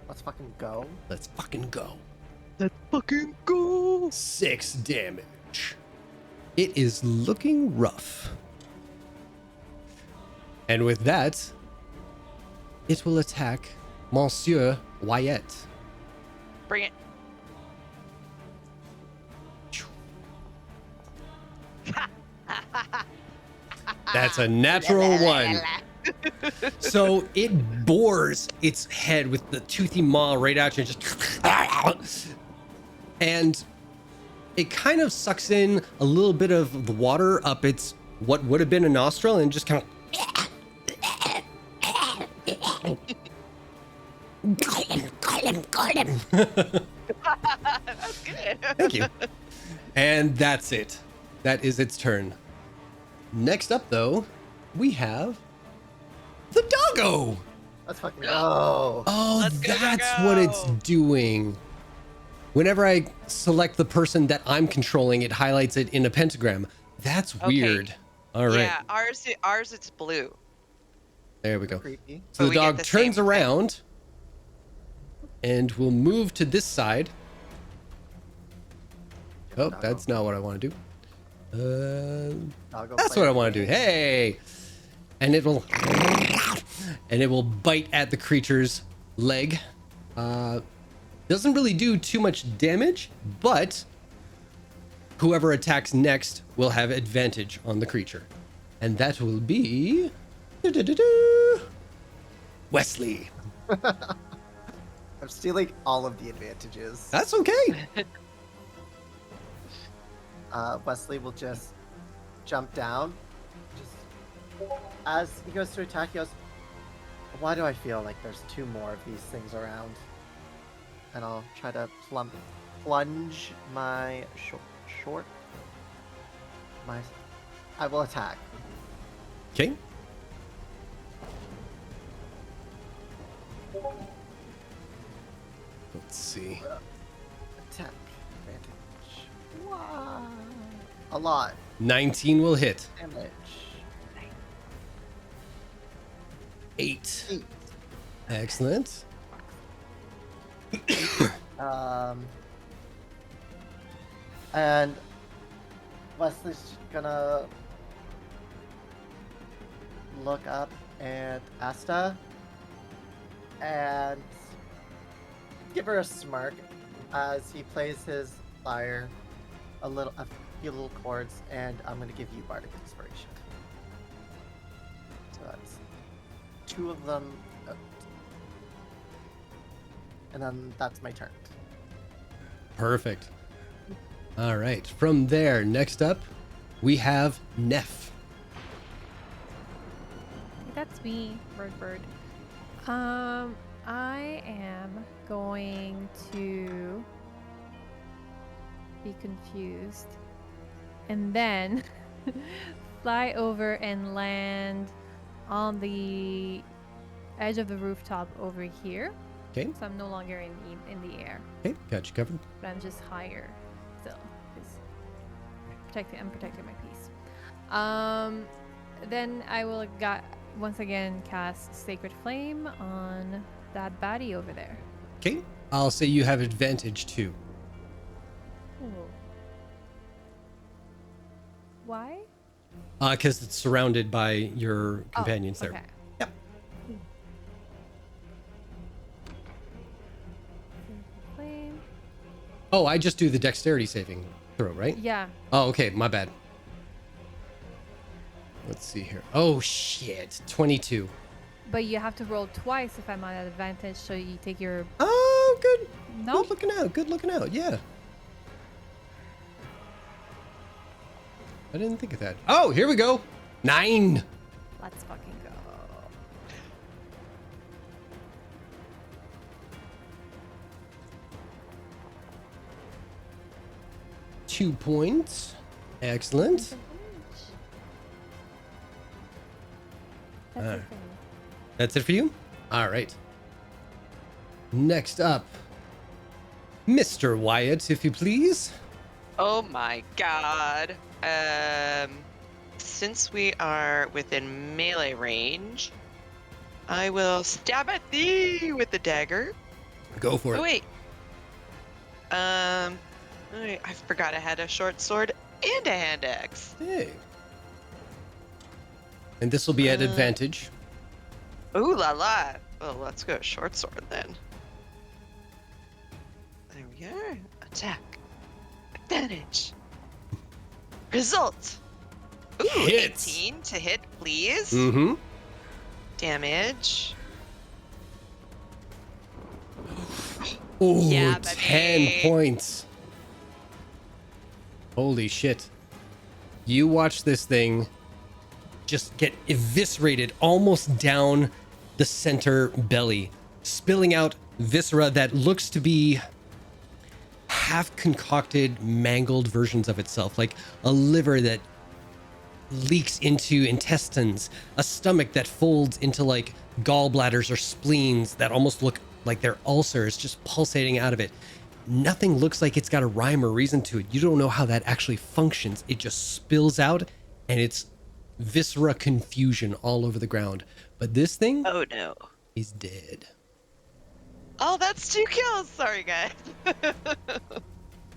Speaker 4: let's fucking go.
Speaker 1: Let's fucking go.
Speaker 5: Let's fucking go.
Speaker 1: 6 damage. It is looking rough. And with that, it will attack Monsieur Wyatt.
Speaker 5: Bring it.
Speaker 1: That's a natural 1. So it bores its head with the toothy maw right at you, and it kind of sucks in a little bit of the water up its what would have been a nostril and just kind of
Speaker 5: That's good.
Speaker 1: Thank you. And that's it. That is its turn. Next up, though, we have the doggo.
Speaker 4: Let's fucking go.
Speaker 1: Oh,
Speaker 5: Let's go,
Speaker 1: that's
Speaker 5: doggo.
Speaker 1: what it's doing. Whenever I select the person that I'm controlling, it highlights it in a pentagram. That's
Speaker 5: Okay.
Speaker 1: weird. All right,
Speaker 5: Yeah, ours it's blue.
Speaker 1: there we go.
Speaker 4: Creepy.
Speaker 1: So
Speaker 5: But
Speaker 1: the
Speaker 5: we get
Speaker 1: dog
Speaker 5: the
Speaker 1: turns
Speaker 5: same thing.
Speaker 1: around and will move to this side. Oh,
Speaker 4: Doggo.
Speaker 1: that's not what I want to do.
Speaker 4: Doggo
Speaker 1: That's
Speaker 4: play
Speaker 1: what I
Speaker 4: the
Speaker 1: want to do.
Speaker 4: game.
Speaker 1: Hey, and it will bite at the creature's leg. Doesn't really do too much damage, but whoever attacks next will have advantage on the creature, and that will be Wesley.
Speaker 4: I'm stealing all of the advantages.
Speaker 1: That's okay.
Speaker 4: Wesley will just jump down. Just as he goes to attack, he goes, "Why do I feel like there's 2 more of these things around?" And I'll try to plunge my short. I will attack.
Speaker 1: Okay. Let's see.
Speaker 4: Attack advantage. Wow. A lot
Speaker 1: 19 will hit.
Speaker 4: damage.
Speaker 1: 8.
Speaker 4: 8.
Speaker 1: Excellent.
Speaker 4: And Wesley's gonna look up at Asta and give her a smirk as he plays his lyre a few little chords, and I'm gonna give you Bardic Inspiration. So that's 2 of them. And then that's my turn.
Speaker 1: Perfect. All right. From there, next up, we have Neff.
Speaker 3: That's me, Bird. I am going to be confused and then fly over and land on the edge of the rooftop over here.
Speaker 1: Okay.
Speaker 3: So I'm no longer in the air,
Speaker 1: Okay, got you covered.
Speaker 3: but I'm just higher still. 'Cause I'm protecting my peace. Then I will once again cast Sacred Flame on that baddie over there.
Speaker 1: Okay. I'll say you have advantage too.
Speaker 3: Ooh. Why?
Speaker 1: Because it's surrounded by your companions
Speaker 3: Oh,
Speaker 1: there.
Speaker 3: okay.
Speaker 1: Yep.
Speaker 3: Sacred Flame.
Speaker 1: Oh, I just do the dexterity saving throw, right?
Speaker 3: Yeah.
Speaker 1: Oh, okay. My bad. Let's see here. Oh, shit. 22.
Speaker 3: But you have to roll twice if I'm at advantage, so you take your...
Speaker 1: Oh, good.
Speaker 3: No?
Speaker 1: Good looking out. Good looking out. Yeah. I didn't think of that. Oh, here we go. 9.
Speaker 3: Let's fucking go.
Speaker 1: Two points. Excellent.
Speaker 3: That's
Speaker 1: Alright.
Speaker 3: it for me.
Speaker 1: That's it for you? All right. Next up, Mr. Wyatt, if you please.
Speaker 5: Oh my god. Since we are within melee range, I will stab at thee with the dagger.
Speaker 1: Go for it.
Speaker 5: Oh wait. Wait, I forgot I had a short sword and a hand axe.
Speaker 1: Hey. And this will be at advantage.
Speaker 5: Ooh la la. Well, let's go short sword then. There we are. Attack. Advantage. Result. Ooh,
Speaker 1: Hits.
Speaker 5: 18 to hit, please.
Speaker 1: Mm-hmm.
Speaker 5: Damage.
Speaker 1: Ooh,
Speaker 5: Yeah,
Speaker 1: 10
Speaker 5: baby.
Speaker 1: points. Holy shit. You watch this thing just get eviscerated almost down the center belly, spilling out viscera that looks to be half concocted, mangled versions of itself, like a liver that leaks into intestines, a stomach that folds into like gallbladders or spleens that almost look like they're ulcers just pulsating out of it. Nothing looks like it's got a rhyme or reason to it. You don't know how that actually functions. It just spills out and it's viscera confusion all over the ground. But this thing
Speaker 5: Oh no.
Speaker 1: is dead.
Speaker 5: Oh, that's 2 kills. Sorry, guys.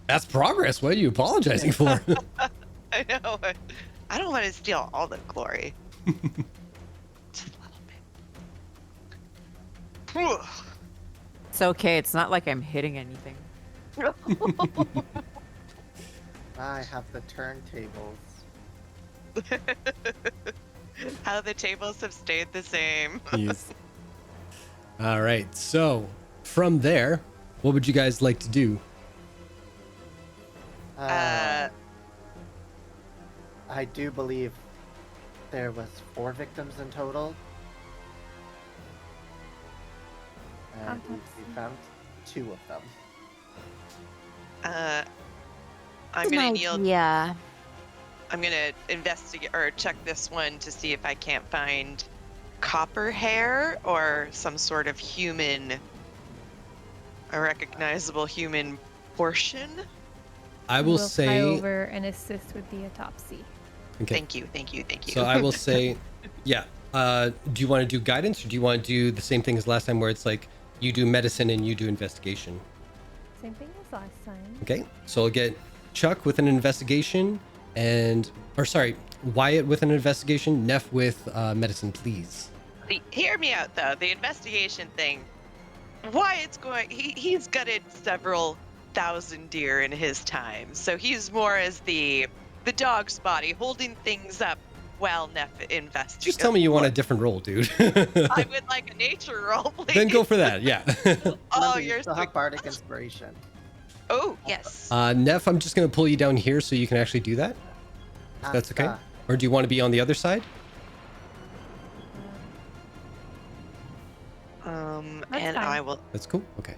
Speaker 1: That's progress. What are you apologizing for?
Speaker 5: I know. I don't want to steal all the glory. Just a little bit. Whew.
Speaker 2: It's okay. It's not like I'm hitting anything.
Speaker 4: I have the turntables.
Speaker 5: How the tables have stayed the same.
Speaker 1: Yes. All right. So from there, what would you guys like to do?
Speaker 4: I do believe there was 4 victims in total. And we found 2 of them.
Speaker 5: I'm gonna yield.
Speaker 8: Yeah.
Speaker 5: I'm gonna investigate or check this one to see if I can't find copper hair or some sort of a recognizable human portion.
Speaker 1: I will
Speaker 3: We'll fly
Speaker 1: say,
Speaker 3: over and assist with the autopsy.
Speaker 1: okay.
Speaker 5: Thank you.
Speaker 1: So I will say, yeah. Do you want to do guidance or do you want to do the same thing as last time where it's like you do medicine and you do investigation?
Speaker 3: Same thing as last time.
Speaker 1: Okay. So I'll get Chuck with an investigation Wyatt with an investigation, Neff with medicine, please.
Speaker 5: Hear me out though. The investigation thing. Why it's going? He's gutted several thousand deer in his time, so he's more as the dog's body, holding things up while Neff investigates.
Speaker 1: Just tell me you want a different role, dude.
Speaker 5: I would like a nature role, please.
Speaker 1: Then go for that, yeah.
Speaker 5: Oh,
Speaker 4: Remember,
Speaker 5: you're
Speaker 4: you still
Speaker 5: so
Speaker 4: have bardic inspiration.
Speaker 5: Oh, yes.
Speaker 1: Neff, I'm just going to pull you down here so you can actually do that. If that's okay. Or do you want to be on the other side?
Speaker 3: That's
Speaker 5: And
Speaker 3: fine.
Speaker 5: I will
Speaker 1: That's cool. Okay.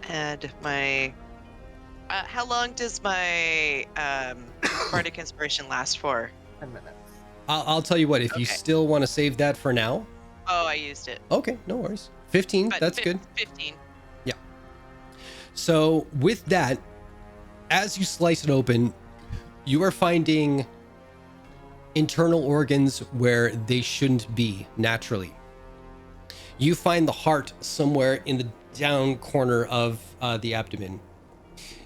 Speaker 5: add my. How long does my bardic inspiration last for?
Speaker 4: 10 minutes.
Speaker 1: I'll tell you what, if you
Speaker 5: Okay.
Speaker 1: still want to save that for now,
Speaker 5: Oh, I used it.
Speaker 1: okay, no worries. 15,
Speaker 5: But
Speaker 1: that's good.
Speaker 5: 15.
Speaker 1: So with that, as you slice it open, you are finding internal organs where they shouldn't be naturally. You find the heart somewhere in the down corner of the abdomen.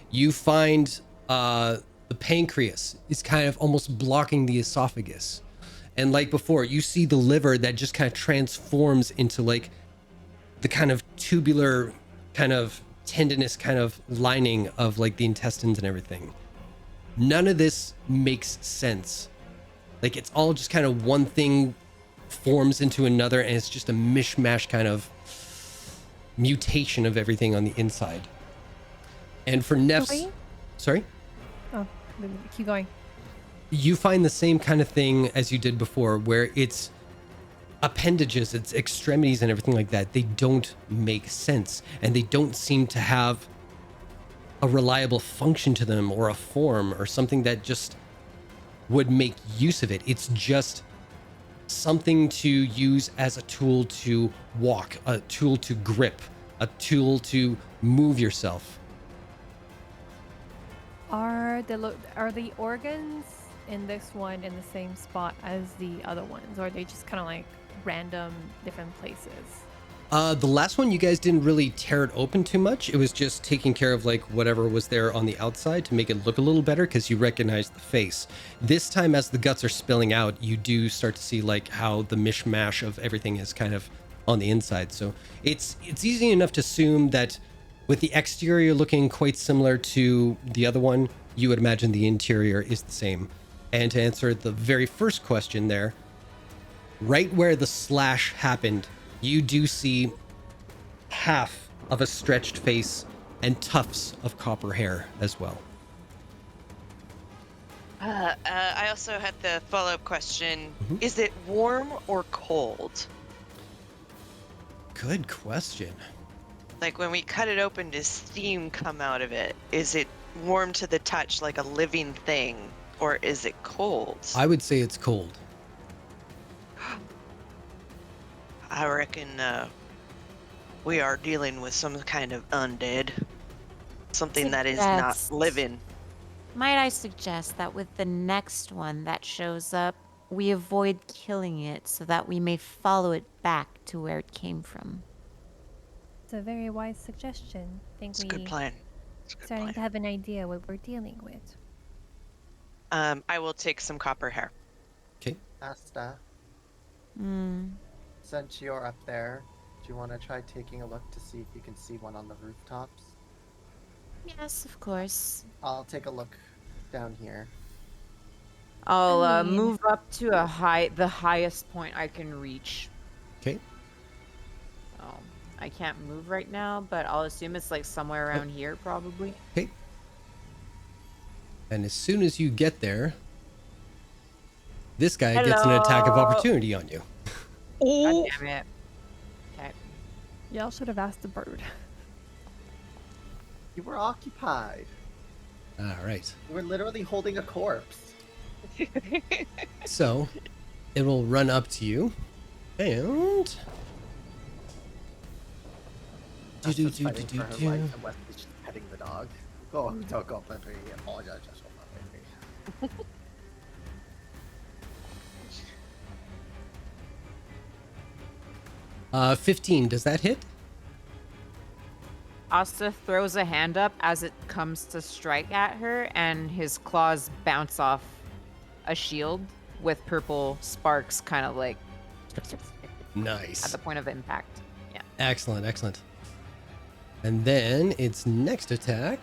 Speaker 1: You find the pancreas is kind of almost blocking the esophagus. And like before, you see the liver that just kind of transforms into like the kind of tubular kind of tendinous kind of lining of like the intestines and everything. None of this makes sense. Like it's all just kind of one thing forms into another and it's just a mishmash kind of mutation of everything on the inside. And for Neff's,
Speaker 3: Wait.
Speaker 1: sorry,
Speaker 3: Oh, keep going.
Speaker 1: you find the same kind of thing as you did before where it's appendages, its extremities and everything like that. They don't make sense and they don't seem to have a reliable function to them or a form or something that just would make use of it. It's just something to use as a tool to walk, a tool to grip, a tool to move yourself.
Speaker 3: Are the organs in this one in the same spot as the other ones, or are they just kind of like random different places?
Speaker 1: The last one, you guys didn't really tear it open too much. It was just taking care of like whatever was there on the outside to make it look a little better because you recognize the face. This time, as the guts are spilling out, you do start to see like how the mishmash of everything is kind of on the inside. So it's easy enough to assume that with the exterior looking quite similar to the other one, you would imagine the interior is the same. And to answer the very first question there, right where the slash happened, you do see half of a stretched face and tufts of copper hair as well.
Speaker 5: I also had the follow-up question.
Speaker 1: Mhm.
Speaker 5: Is it warm or cold?
Speaker 1: Good question.
Speaker 5: Like when we cut it open, does steam come out of it? Is it warm to the touch like a living thing? Or is it cold?
Speaker 1: I would say it's cold.
Speaker 5: I reckon we are dealing with some kind of undead. Something that is not
Speaker 8: Suggest-
Speaker 5: living.
Speaker 8: Might I suggest that with the next one that shows up, we avoid killing it so that we may follow it back to where it came from?
Speaker 3: It's a very wise suggestion. I think
Speaker 5: It's a
Speaker 3: we
Speaker 5: good plan. It's a good
Speaker 3: starting to
Speaker 5: plan.
Speaker 3: have an idea what we're dealing with.
Speaker 5: I will take some copper hair.
Speaker 1: Okay.
Speaker 4: Asta,
Speaker 8: Hmm.
Speaker 4: since you're up there, do you want to try taking a look to see if you can see one on the rooftops?
Speaker 8: Yes, of course.
Speaker 4: I'll take a look down here.
Speaker 2: I'll
Speaker 3: I mean-
Speaker 2: move up to the highest point I can reach.
Speaker 1: Okay.
Speaker 2: Oh, I can't move right now, but I'll assume it's like somewhere around here, probably.
Speaker 1: Okay. And as soon as you get there, this guy gets an attack of
Speaker 2: Hello.
Speaker 1: opportunity on you.
Speaker 2: God damn it. Okay.
Speaker 3: Y'all should have asked the bird.
Speaker 4: You were occupied.
Speaker 1: All right.
Speaker 4: You were literally holding a corpse.
Speaker 1: So it will run up to you and
Speaker 4: That's just fighting for her life, and Wesley's just petting the dog. Go, don't go, let me apologize. Just don't let me.
Speaker 1: 15. Does that hit?
Speaker 2: Asta throws a hand up as it comes to strike at her, and his claws bounce off a shield with purple sparks kind of like at
Speaker 1: Nice.
Speaker 2: the point of impact. Yeah.
Speaker 1: Excellent, excellent. And then its next attack.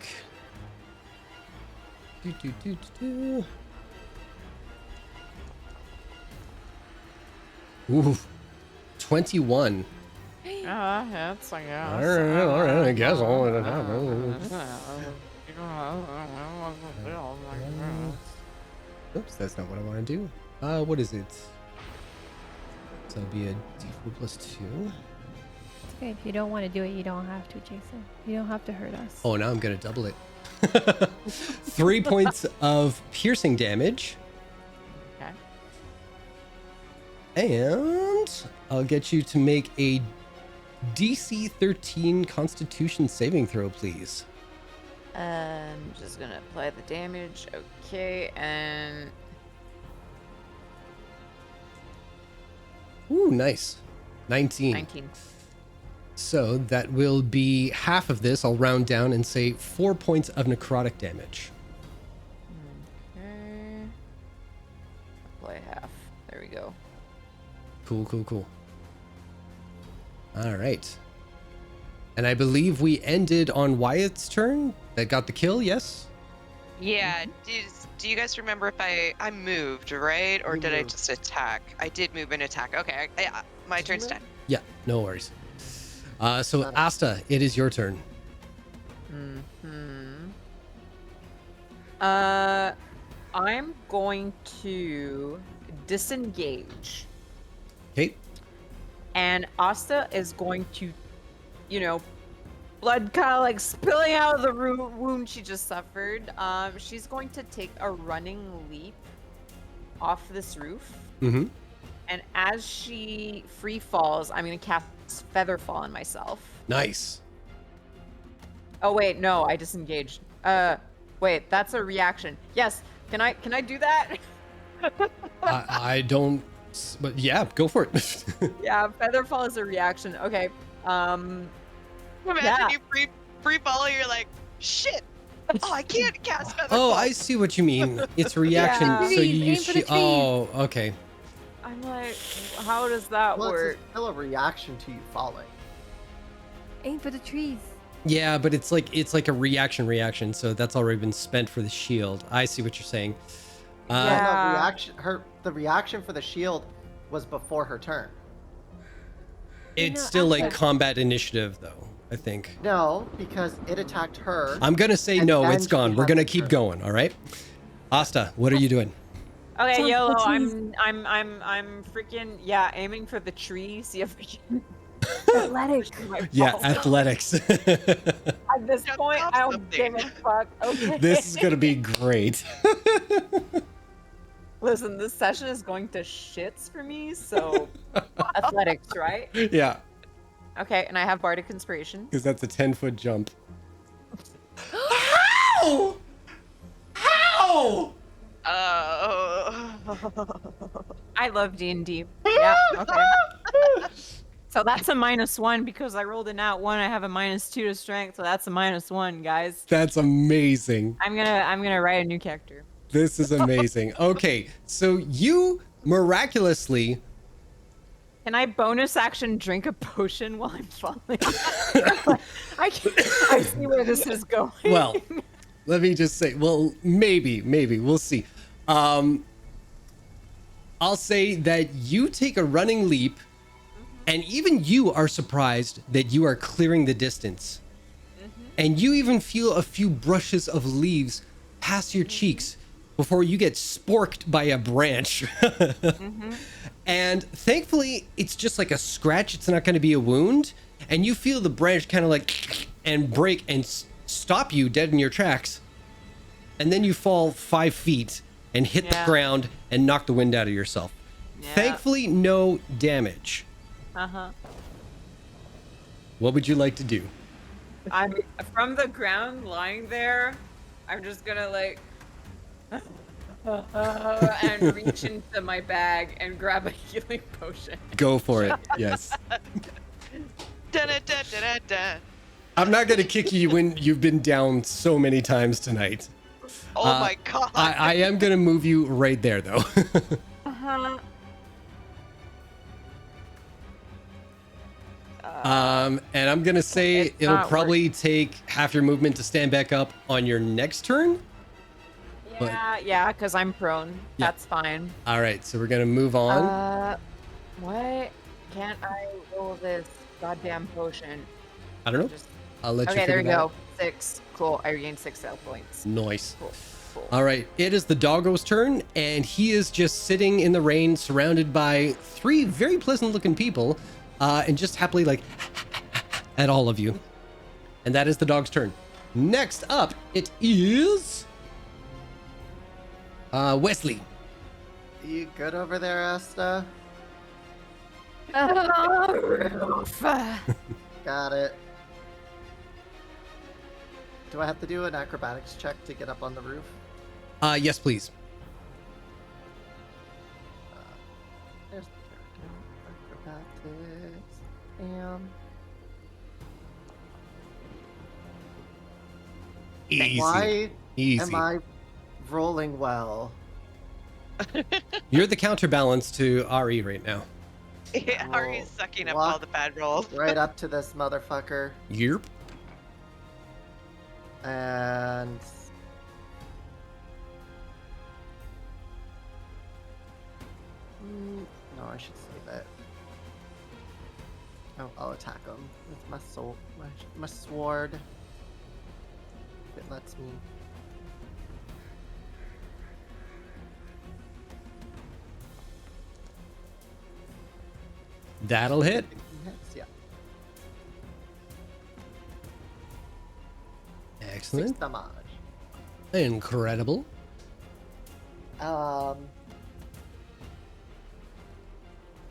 Speaker 1: Do, do, do, do, do. Ooh, 21.
Speaker 2: That's I guess.
Speaker 1: All right, I guess all that happened. Oops, that's not what I want to do. What is it? So it'll be a d4 plus 2.
Speaker 3: It's okay. If you don't want to do it, you don't have to, Jason. You don't have to hurt us.
Speaker 1: Oh, now I'm gonna double it. 3 points of piercing damage.
Speaker 2: Okay.
Speaker 1: And I'll get you to make a DC 13 Constitution saving throw, please.
Speaker 2: I'm just gonna apply the damage. Okay, and
Speaker 1: Ooh, nice. 19.
Speaker 2: 19.
Speaker 1: So that will be half of this. I'll round down and say 4 points of necrotic damage.
Speaker 2: Okay. Apply half. There we go.
Speaker 1: Cool, cool, cool. All right. And I believe we ended on Wyatt's turn. That got the kill, yes?
Speaker 5: Yeah. Do you guys remember if I moved, right? Or
Speaker 4: You
Speaker 5: did I
Speaker 4: moved.
Speaker 5: just attack? I did move and attack. Okay. My
Speaker 4: Did you
Speaker 5: turn's
Speaker 4: move?
Speaker 5: done.
Speaker 1: Yeah, no worries. So Asta, it is your turn.
Speaker 2: I'm going to disengage,
Speaker 1: Okay.
Speaker 2: and Asta is going to, blood kind of like spilling out of the wound she just suffered. She's going to take a running leap off this roof,
Speaker 1: Mm-hmm.
Speaker 2: and as she free falls, I'm going to cast Featherfall on myself.
Speaker 1: Nice.
Speaker 2: Oh wait, no, I disengaged. Wait, that's a reaction. Yes, can I do that?
Speaker 1: I don't, but yeah, go for it.
Speaker 2: Yeah, Featherfall is a reaction. Okay.
Speaker 5: Imagine
Speaker 2: Yeah.
Speaker 5: you free follow. You're like, shit. Oh, I can't cast feather.
Speaker 1: Oh, I see what you mean. It's a reaction,
Speaker 2: Yeah.
Speaker 1: so you
Speaker 3: Trees,
Speaker 1: use
Speaker 3: aim for the trees.
Speaker 1: Oh, okay.
Speaker 2: I'm like, how does that
Speaker 4: Well,
Speaker 2: work?
Speaker 4: it's still a reaction to you falling.
Speaker 3: Aim for the trees.
Speaker 1: Yeah, but it's like a reaction, so that's already been spent for the shield. I see what you're saying.
Speaker 4: Well,
Speaker 2: Yeah.
Speaker 4: no, the reaction for the shield was before her turn.
Speaker 1: It's
Speaker 3: No,
Speaker 1: still like
Speaker 3: after.
Speaker 1: combat initiative, though, I think.
Speaker 4: No, because it attacked her.
Speaker 1: I'm gonna say
Speaker 4: And
Speaker 1: no,
Speaker 4: then
Speaker 1: it's gone.
Speaker 4: she
Speaker 1: We're
Speaker 4: had
Speaker 1: gonna
Speaker 4: the
Speaker 1: keep
Speaker 4: turn.
Speaker 1: going, all right? Asta, what are you doing?
Speaker 2: Okay,
Speaker 3: Jump
Speaker 2: YOLO,
Speaker 3: the trees.
Speaker 2: I'm freaking aiming for the tree. See if I can.
Speaker 3: Athletic.
Speaker 1: Yeah,
Speaker 2: Balls.
Speaker 1: athletics.
Speaker 2: At this
Speaker 5: Jump
Speaker 2: point,
Speaker 5: off
Speaker 2: I don't give a
Speaker 5: something.
Speaker 2: fuck. Okay.
Speaker 1: This is gonna be great.
Speaker 2: Listen, this session is going to shits for me, so athletics, right?
Speaker 1: Yeah,
Speaker 2: Okay, and I have Bardic Inspiration.
Speaker 1: because that's a 10-foot jump. How? How?
Speaker 2: I love D&D. Yeah, okay. So that's a -1 because I rolled a nat 1. I have a -2 to strength, so that's a -1, guys.
Speaker 1: That's amazing.
Speaker 2: I'm gonna write a new character.
Speaker 1: This is amazing. Okay, so you miraculously
Speaker 2: Can I bonus action drink a potion while I'm falling? I see where this is going.
Speaker 1: well, let me just say, well, maybe, we'll see. I'll say that you take a running leap, and even you are surprised that you are clearing the distance. And you even feel a few brushes of leaves pass your cheeks before you get sporked by a branch. And thankfully, it's just like a scratch. It's not going to be a wound. And you feel the branch kind of like and break and stop you dead in your tracks. And then you fall 5 feet and hit the
Speaker 2: Yeah.
Speaker 1: ground and knock the wind out of yourself.
Speaker 2: Yeah.
Speaker 1: Thankfully, no damage.
Speaker 2: Uh-huh.
Speaker 1: What would you like to do?
Speaker 2: I'm from the ground lying there. I'm just gonna like and reach into my bag and grab a healing potion.
Speaker 1: Go for it. Yes.
Speaker 5: Dun-dun-dun-dun-dun.
Speaker 1: I'm not going to kick you when you've been down so many times tonight.
Speaker 5: Oh my god.
Speaker 1: I am going to move you right there, though.
Speaker 2: Uh-huh.
Speaker 1: And I'm going to say
Speaker 2: It's
Speaker 1: it'll
Speaker 2: not
Speaker 1: probably take half your movement to stand back up on your next turn. But-
Speaker 2: Yeah, because I'm prone.
Speaker 1: Yeah.
Speaker 2: That's fine.
Speaker 1: All right, so we're going to move on.
Speaker 2: What? Can't I roll this goddamn potion?
Speaker 1: I don't know.
Speaker 2: Just...
Speaker 1: I'll let you
Speaker 2: Okay, there
Speaker 1: figure
Speaker 2: you
Speaker 1: that
Speaker 2: go.
Speaker 1: out.
Speaker 2: 6. Cool. I regained 6 health points.
Speaker 1: Nice.
Speaker 2: Cool.
Speaker 1: All right, it is the doggo's turn, and he is just sitting in the rain surrounded by 3 very pleasant looking people, and just happily like at all of you. And that is the dog's turn. Next up, it is Wesley.
Speaker 4: You good over there, Asta?
Speaker 2: Roof.
Speaker 4: Got it. Do I have to do an acrobatics check to get up on the roof?
Speaker 1: Yes, please.
Speaker 4: There's the character. Acrobatics. And
Speaker 1: Easy.
Speaker 4: why
Speaker 1: Easy.
Speaker 4: am I rolling well?
Speaker 1: You're the counterbalance to Ari right now.
Speaker 5: Yeah, Ari's sucking up
Speaker 4: Walk
Speaker 5: all the bad rolls.
Speaker 4: right up to this motherfucker.
Speaker 1: Yerp.
Speaker 4: And no, I should save it. Oh, I'll attack him with my sword. My sword. If it lets me.
Speaker 1: That'll hit.
Speaker 4: Hits, yeah.
Speaker 1: Excellent.
Speaker 4: 6 damage.
Speaker 1: Incredible.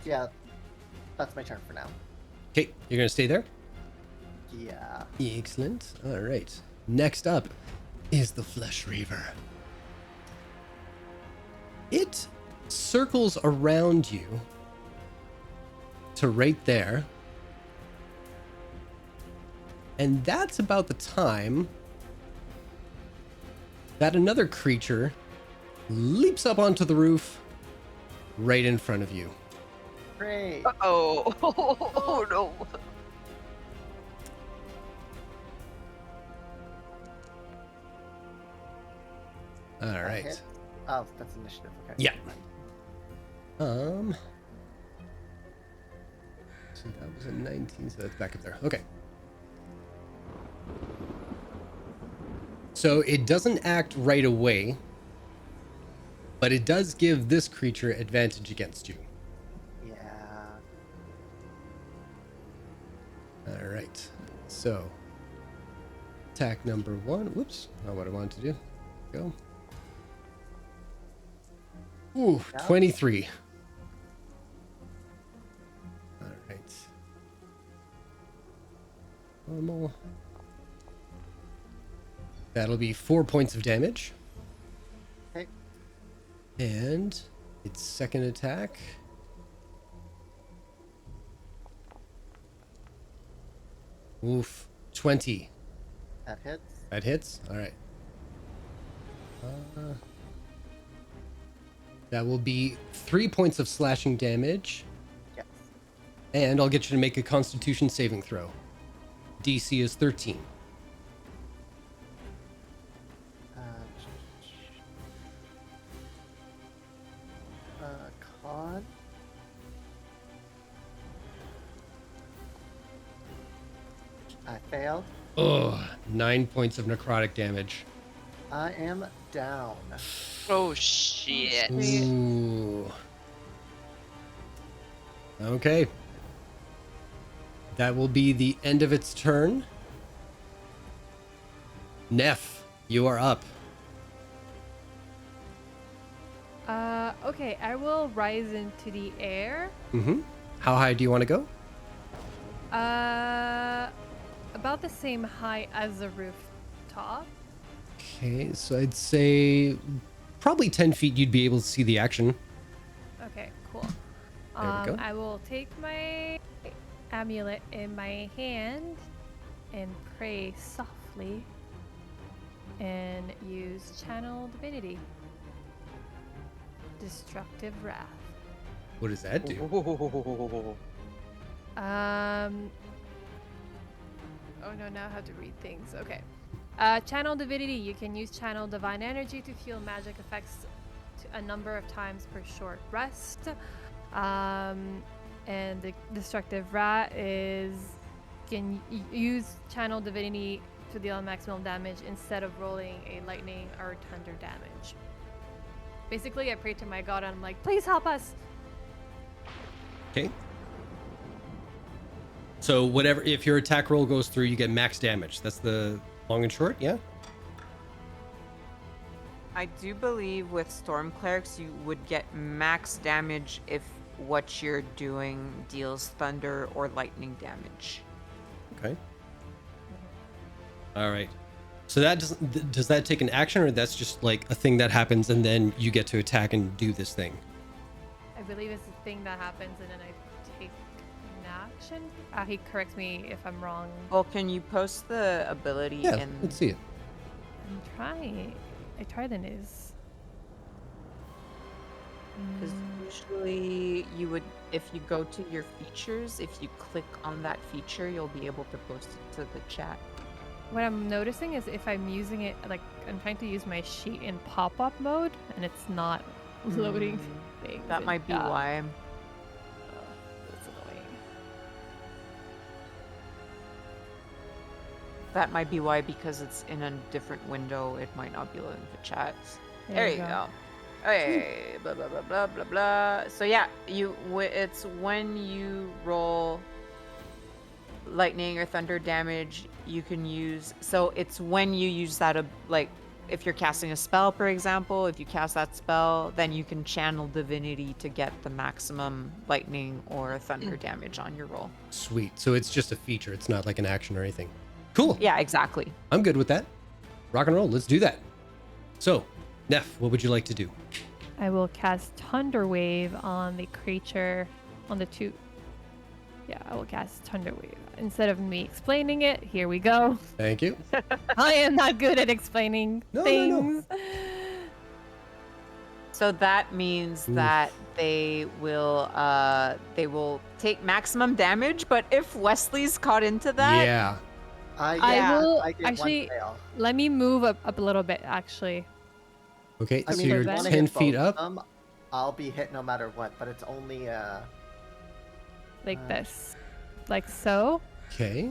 Speaker 4: Yeah, that's my turn for now.
Speaker 1: Okay, you're gonna stay there.
Speaker 4: Yeah.
Speaker 1: Excellent. All right. Next up is the Flesh Reaver. It circles around you to right there. And that's about the time that another creature leaps up onto the roof right in front of you.
Speaker 4: Great.
Speaker 5: Oh, oh no.
Speaker 1: All
Speaker 4: I
Speaker 1: right.
Speaker 4: hit. Oh, that's initiative. Okay.
Speaker 1: Yeah. So that was a 19, so that's back up there. Okay. So it doesn't act right away, but it does give this creature advantage against you.
Speaker 4: Yeah.
Speaker 1: All right. So attack number 1. Whoops, not what I wanted to do. Go. Ooh,
Speaker 4: Yeah.
Speaker 1: 23. All right. Normal. That'll be 4 points of damage.
Speaker 4: Okay.
Speaker 1: And its second attack. Oof. 20.
Speaker 4: That hits.
Speaker 1: That hits? Alright. That will be 3 points of slashing damage.
Speaker 4: Yes.
Speaker 1: And I'll get you to make a Constitution saving throw. DC is 13.
Speaker 4: Con. I failed.
Speaker 1: Oh, 9 points of necrotic damage.
Speaker 4: I am down.
Speaker 5: Oh shit.
Speaker 1: Ooh. Okay. That will be the end of its turn. Neff, you are up.
Speaker 3: Okay, I will rise into the air.
Speaker 1: Mm-hmm. How high do you want to go?
Speaker 3: About the same height as the rooftop.
Speaker 1: Okay, so I'd say probably 10 feet you'd be able to see the action.
Speaker 3: Okay, cool.
Speaker 1: There we go.
Speaker 3: I will take my amulet in my hand and pray softly and use channel divinity. Destructive wrath.
Speaker 1: What does that do?
Speaker 3: Oh no, now I have to read things. Okay. Channel divinity. You can use channel divine energy to feel magic effects a number of times per short rest. And the destructive wrath is can use channel divinity to deal maximum damage instead of rolling a lightning or thunder damage. Basically, I pray to my god and I'm like, please help us.
Speaker 1: Okay. So whatever, if your attack roll goes through, you get max damage. That's the long and short, yeah?
Speaker 2: I do believe with Storm Clerics, you would get max damage if what you're doing deals thunder or lightning damage.
Speaker 1: Okay. All right. So that does that take an action, or that's just like a thing that happens and then you get to attack and do this thing?
Speaker 3: I believe it's a thing that happens and then I take an action. He corrects me if I'm wrong.
Speaker 2: Well, can you post the ability
Speaker 1: Yeah,
Speaker 2: in...
Speaker 1: let's see it.
Speaker 3: I'm trying. I tried and is.
Speaker 2: Because usually you would, if you go to your features, if you click on that feature, you'll be able to post it to the chat.
Speaker 3: What I'm noticing is if I'm using it, like I'm trying to use my sheet in pop-up mode and it's not loading things.
Speaker 2: That might be why.
Speaker 3: That's annoying.
Speaker 2: That might be why, because it's in a different window, it might not be loading the chats. There you go. Okay, blah blah blah blah blah blah. So yeah, it's when you roll lightning or thunder damage, you can use. So it's when you use that if you're casting a spell, for example, if you cast that spell, then you can channel divinity to get the maximum lightning or thunder damage on your roll.
Speaker 1: Sweet. So it's just a feature. It's not like an action or anything. Cool.
Speaker 2: Yeah, exactly.
Speaker 1: I'm good with that. Rock and roll. Let's do that. So, Neff, what would you like to do?
Speaker 3: I will cast Thunder Wave on the creature on the two. Yeah, I will cast Thunder Wave. Instead of me explaining it, here we go.
Speaker 1: Thank you.
Speaker 3: I am not good at explaining things.
Speaker 2: So that means that they will take maximum damage, but if Wesley's caught into that,
Speaker 1: Yeah.
Speaker 3: I will
Speaker 4: I get
Speaker 3: actually
Speaker 4: one fail.
Speaker 3: let me move up a little bit actually.
Speaker 1: Okay,
Speaker 4: I
Speaker 1: so
Speaker 4: mean,
Speaker 1: you're
Speaker 4: if you wanna
Speaker 1: 10
Speaker 4: hit
Speaker 1: feet
Speaker 4: both
Speaker 1: up.
Speaker 4: of them, I'll be hit no matter what, but it's only
Speaker 3: Like this. Like so.
Speaker 1: Okay.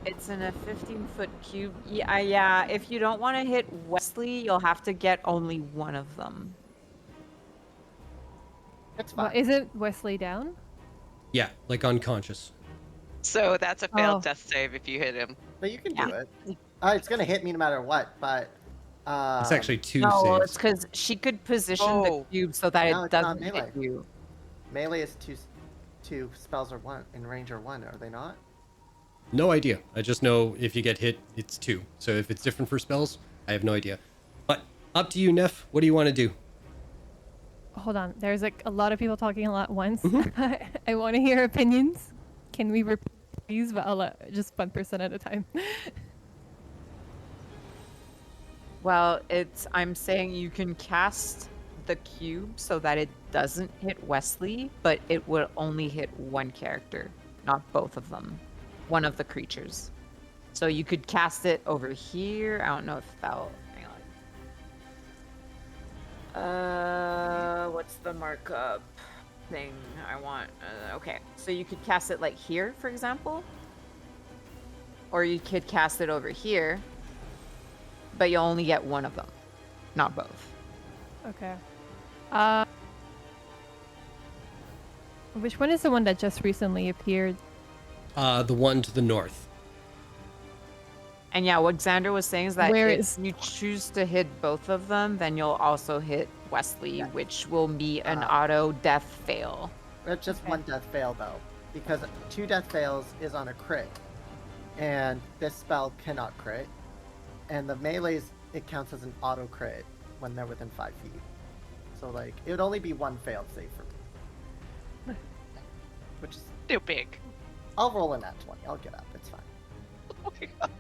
Speaker 2: it's in a 15-foot cube. Yeah. If you don't want to hit Wesley, you'll have to get only one of them.
Speaker 4: it's fine.
Speaker 3: Well, isn't Wesley down?
Speaker 1: Yeah, like unconscious.
Speaker 5: So that's a failed
Speaker 3: Oh.
Speaker 5: death save if you hit him.
Speaker 4: But you can do it. It's gonna hit me no matter what, but
Speaker 1: It's actually 2
Speaker 2: No, it's
Speaker 1: saves.
Speaker 2: because she could position the
Speaker 5: Oh.
Speaker 2: cube so that
Speaker 4: No,
Speaker 2: it
Speaker 4: it's not
Speaker 2: doesn't
Speaker 4: melee.
Speaker 2: hit you.
Speaker 4: melee is two spells are one in range are one, are they not?
Speaker 1: No idea. I just know if you get hit, it's 2. So if it's different for spells, I have no idea. But up to you, Neff. What do you want to do?
Speaker 3: Hold on. There's like a lot of people talking a lot at once. I want to hear opinions. Can we repeat these? But I'll just one person at a time.
Speaker 2: Well, I'm saying you can cast the cube so that it doesn't hit Wesley, but it will only hit one character, not both of them. One of the creatures. So you could cast it over here. I don't know if that'll. Hang on. What's the markup thing I want? Okay, so you could cast it like here, for example, or you could cast it over here. But you'll only get one of them, not both.
Speaker 3: Okay. Which one is the one that just recently appeared?
Speaker 1: The one to the north.
Speaker 2: And yeah, what Xander was saying is that
Speaker 3: Where
Speaker 2: if
Speaker 3: is-
Speaker 2: you choose to hit both of them, then you'll also hit Wesley, which will be an auto death fail.
Speaker 4: It's just
Speaker 3: Okay.
Speaker 4: one death fail though, because 2 death fails is on a crit, and this spell cannot crit. And the melees, it counts as an auto crit when they're within 5 feet. So like, it would only be one failed save for me. Which is,
Speaker 5: Too big.
Speaker 4: I'll roll in that 20. I'll get up. It's fine.
Speaker 5: Oh my god.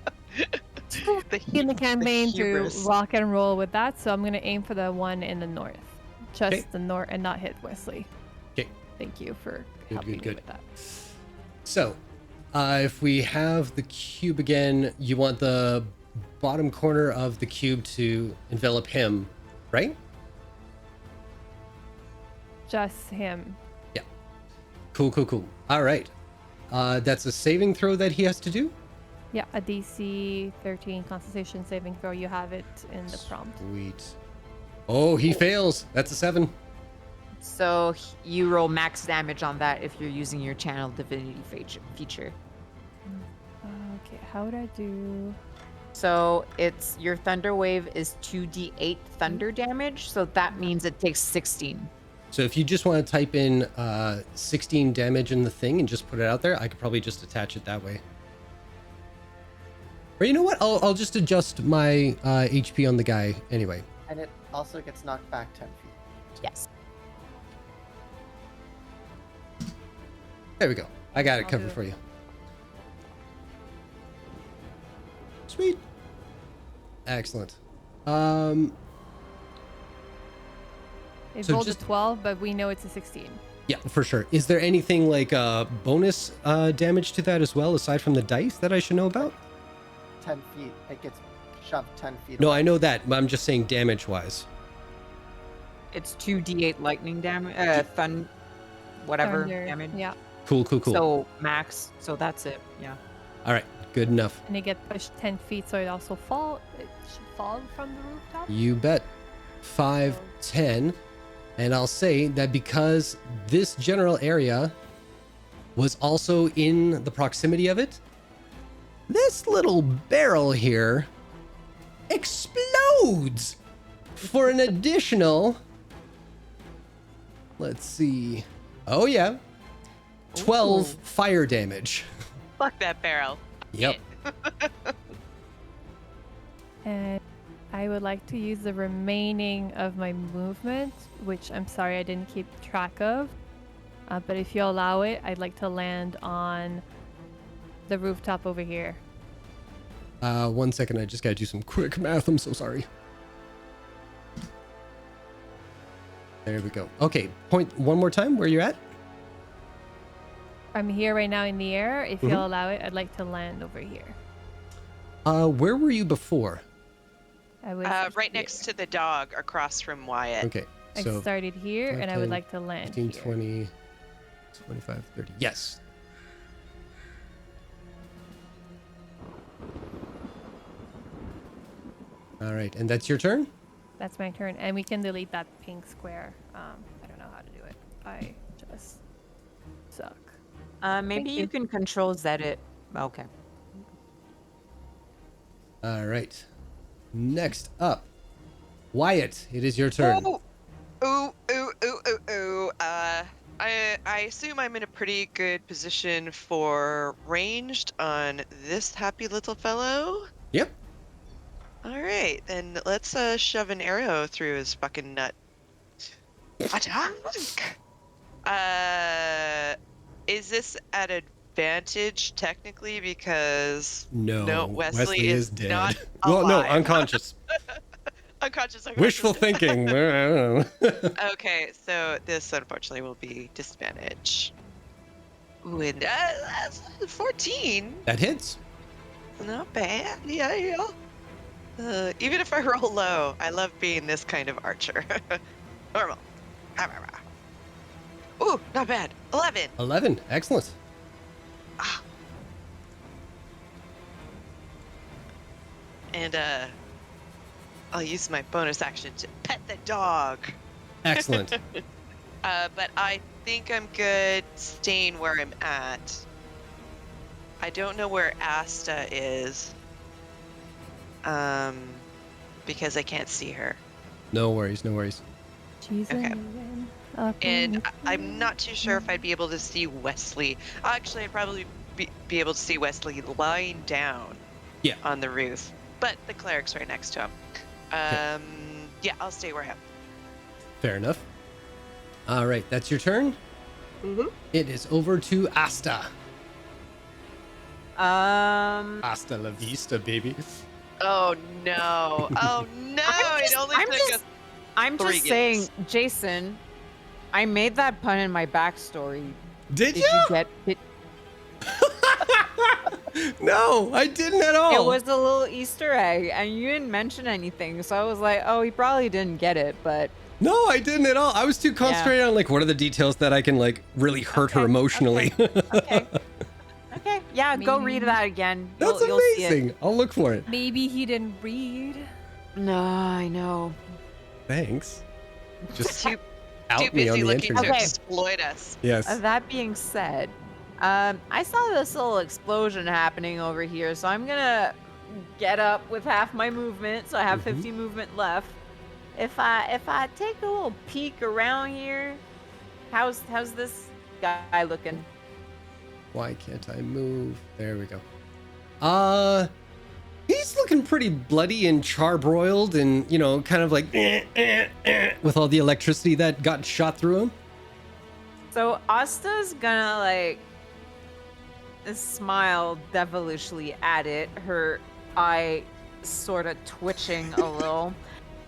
Speaker 3: In the campaign to
Speaker 5: hubris.
Speaker 3: rock and roll with that, so I'm gonna aim for the one in the north, just
Speaker 1: Okay.
Speaker 3: the north, and not hit Wesley.
Speaker 1: Okay.
Speaker 3: Thank you for
Speaker 1: Good,
Speaker 3: helping
Speaker 1: good,
Speaker 3: me
Speaker 1: good.
Speaker 3: with that.
Speaker 1: So, if we have the cube again, you want the bottom corner of the cube to envelop him, right?
Speaker 3: Just him.
Speaker 1: Cool. All right. That's a saving throw that he has to do?
Speaker 3: Yeah, a DC 13 Constitution saving throw. You have it in the prompt.
Speaker 1: Sweet. Oh, he fails. That's a 7.
Speaker 2: So you roll max damage on that if you're using your channel divinity feature.
Speaker 3: Okay, how would I do?
Speaker 2: So it's your thunder wave is 2d8 thunder damage, so that means it takes 16.
Speaker 1: So if you just want to type in 16 damage in the thing and just put it out there, I could probably just attach it that way. Or you know what? I'll just adjust my HP on the guy anyway.
Speaker 4: And it also gets knocked back 10 feet.
Speaker 2: Yes.
Speaker 1: There we go. I got it
Speaker 3: I'll
Speaker 1: covered
Speaker 3: do it.
Speaker 1: for you. Sweet. Excellent.
Speaker 3: It
Speaker 1: So
Speaker 3: rolled
Speaker 1: just-
Speaker 3: a 12, but we know it's a 16.
Speaker 1: Yeah, for sure. Is there anything like bonus damage to that as well, aside from the dice that I should know about?
Speaker 4: 10 feet. It gets shoved 10 feet.
Speaker 1: No,
Speaker 4: away.
Speaker 1: I know that, but I'm just saying damage-wise.
Speaker 2: It's 2d8 lightning damage, whatever
Speaker 3: Thunder,
Speaker 2: damage.
Speaker 3: Yeah,
Speaker 1: Cool.
Speaker 2: So max. So that's it. Yeah.
Speaker 1: All right, good enough.
Speaker 3: and it get pushed 10 feet, so it also it should fall from the rooftop.
Speaker 1: You bet. 5, 10. And I'll say that because this general area was also in the proximity of it, this little barrel here explodes for an additional, let's see. Oh yeah. 12
Speaker 5: Ooh.
Speaker 1: fire damage.
Speaker 5: Fuck that barrel.
Speaker 1: Yep.
Speaker 3: And I would like to use the remaining of my movement, which I'm sorry I didn't keep track of. But if you allow it, I'd like to land on the rooftop over here.
Speaker 1: 1 second, I just gotta do some quick math. I'm so sorry. There we go. Okay, point one more time where you're at.
Speaker 3: I'm here right now in the air. If you'll allow it, I'd like to land over here.
Speaker 1: Where were you before?
Speaker 3: I was
Speaker 5: Right next to the dog across from Wyatt.
Speaker 1: Okay,
Speaker 3: I
Speaker 1: so
Speaker 3: started here, and I
Speaker 1: 10,
Speaker 3: would like to land
Speaker 1: 15,
Speaker 3: here.
Speaker 1: 20, 25, 30. Yes. All right, and that's your turn?
Speaker 3: That's my turn, and we can delete that pink square. I don't know how to do it. I just suck.
Speaker 2: Maybe
Speaker 3: Thank
Speaker 2: you
Speaker 3: you.
Speaker 2: can control Z it. Okay.
Speaker 1: All right. Next up, Wyatt, it is your turn.
Speaker 5: Ooh. I assume I'm in a pretty good position for ranged on this happy little fellow.
Speaker 1: Yep.
Speaker 5: All right, then let's shove an arrow through his fucking nut. Attack! Is this at advantage technically because
Speaker 1: No,
Speaker 5: Wesley is
Speaker 1: dead.
Speaker 5: not
Speaker 1: Well, no,
Speaker 5: alive.
Speaker 1: unconscious.
Speaker 5: unconscious.
Speaker 1: Wishful thinking. I don't know.
Speaker 5: Okay, so this unfortunately will be disadvantage. Ooh, and 14.
Speaker 1: That hits.
Speaker 5: Not bad. Yeah. Even if I roll low, I love being this kind of archer. Normal. Ooh, not bad. 11.
Speaker 1: 11. Excellent.
Speaker 5: And I'll use my bonus action to pet the dog.
Speaker 1: Excellent.
Speaker 5: But I think I'm good staying where I'm at. I don't know where Asta is. Because I can't see her.
Speaker 1: No worries, no worries.
Speaker 3: She's
Speaker 5: Okay.
Speaker 3: moving up
Speaker 5: And
Speaker 3: on
Speaker 5: I'm not too sure if I'd be able to see Wesley. Actually, I'd probably be able to see Wesley lying down
Speaker 1: Yeah.
Speaker 5: on the roof. But the cleric's right next to him.
Speaker 1: Okay.
Speaker 5: Yeah, I'll stay where I am.
Speaker 1: Fair enough. All right, that's your turn. It is over to Asta. Hasta la vista, baby.
Speaker 5: Oh no! Oh no! It only took us.
Speaker 2: I'm
Speaker 5: 3
Speaker 2: just saying,
Speaker 5: games.
Speaker 2: Jason, I made that pun in my backstory.
Speaker 1: Did
Speaker 2: Did
Speaker 1: you?
Speaker 2: you get it?
Speaker 1: No, I didn't at all.
Speaker 2: It was a little Easter egg, and you didn't mention anything, so I was like, oh, he probably didn't get it, but
Speaker 1: No, I didn't at all. I was too concentrated on like what are the details that I can like really hurt her
Speaker 2: Okay,
Speaker 1: emotionally.
Speaker 2: okay. Okay, yeah, go read
Speaker 3: Maybe.
Speaker 2: that again.
Speaker 1: That's
Speaker 2: You'll see it.
Speaker 1: amazing. I'll look for it.
Speaker 3: Maybe he didn't read.
Speaker 2: No, I know.
Speaker 1: Thanks. Just
Speaker 5: Too
Speaker 1: out me
Speaker 5: busy
Speaker 1: on the
Speaker 5: looking
Speaker 1: internet.
Speaker 5: to
Speaker 2: Okay.
Speaker 5: exploit us.
Speaker 1: Yes.
Speaker 2: That being said, I saw this little explosion happening over here, so I'm gonna get up with half my movement, so I have 50 movement left. If I take a little peek around here, how's this guy looking?
Speaker 1: Why can't I move? There we go. He's looking pretty bloody and charbroiled and, you know, kind of like with all the electricity that got shot through him.
Speaker 2: So Asta's gonna like smile devilishly at it, her eye sort of twitching a little,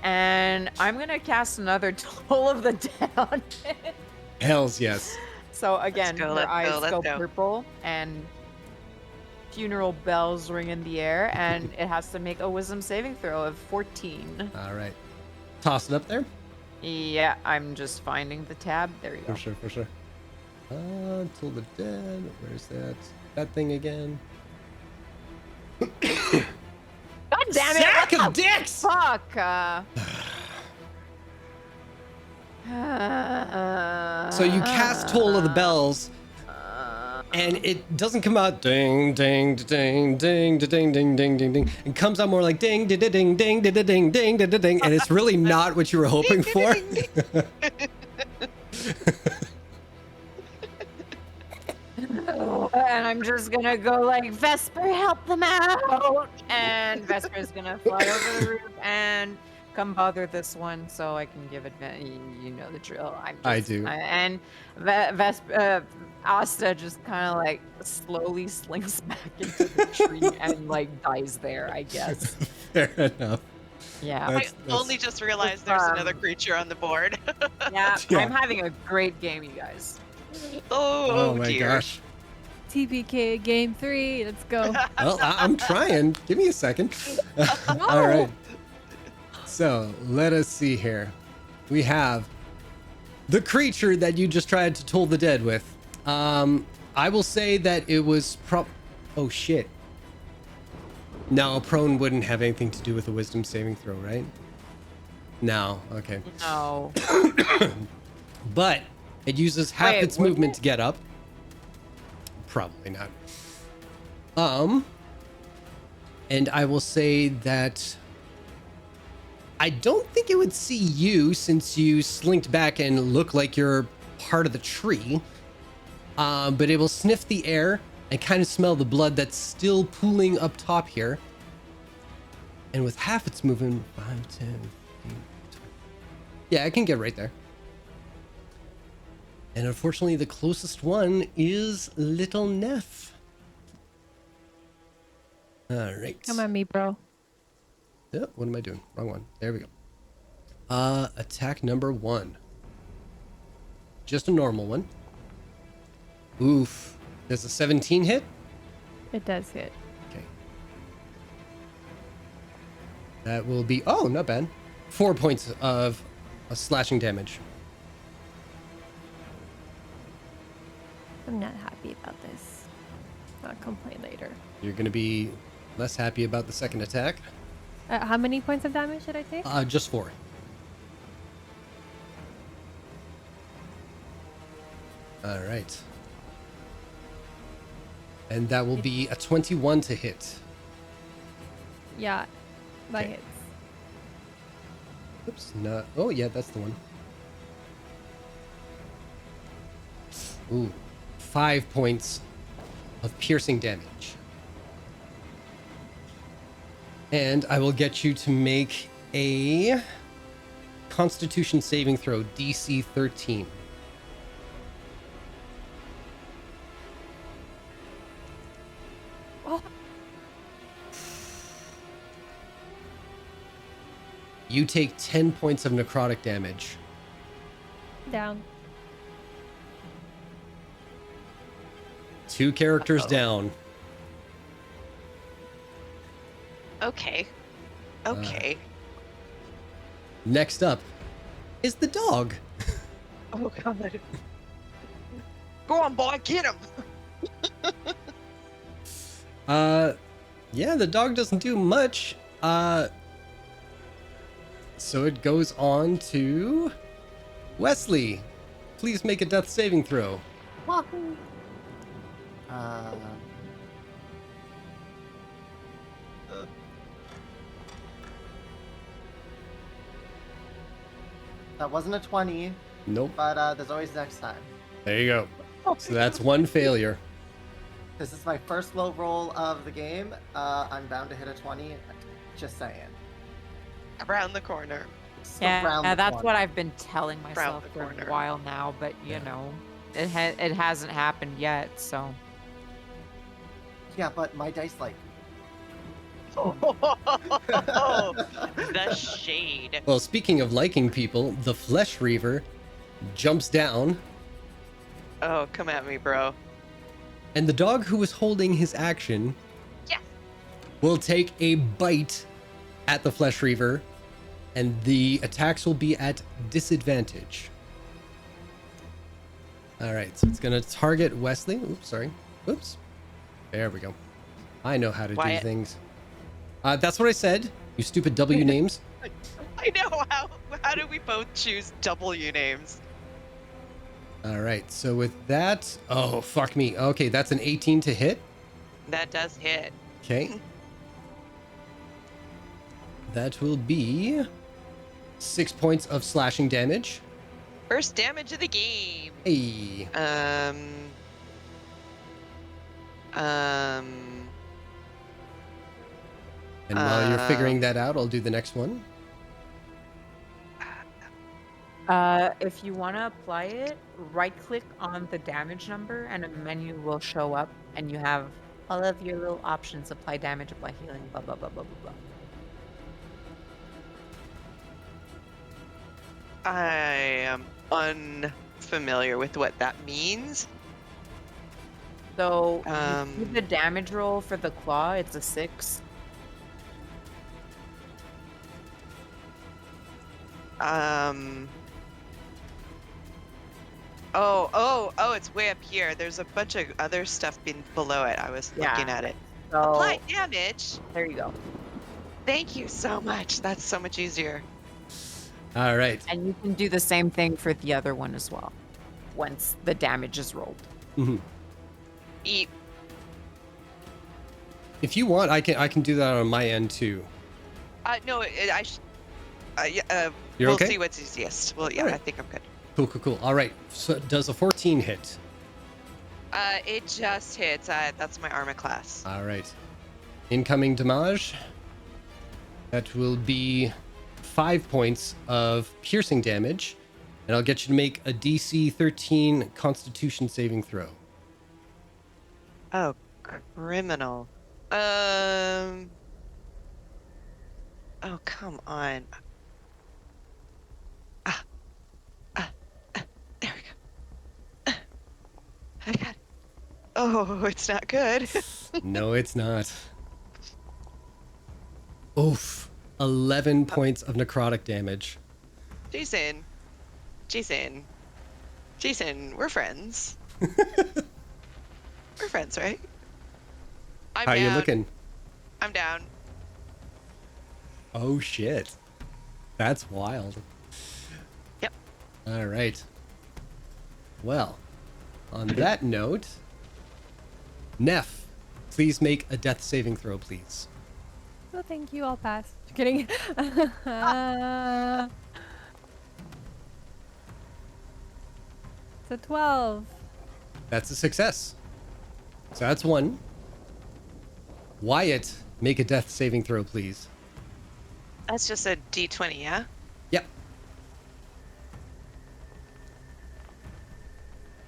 Speaker 2: and I'm gonna cast another Toll of the Dead on it.
Speaker 1: Hells yes.
Speaker 2: So again,
Speaker 5: go,
Speaker 2: her
Speaker 5: let's
Speaker 2: eyes
Speaker 5: go, let's
Speaker 2: go
Speaker 5: go.
Speaker 2: purple and funeral bells ring in the air, and it has to make a wisdom saving throw of 14.
Speaker 1: All right. Toss it up there.
Speaker 2: Yeah, I'm just finding the tab. There you go.
Speaker 1: For sure. Till the dead. Where's that? That thing again.
Speaker 2: God damn it!
Speaker 1: Sack
Speaker 2: what
Speaker 1: of
Speaker 2: the
Speaker 1: dicks!
Speaker 2: Fuck!
Speaker 1: So you cast Toll of the Bells, and it doesn't come out ding ding ding ding ding ding ding ding ding. It comes out more like ding ding ding ding ding ding ding ding ding, and it's really not what you were hoping for.
Speaker 2: And I'm just gonna go like, Vesper, help them out! And Vesper's gonna fly over the roof and come bother this one so I can give advantage. You know the drill.
Speaker 1: I do.
Speaker 2: And Asta just kind of like slowly slinks back into the tree and like dies there, I guess.
Speaker 1: Fair enough.
Speaker 2: Yeah.
Speaker 5: I only just realized there's another creature on the board.
Speaker 2: Yeah,
Speaker 1: Yeah.
Speaker 2: I'm having a great game, you guys.
Speaker 5: Oh,
Speaker 1: my
Speaker 5: dear.
Speaker 1: gosh.
Speaker 3: TPK game 3. Let's go.
Speaker 1: Well, I'm trying. Give me a second. All right. So let us see here. We have the creature that you just tried to toll the dead with. I will say that it was oh shit. No, prone wouldn't have anything to do with a wisdom saving throw, right? No. Okay.
Speaker 2: No.
Speaker 1: But it uses half
Speaker 2: Wait,
Speaker 1: its
Speaker 2: wouldn't
Speaker 1: movement
Speaker 2: it?
Speaker 1: to get up. Probably not. And I will say that I don't think it would see you since you slinked back and look like you're part of the tree. But it will sniff the air and kind of smell the blood that's still pooling up top here. And with half its movement, 5, 10, 15, 20. Yeah, I can get right there. And unfortunately, the closest one is Little Neff. All right.
Speaker 3: Come on, me, bro.
Speaker 1: Oh, what am I doing? Wrong one. There we go. Attack number 1. Just a normal one. Oof. Does a 17 hit?
Speaker 3: It does hit.
Speaker 1: Okay. That will be, oh, not bad. 4 points of slashing damage.
Speaker 3: I'm not happy about this. I'll complain later.
Speaker 1: You're going to be less happy about the second attack.
Speaker 3: How many points of damage did I take?
Speaker 1: Just 4. All right. And that will be a 21 to hit.
Speaker 3: Yeah, that
Speaker 1: Okay.
Speaker 3: hits.
Speaker 1: Oops, no. Oh, yeah, that's the one. Ooh, 5 points of piercing damage. And I will get you to make a Constitution saving throw, DC 13.
Speaker 3: Oh,
Speaker 1: You take 10 points of necrotic damage.
Speaker 3: down.
Speaker 1: 2 characters down.
Speaker 5: Okay. Okay.
Speaker 1: Next up is the dog.
Speaker 5: Oh, God. Go on, boy. Get him.
Speaker 1: Yeah, the dog doesn't do much. So it goes on to Wesley. Please make a death saving throw.
Speaker 4: That wasn't a 20,
Speaker 1: Nope.
Speaker 4: but there's always next time.
Speaker 1: There you go. So that's 1 failure.
Speaker 4: This is my first low roll of the game. I'm bound to hit a 20. Just saying.
Speaker 5: Around the corner.
Speaker 4: Just
Speaker 2: Yeah,
Speaker 4: around the
Speaker 2: that's
Speaker 4: corner.
Speaker 2: what I've been telling myself
Speaker 5: the
Speaker 2: for
Speaker 5: corner.
Speaker 2: a while now, but you
Speaker 1: Yeah.
Speaker 2: know, it hasn't happened yet, so.
Speaker 4: Yeah, but my dice like.
Speaker 5: Oh, the shade.
Speaker 1: Well, speaking of liking people, the Flesh Reaver jumps down,
Speaker 5: Oh, come at me, bro.
Speaker 1: and the dog who was holding his action
Speaker 5: Yes.
Speaker 1: will take a bite at the Flesh Reaver, and the attacks will be at disadvantage. All right, so it's going to target Wesley. Oops, sorry. Oops. There we go. I know how to
Speaker 5: Wyatt.
Speaker 1: do things. That's what I said, you stupid W names.
Speaker 5: I know. How do we both choose W names?
Speaker 1: All right. So with that, oh fuck me. Okay, that's an 18 to hit.
Speaker 5: That does hit.
Speaker 1: Okay. That will be 6 points of slashing damage.
Speaker 5: First damage of the game.
Speaker 1: Hey. And while you're figuring that out, I'll do the next one.
Speaker 2: If you want to apply it, right-click on the damage number, and a menu will show up, and you have all of your little options: apply damage, apply healing, blah blah blah blah blah blah.
Speaker 5: I am unfamiliar with what that means.
Speaker 2: So you see the damage roll for the claw, it's a 6.
Speaker 5: Oh, it's way up here. There's a bunch of other stuff below it. I was looking at it.
Speaker 2: So
Speaker 5: Apply damage.
Speaker 2: there you go.
Speaker 5: Thank you so much. That's so much easier.
Speaker 1: All right.
Speaker 2: And you can do the same thing for the other one as well, once the damage is rolled.
Speaker 1: Mm-hmm.
Speaker 5: Eat.
Speaker 1: If you want, I can do that on my end too.
Speaker 5: No, I should.
Speaker 1: You're
Speaker 5: we'll
Speaker 1: okay?
Speaker 5: see what's easiest. Well, yeah,
Speaker 1: Alright.
Speaker 5: I think I'm good.
Speaker 1: Cool. All right. So does a 14 hit?
Speaker 5: It just hits. That's my armor class.
Speaker 1: All right. Incoming damage. That will be 5 points of piercing damage, and I'll get you to make a DC 13 Constitution saving throw.
Speaker 5: Oh, criminal. Oh, come on. There we go. I got it. Oh, it's not good.
Speaker 1: No, it's not. Oof. 11 points of necrotic damage.
Speaker 5: Jason, we're friends. We're friends, right? I'm
Speaker 1: How
Speaker 5: down.
Speaker 1: you looking?
Speaker 5: I'm down.
Speaker 1: Oh, shit. That's wild.
Speaker 5: Yep.
Speaker 1: All right. Well, on that note, Neff, please make a death saving throw, please.
Speaker 3: No, thank you. I'll pass. Just kidding. It's a 12.
Speaker 1: That's a success. So that's one. Wyatt, make a death saving throw, please.
Speaker 5: That's just a D20, yeah?
Speaker 1: Yep.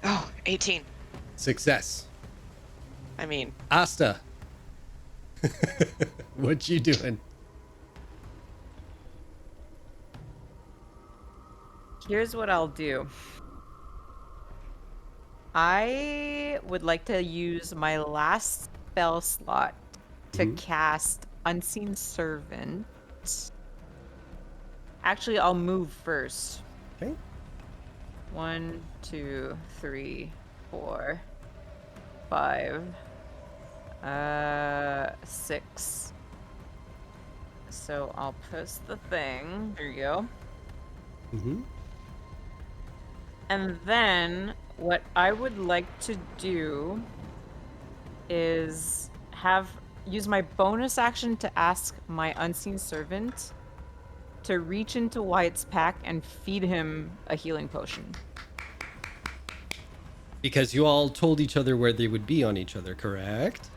Speaker 5: Oh, 18.
Speaker 1: Success.
Speaker 5: I mean,
Speaker 1: Asta. What you doing?
Speaker 2: Here's what I'll do. I would like to use my last spell slot to cast Unseen Servant. Actually, I'll move first.
Speaker 1: Okay.
Speaker 2: 1, 2, 3, 4, 5, 6. So I'll post the thing. There you go.
Speaker 1: Mm-hmm.
Speaker 2: And then what I would like to do is use my bonus action to ask my Unseen Servant to reach into Wyatt's pack and feed him a healing potion.
Speaker 1: Because you all told each other where they would be on each other, correct?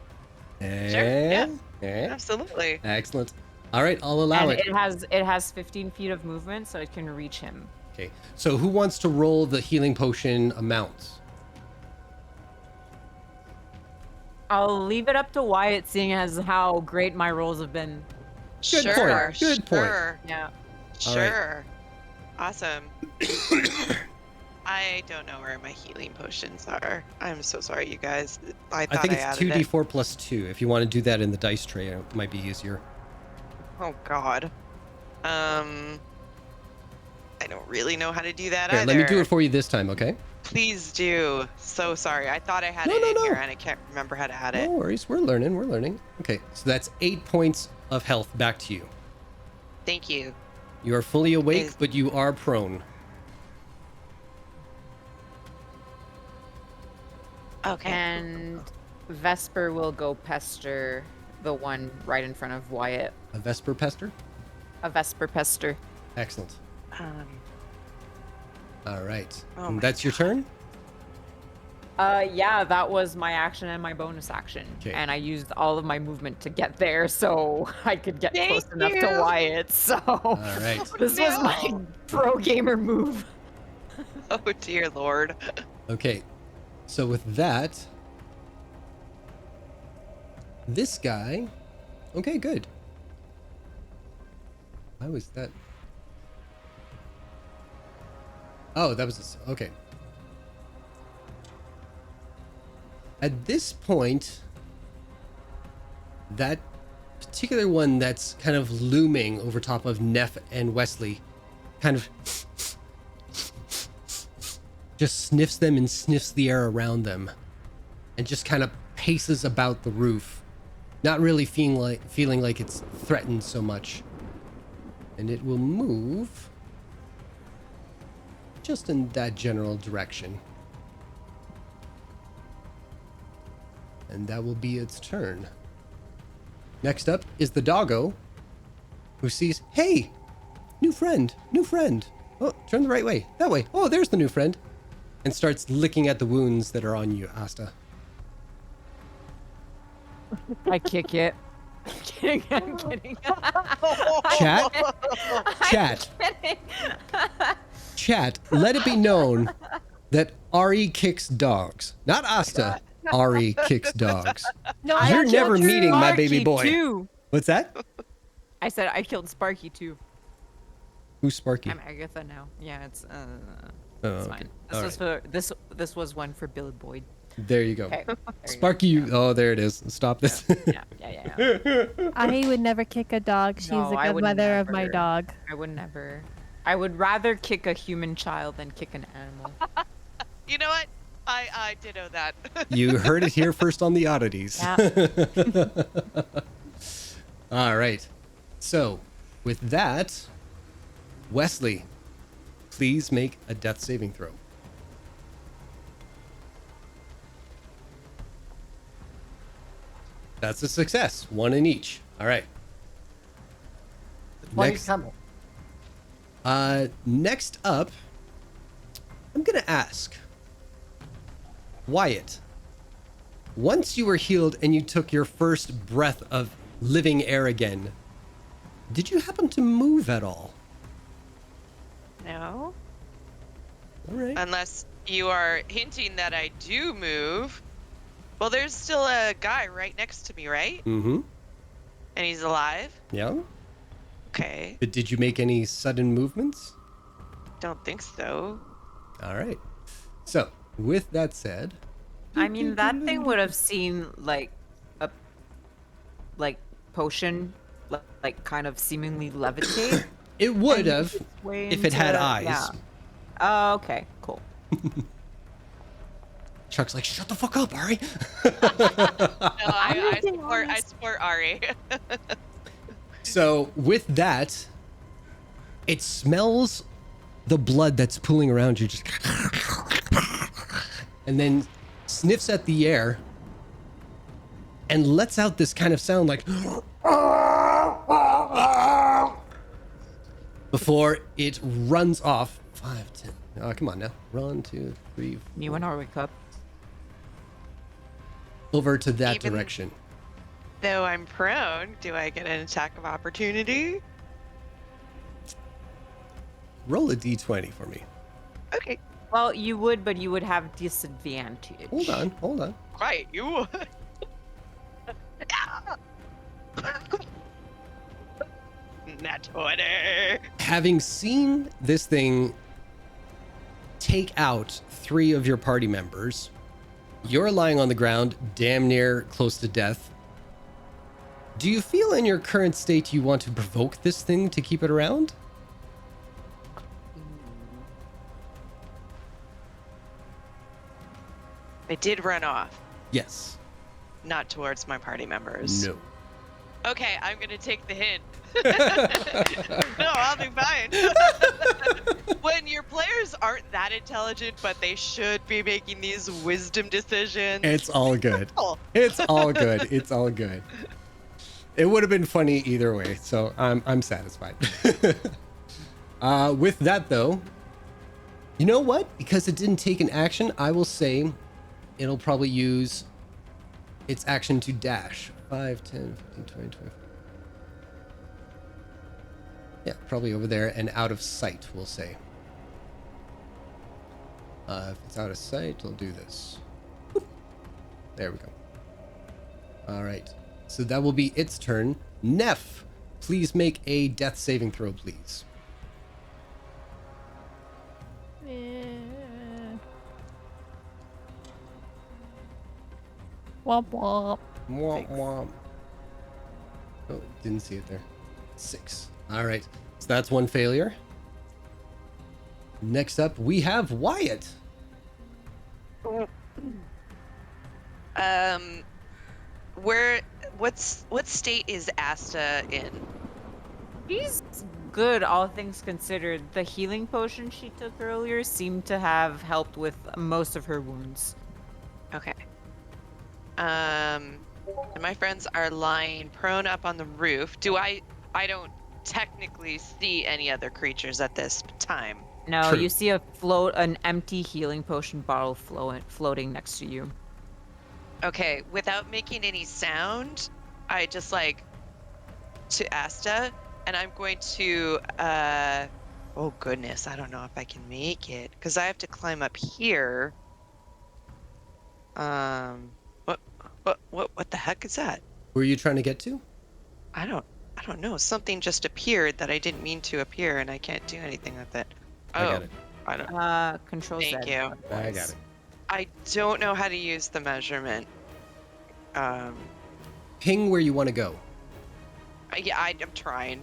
Speaker 5: yeah.
Speaker 1: And
Speaker 5: absolutely.
Speaker 1: excellent. All right, I'll allow
Speaker 2: And
Speaker 1: it.
Speaker 2: it has 15 feet of movement, so it can reach him.
Speaker 1: Okay, so who wants to roll the healing potion amount?
Speaker 2: I'll leave it up to Wyatt, seeing as how great my rolls have been.
Speaker 1: Good
Speaker 5: Sure,
Speaker 1: point. Good point.
Speaker 5: sure,
Speaker 2: Yeah.
Speaker 1: All right.
Speaker 5: Sure. Awesome. I don't know where my healing potions are. I'm so sorry, you guys. I thought
Speaker 1: I think
Speaker 5: I
Speaker 1: it's
Speaker 5: added it.
Speaker 1: 2d4 plus 2. If you want to do that in the dice tray, it might be easier.
Speaker 5: Oh God. I don't really know how to do that
Speaker 1: Here,
Speaker 5: either.
Speaker 1: let me do it for you this time, okay?
Speaker 5: Please do. So sorry. I thought I had
Speaker 1: No,
Speaker 5: it
Speaker 1: no,
Speaker 5: in
Speaker 1: no.
Speaker 5: here and I can't remember how to add it.
Speaker 1: No worries. We're learning. Okay, so that's 8 points of health back to you.
Speaker 5: Thank you.
Speaker 1: You are fully awake,
Speaker 5: Is-
Speaker 1: but you are prone.
Speaker 5: Okay.
Speaker 2: And Vesper will go pester the one right in front of Wyatt.
Speaker 1: A Vesper Pester?
Speaker 2: A Vesper pester.
Speaker 1: Excellent.
Speaker 5: Um,
Speaker 1: All right.
Speaker 5: Oh
Speaker 1: And
Speaker 5: my
Speaker 1: that's your
Speaker 5: God.
Speaker 1: turn?
Speaker 2: Yeah, that was my action and my bonus action.
Speaker 1: 'Kay.
Speaker 2: And I used all of my movement to get there so I could get
Speaker 5: Thank
Speaker 2: close enough to
Speaker 5: you.
Speaker 2: Wyatt. So
Speaker 1: All right.
Speaker 2: this was my
Speaker 5: No.
Speaker 2: pro gamer move.
Speaker 5: Oh dear Lord.
Speaker 1: Okay. So with that, this guy. Okay, good. Why was that? Oh, that was okay. At this point, that particular one that's kind of looming over top of Neff and Wesley kind of just sniffs them and sniffs the air around them and just kind of paces about the roof, not really feeling like it's threatened so much. And it will move just in that general direction. And that will be its turn. Next up is the doggo, who sees, hey, new friend. Oh, turn the right way, that way. Oh, there's the new friend. And starts licking at the wounds that are on you, Asta.
Speaker 2: I kick it. I'm kidding. I'm kidding.
Speaker 1: Chat, chat, let it be known that Ari kicks dogs. Not Asta. Ari kicks dogs.
Speaker 3: No,
Speaker 1: You're
Speaker 3: that's
Speaker 1: never
Speaker 3: not
Speaker 1: meeting
Speaker 3: true.
Speaker 1: my baby boy.
Speaker 2: Too.
Speaker 1: What's that?
Speaker 2: I said I killed Sparky too.
Speaker 1: Who's Sparky?
Speaker 2: I'm Agatha now. Yeah, it's
Speaker 1: Oh,
Speaker 2: it's
Speaker 1: okay.
Speaker 2: fine.
Speaker 1: All
Speaker 2: This was for this was one for Billy Boyd.
Speaker 1: There you go.
Speaker 2: Okay. There you go.
Speaker 1: Sparky, you. Oh, there it is. Stop this.
Speaker 2: Yeah.
Speaker 3: I would never kick a dog. She's
Speaker 2: No,
Speaker 3: the
Speaker 2: I would
Speaker 3: godmother of my
Speaker 2: never.
Speaker 3: dog.
Speaker 2: I would never. I would rather kick a human child than kick an animal.
Speaker 5: You know what? I ditto that.
Speaker 1: You heard it here first on the Oddities.
Speaker 2: Yeah.
Speaker 1: All right. So, with that, Wesley, please make a death saving throw. That's a success. One in each. All right.
Speaker 4: What
Speaker 1: Next,
Speaker 4: coming?
Speaker 1: next up, I'm gonna ask Wyatt. Once you were healed and you took your first breath of living air again, did you happen to move at all?
Speaker 5: No.
Speaker 1: All right.
Speaker 5: Unless you are hinting that I do move. Well, there's still a guy right next to me, right?
Speaker 1: Mm-hmm.
Speaker 5: And he's alive?
Speaker 1: Yeah.
Speaker 5: Okay.
Speaker 1: But did you make any sudden movements?
Speaker 5: Don't think so.
Speaker 1: All right. So, with that said,
Speaker 2: I mean, that thing would have seen like a potion, like kind of seemingly levitate.
Speaker 1: it would
Speaker 2: and
Speaker 1: have
Speaker 2: its way
Speaker 1: if it had
Speaker 2: into-
Speaker 1: eyes.
Speaker 2: Yeah. Oh, okay, cool.
Speaker 1: Chuck's like, shut the fuck up, Ari.
Speaker 5: No, I support Ari.
Speaker 1: So, with that, it smells the blood that's pooling around you, just and then sniffs at the air and lets out this kind of sound like before it runs off. 5, 10. Oh, come on now. 1, 2, 3,
Speaker 2: You and I wake up.
Speaker 1: over to that
Speaker 5: Even-
Speaker 1: direction.
Speaker 5: Though I'm prone, do I get an attack of opportunity?
Speaker 1: Roll a d20 for me.
Speaker 5: Okay.
Speaker 2: Well, you would, but you would have disadvantage.
Speaker 1: Hold on.
Speaker 5: Right, you would. Nat 20.
Speaker 1: Having seen this thing take out 3 of your party members, you're lying on the ground, damn near close to death. Do you feel in your current state you want to provoke this thing to keep it around?
Speaker 5: They did run off,
Speaker 1: Yes.
Speaker 5: not towards my party members.
Speaker 1: No.
Speaker 5: Okay, I'm gonna take the hint. No, I'll be fine. When your players aren't that intelligent, but they should be making these wisdom decisions.
Speaker 1: It's all good.
Speaker 5: Oh.
Speaker 1: It's all good. It's all good. It would have been funny either way, so I'm satisfied. With that though, you know what? Because it didn't take an action, I will say it'll probably use its action to dash. 5, 10, 15, 20, 25. Yeah, probably over there and out of sight, we'll say. If it's out of sight, we'll do this. There we go. All right. So that will be its turn. Neff, please make a death saving throw, please.
Speaker 3: Womp womp.
Speaker 1: Womp womp. Oh, didn't see it there. 6. All right. So that's one failure. Next up, we have Wyatt.
Speaker 5: What state is Asta in?
Speaker 2: She's good, all things considered. The healing potion she took earlier seemed to have helped with most of her wounds.
Speaker 5: Okay. And my friends are lying prone up on the roof. I don't technically see any other creatures at this time.
Speaker 2: No,
Speaker 1: True.
Speaker 2: you see an empty healing potion bottle floating next to you.
Speaker 5: Okay, without making any sound, I just like to Asta, and I'm going to oh goodness, I don't know if I can make it because I have to climb up here. What the heck is that?
Speaker 1: Who are you trying to get to?
Speaker 5: I don't know. Something just appeared that I didn't mean to appear, and I can't do anything with it.
Speaker 1: I got it.
Speaker 5: I don't.
Speaker 2: Control
Speaker 5: Thank
Speaker 2: Z.
Speaker 5: you.
Speaker 1: I got it.
Speaker 5: I don't know how to use the measurement.
Speaker 1: Ping where you want to go.
Speaker 5: Yeah, I'm trying.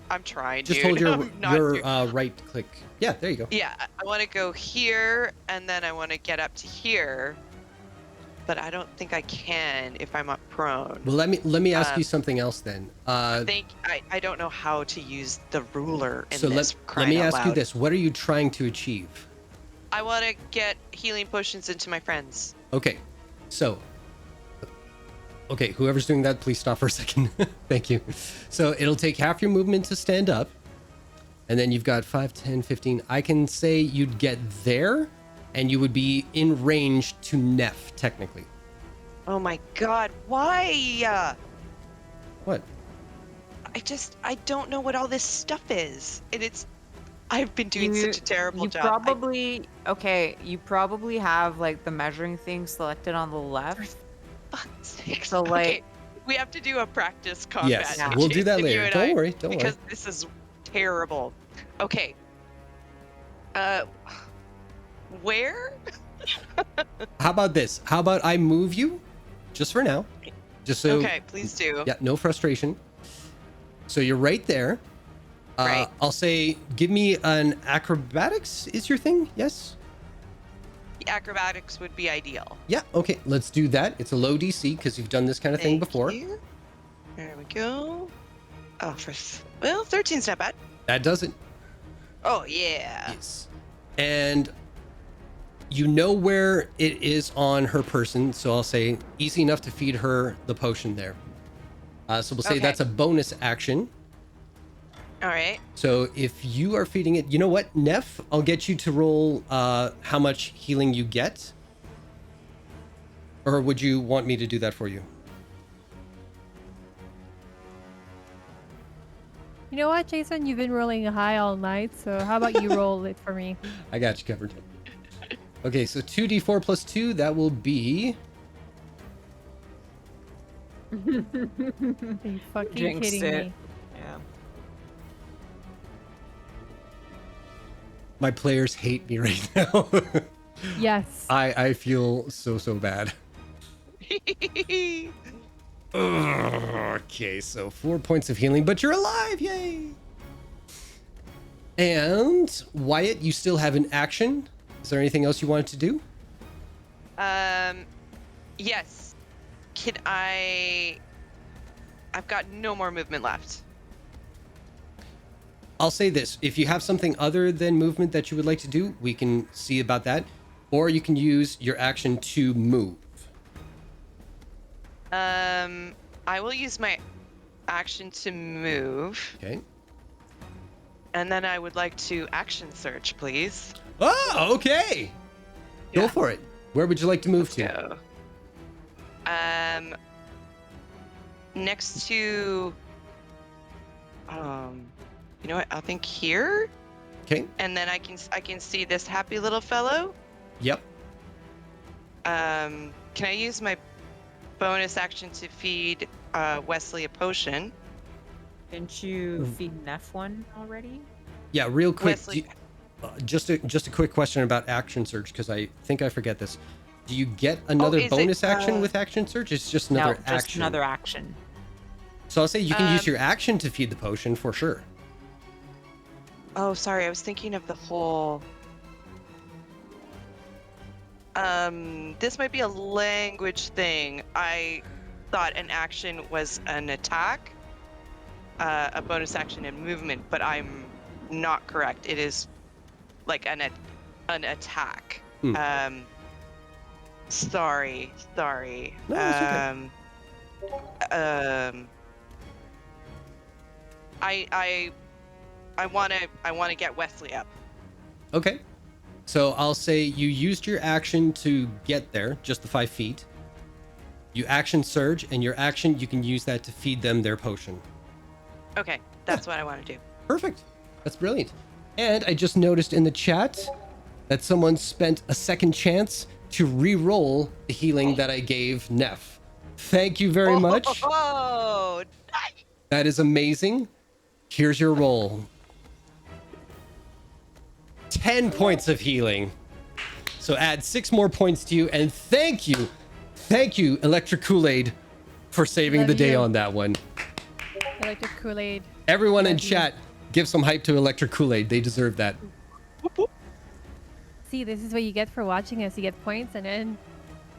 Speaker 1: Just
Speaker 5: dude.
Speaker 1: hold your
Speaker 5: I'm not
Speaker 1: right click. Yeah, there you go.
Speaker 5: Yeah, I want to go here, and then I want to get up to here, but I don't think I can if I'm up prone.
Speaker 1: Well, let me ask you something else then.
Speaker 5: I don't know how to use the ruler in
Speaker 1: So
Speaker 5: this.
Speaker 1: let me ask you
Speaker 5: loud.
Speaker 1: this: what are you trying to achieve?
Speaker 5: I want to get healing potions into my friends.
Speaker 1: Okay, so. Okay, whoever's doing that, please stop for a second. Thank you. So it'll take half your movement to stand up. And then you've got 5, 10, 15. I can say you'd get there and you would be in range to Neff, technically.
Speaker 5: Oh my god, why?
Speaker 1: What?
Speaker 5: I don't know what all this stuff is. And I've been doing such a terrible job.
Speaker 2: You probably have like the measuring thing selected on the left. So like,
Speaker 5: okay, we have to do a practice combat.
Speaker 1: Yes,
Speaker 2: Yeah.
Speaker 1: we'll do that
Speaker 5: Jason, you
Speaker 1: later.
Speaker 5: and
Speaker 1: Don't
Speaker 5: I,
Speaker 1: worry, don't
Speaker 5: because
Speaker 1: worry.
Speaker 5: this is terrible. Okay. Where?
Speaker 1: How about this? How about I move you? Just for now. Just so...
Speaker 5: Okay, please do.
Speaker 1: Yeah, no frustration. So you're right there.
Speaker 5: Right.
Speaker 1: I'll say, give me an acrobatics is your thing? Yes?
Speaker 5: Acrobatics would be ideal.
Speaker 1: Yeah, okay, let's do that. It's a low DC because you've done this kind of thing
Speaker 5: Thank
Speaker 1: before.
Speaker 5: you. There we go. Oh, 13's not bad.
Speaker 1: That does it.
Speaker 5: Oh, yeah.
Speaker 1: Yes. And you know where it is on her person, so I'll say easy enough to feed her the potion there. So we'll say
Speaker 5: Okay.
Speaker 1: that's a bonus action.
Speaker 5: All right.
Speaker 1: So if you are feeding it, you know what, Neff, I'll get you to roll how much healing you get. Or would you want me to do that for you?
Speaker 3: You know what, Jason? You've been rolling high all night, so how about you roll it for me?
Speaker 1: I got you covered. Okay, so 2d4 plus 2, that will be...
Speaker 3: Are you fucking
Speaker 2: Jinxed
Speaker 3: kidding
Speaker 2: it.
Speaker 3: me?
Speaker 2: Yeah.
Speaker 1: My players hate me right now.
Speaker 3: Yes.
Speaker 1: I feel so bad. Okay, so 4 points of healing, but you're alive, yay! And Wyatt, you still have an action. Is there anything else you wanted to do?
Speaker 5: Yes. Can I I've got no more movement left.
Speaker 1: I'll say this. If you have something other than movement that you would like to do, we can see about that. Or you can use your action to move.
Speaker 5: I will use my action to move.
Speaker 1: Okay.
Speaker 5: And then I would like to action search, please.
Speaker 1: Oh, okay. Go
Speaker 5: Yeah.
Speaker 1: for it. Where would you like to move to?
Speaker 5: Go. Next to, you know what? I think here,
Speaker 1: Okay.
Speaker 5: and then I can see this happy little fellow.
Speaker 1: Yep.
Speaker 5: Can I use my bonus action to feed Wesley a potion?
Speaker 2: Didn't you feed Neff one already?
Speaker 1: Yeah, real quick.
Speaker 5: Wesley-
Speaker 1: Just a quick question about action search, because I think I forget this. Do you get another
Speaker 5: is it,
Speaker 1: bonus action with action search? It's just another
Speaker 2: No, just
Speaker 1: action.
Speaker 2: another action.
Speaker 1: So I'll say you can use
Speaker 5: Um,
Speaker 1: your action to feed the potion for sure.
Speaker 5: Oh, sorry, I was thinking of the whole. This might be a language thing. I thought an action was an attack, a bonus action and movement, but I'm not correct. It is like an attack.
Speaker 1: Hmm.
Speaker 5: Sorry.
Speaker 1: No, it's okay.
Speaker 5: I wanna get Wesley up.
Speaker 1: Okay. So I'll say you used your action to get there, just the 5 feet. You action surge, and your action, you can use that to feed them their potion.
Speaker 5: Okay, that's what I want to do.
Speaker 1: Perfect. That's brilliant. And I just noticed in the chat that someone spent a second chance to re-roll the healing that I gave Neff. Thank you very much.
Speaker 5: Oh, nice.
Speaker 1: That is amazing. Here's your roll. 10 points of healing. So add 6 more points to you, and thank you, Electric Kool-Aid, for saving
Speaker 3: Love
Speaker 1: the day
Speaker 3: you.
Speaker 1: on that one.
Speaker 3: Electric Kool-Aid.
Speaker 1: Everyone in
Speaker 3: Love you.
Speaker 1: chat, give some hype to Electric Kool-Aid. They deserve that.
Speaker 3: See, this is what you get for watching us. You get points and then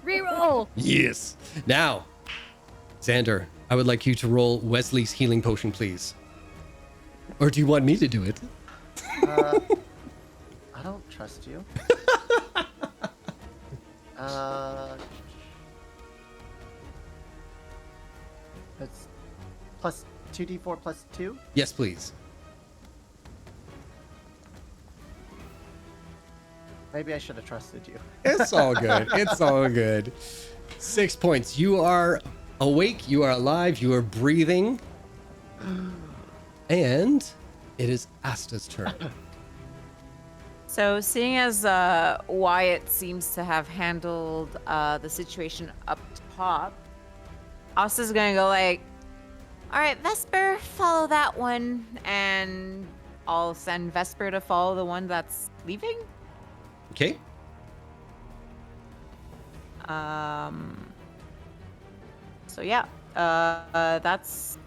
Speaker 3: reroll.
Speaker 1: Yes. Now, Xander, I would like you to roll Wesley's healing potion, please. Or do you want me to do it?
Speaker 4: I don't trust you. It's plus 2d4 plus 2.
Speaker 1: Yes, please.
Speaker 4: Maybe I should have trusted you.
Speaker 1: It's all good. It's all good. 6 points. You are awake. You are alive. You are breathing. And it is Asta's turn.
Speaker 2: So, seeing as Wyatt seems to have handled the situation up top, Asta's gonna go like, "All right, Vesper, follow that one," and I'll send Vesper to follow the one that's leaving.
Speaker 1: Okay.
Speaker 2: So yeah, that's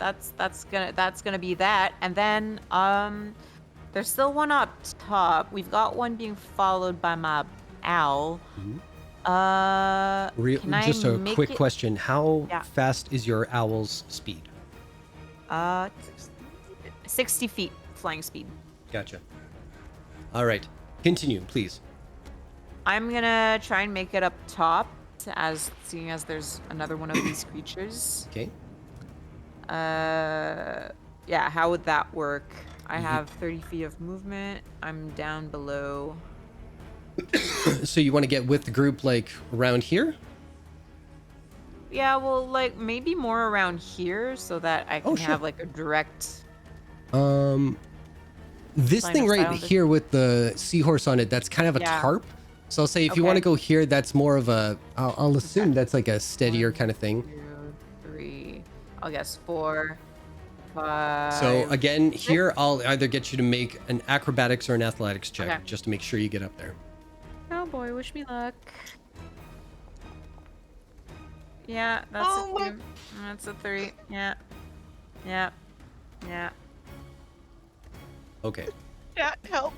Speaker 2: gonna be that, and then there's still one up top. We've got one being followed by my owl.
Speaker 1: Mhm.
Speaker 2: Can I
Speaker 1: Just a
Speaker 2: make
Speaker 1: quick
Speaker 2: it-
Speaker 1: question. How
Speaker 2: Yeah.
Speaker 1: fast is your owl's speed?
Speaker 2: 60 feet flying speed.
Speaker 1: Gotcha. All right. Continue, please.
Speaker 2: I'm gonna try and make it up top, as seeing as there's another one of these creatures.
Speaker 1: Okay.
Speaker 2: Yeah, how would that work? I have 30 feet of movement. I'm down below.
Speaker 1: So you want to get with the group like around here?
Speaker 2: Yeah, well, like maybe more around here so that I can
Speaker 1: sure.
Speaker 2: have like a direct.
Speaker 1: This
Speaker 2: Line
Speaker 1: thing
Speaker 2: of
Speaker 1: right
Speaker 2: sight on this-
Speaker 1: here with the seahorse on it, that's kind of a
Speaker 2: Yeah.
Speaker 1: tarp. So I'll say if you want to
Speaker 2: Okay.
Speaker 1: go here, that's more of a, I'll assume that's like a steadier kind of thing.
Speaker 2: 2, 3, I'll guess 4, 5.
Speaker 1: So again, here I'll either get you to make an acrobatics or an athletics check
Speaker 2: Okay.
Speaker 1: just to make sure you get up there.
Speaker 2: Oh boy, wish me luck. Yeah, that's
Speaker 5: Oh
Speaker 2: a
Speaker 5: my-
Speaker 2: 2. That's a 3. Yeah. Yeah. Yeah.
Speaker 1: Okay.
Speaker 5: Yeah, help.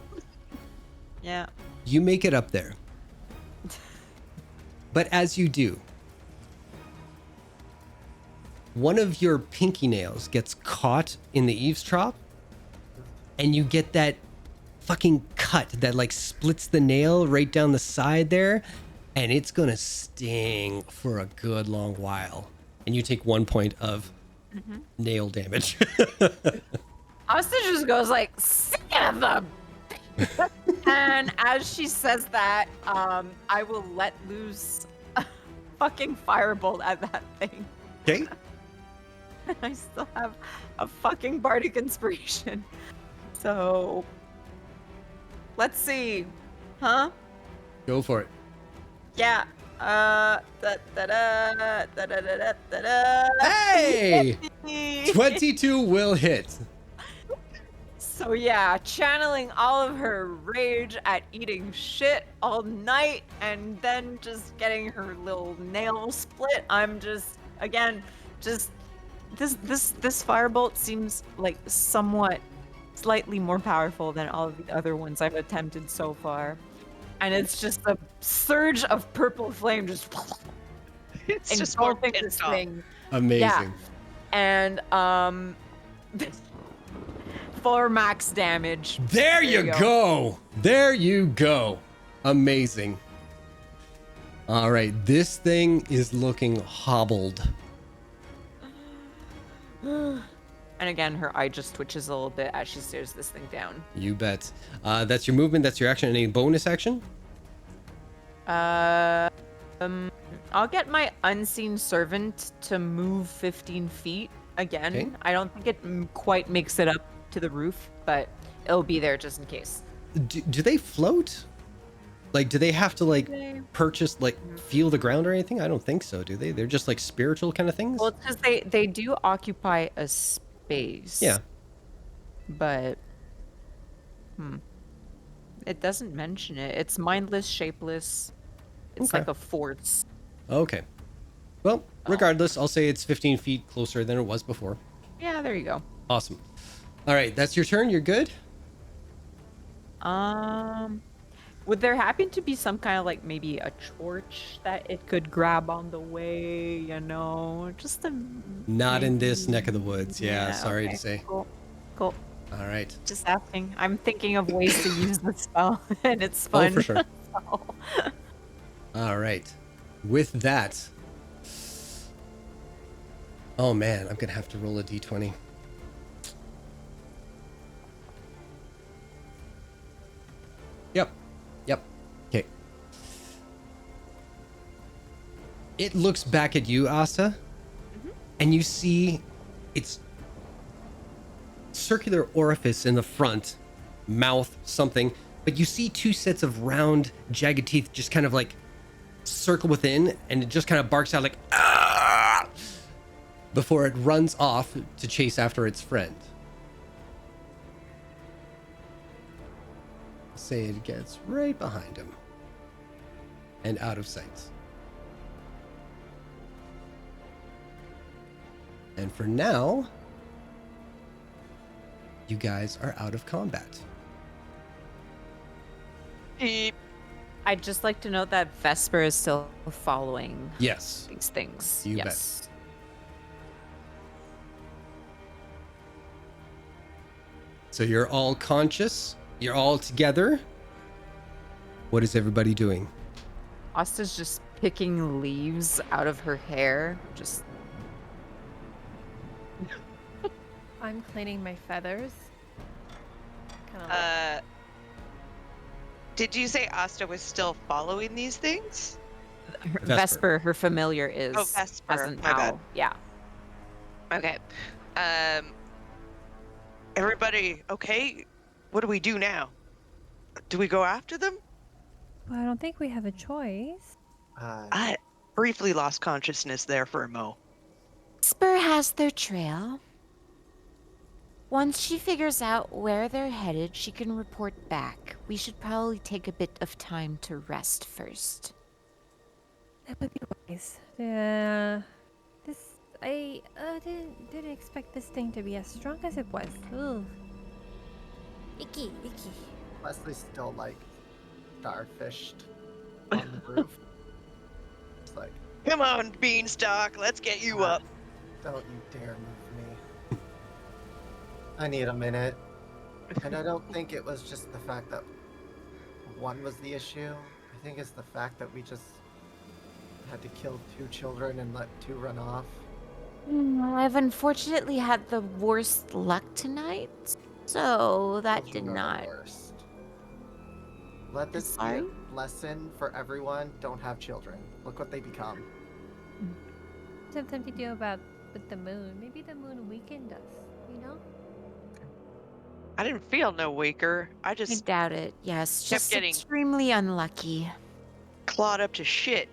Speaker 2: Yeah.
Speaker 1: You make it up there. But as you do, one of your pinky nails gets caught in the eavesdrop, and you get that fucking cut that like splits the nail right down the side there, and it's gonna sting for a good long while. And you take 1 point of nail damage.
Speaker 2: Austin just goes like, "Son of a-" and as she says that, I will let loose a fucking firebolt at that thing.
Speaker 1: Okay.
Speaker 2: I still have a fucking bardic inspiration. So let's see. Huh?
Speaker 1: Go for it.
Speaker 2: Yeah.
Speaker 1: Hey! 22 will hit.
Speaker 2: So yeah, channeling all of her rage at eating shit all night and then just getting her little nail split. I'm just again just this firebolt seems like somewhat slightly more powerful than all of the other ones I've attempted so far. And it's just a surge of purple flame just
Speaker 5: It's just more
Speaker 2: engulfing this
Speaker 5: pissed off.
Speaker 2: thing.
Speaker 1: Amazing.
Speaker 2: Yeah. And 4 max damage.
Speaker 1: There you go. There you go. Amazing. All right, this thing is looking hobbled.
Speaker 2: And again, her eye just twitches a little bit as she stares this thing down.
Speaker 1: You bet. That's your movement. That's your action. Any bonus action?
Speaker 2: I'll get my unseen servant to move 15 feet again.
Speaker 1: Okay.
Speaker 2: I don't think it quite makes it up to the roof, but it'll be there just in case.
Speaker 1: Do they float? Like, do they have to like purchase, like feel the ground or anything? I don't think so. Do they? They're just like spiritual kind of things.
Speaker 2: Well, it's because they do occupy a space.
Speaker 1: Yeah.
Speaker 2: But it doesn't mention it. It's mindless, shapeless. It's
Speaker 1: Okay.
Speaker 2: like a force.
Speaker 1: Okay. Well, regardless, I'll say it's 15 feet closer than it was before.
Speaker 2: Yeah, there you go.
Speaker 1: Awesome. All right, that's your turn. You're good.
Speaker 2: Would there happen to be some kind of like maybe a torch that it could grab on the way, you know? Just a
Speaker 1: Not in this neck of the woods. Yeah, sorry
Speaker 2: okay,
Speaker 1: to say.
Speaker 2: Cool. Cool.
Speaker 1: All right.
Speaker 2: Just asking. I'm thinking of ways to use the spell and it's fun.
Speaker 1: Oh, for sure.
Speaker 2: So-
Speaker 1: All right. With that. Oh man, I'm gonna have to roll a d20. Yep. Yep. Okay. It looks back at you, Asta, and you see its circular orifice in the front, mouth, something, but you see 2 sets of round, jagged teeth just kind of like circle within, and it just kind of barks out like, "Ah!" before it runs off to chase after its friend. Say it gets right behind him and out of sight. And for now, you guys are out of combat.
Speaker 5: Beep.
Speaker 2: I'd just like to note that Vesper is still following
Speaker 1: Yes.
Speaker 2: these things.
Speaker 1: You bet.
Speaker 2: yes.
Speaker 1: So you're all conscious. You're all together. What is everybody doing?
Speaker 2: Asta's just picking leaves out of her hair. Just
Speaker 3: I'm cleaning my feathers. Kind of
Speaker 5: Did you say Asta was still following these things?
Speaker 2: Vesper, her familiar, is.
Speaker 5: Oh, Vesper,
Speaker 2: Hasn't
Speaker 5: my bad.
Speaker 2: now. Yeah.
Speaker 5: Okay. Everybody okay? What do we do now? Do we go after them?
Speaker 3: well, I don't think we have a choice.
Speaker 5: I briefly lost consciousness there for a mo.
Speaker 8: Spur has their trail. Once she figures out where they're headed, she can report back. We should probably take a bit of time to rest first.
Speaker 3: That would be wise. I didn't expect this thing to be as strong as it was. Ugh. Icky.
Speaker 4: Leslie's still like starfished on the roof. It's like,
Speaker 5: Come on, Beanstalk, let's get you up.
Speaker 4: Don't you dare move me. I need a minute. And I don't think it was just the fact that one was the issue. I think it's the fact that we just had to kill 2 children and let 2 run off.
Speaker 8: I've unfortunately had the worst luck tonight, so that did
Speaker 4: Children are
Speaker 8: not.
Speaker 4: the worst. Let this be
Speaker 8: Sorry?
Speaker 4: a lesson for everyone. Don't have children. Look what they become.
Speaker 3: Something to do about with the moon. Maybe the moon weakened us, you know?
Speaker 5: I didn't feel no weaker. I
Speaker 8: I
Speaker 5: just
Speaker 8: doubt it. Yes,
Speaker 5: kept
Speaker 8: just
Speaker 5: getting
Speaker 8: extremely unlucky.
Speaker 5: clawed up to shit.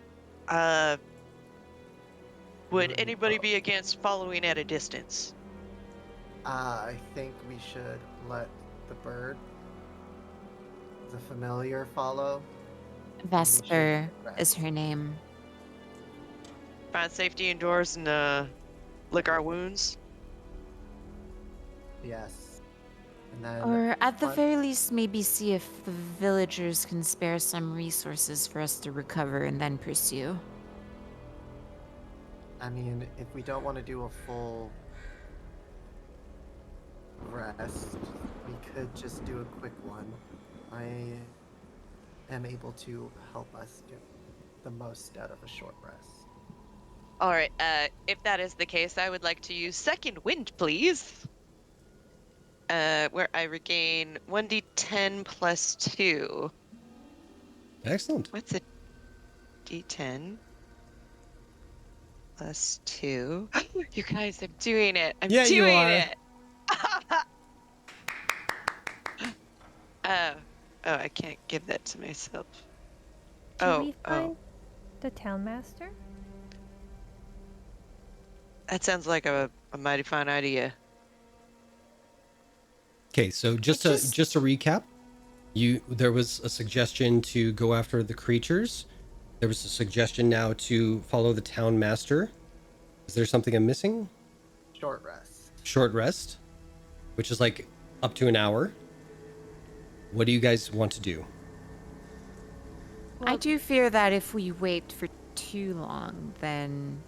Speaker 5: Would
Speaker 4: Really
Speaker 5: anybody
Speaker 4: close.
Speaker 5: be against following at a distance?
Speaker 4: I think we should let the bird, the familiar, follow.
Speaker 8: Vesper is
Speaker 4: rest.
Speaker 8: her name.
Speaker 5: Find safety indoors and lick our wounds?
Speaker 4: Yes. And then
Speaker 8: Or at the
Speaker 4: once-
Speaker 8: very least, maybe see if the villagers can spare some resources for us to recover and then pursue.
Speaker 4: I mean, if we don't want to do a full rest, we could just do a quick one. I am able to help us get the most out of a short rest.
Speaker 5: All right. If that is the case, I would like to use second wind, please. Where I regain 1d10 plus 2.
Speaker 1: Excellent.
Speaker 5: What's a d10 plus 2? You guys, I'm doing it. I'm
Speaker 1: Yeah, you
Speaker 5: doing
Speaker 1: are.
Speaker 5: it. Oh, I can't give that to myself.
Speaker 3: Should we
Speaker 5: Oh,
Speaker 3: find the town master?
Speaker 5: that sounds like a mighty fine idea.
Speaker 1: Okay, so just to recap, there was a suggestion to go after the creatures. There was a suggestion now to follow the town master. Is there something I'm missing?
Speaker 4: Short rest.
Speaker 1: Short rest, which is like up to an hour. What do you guys want to do?
Speaker 8: I do fear that if we wait for too long, then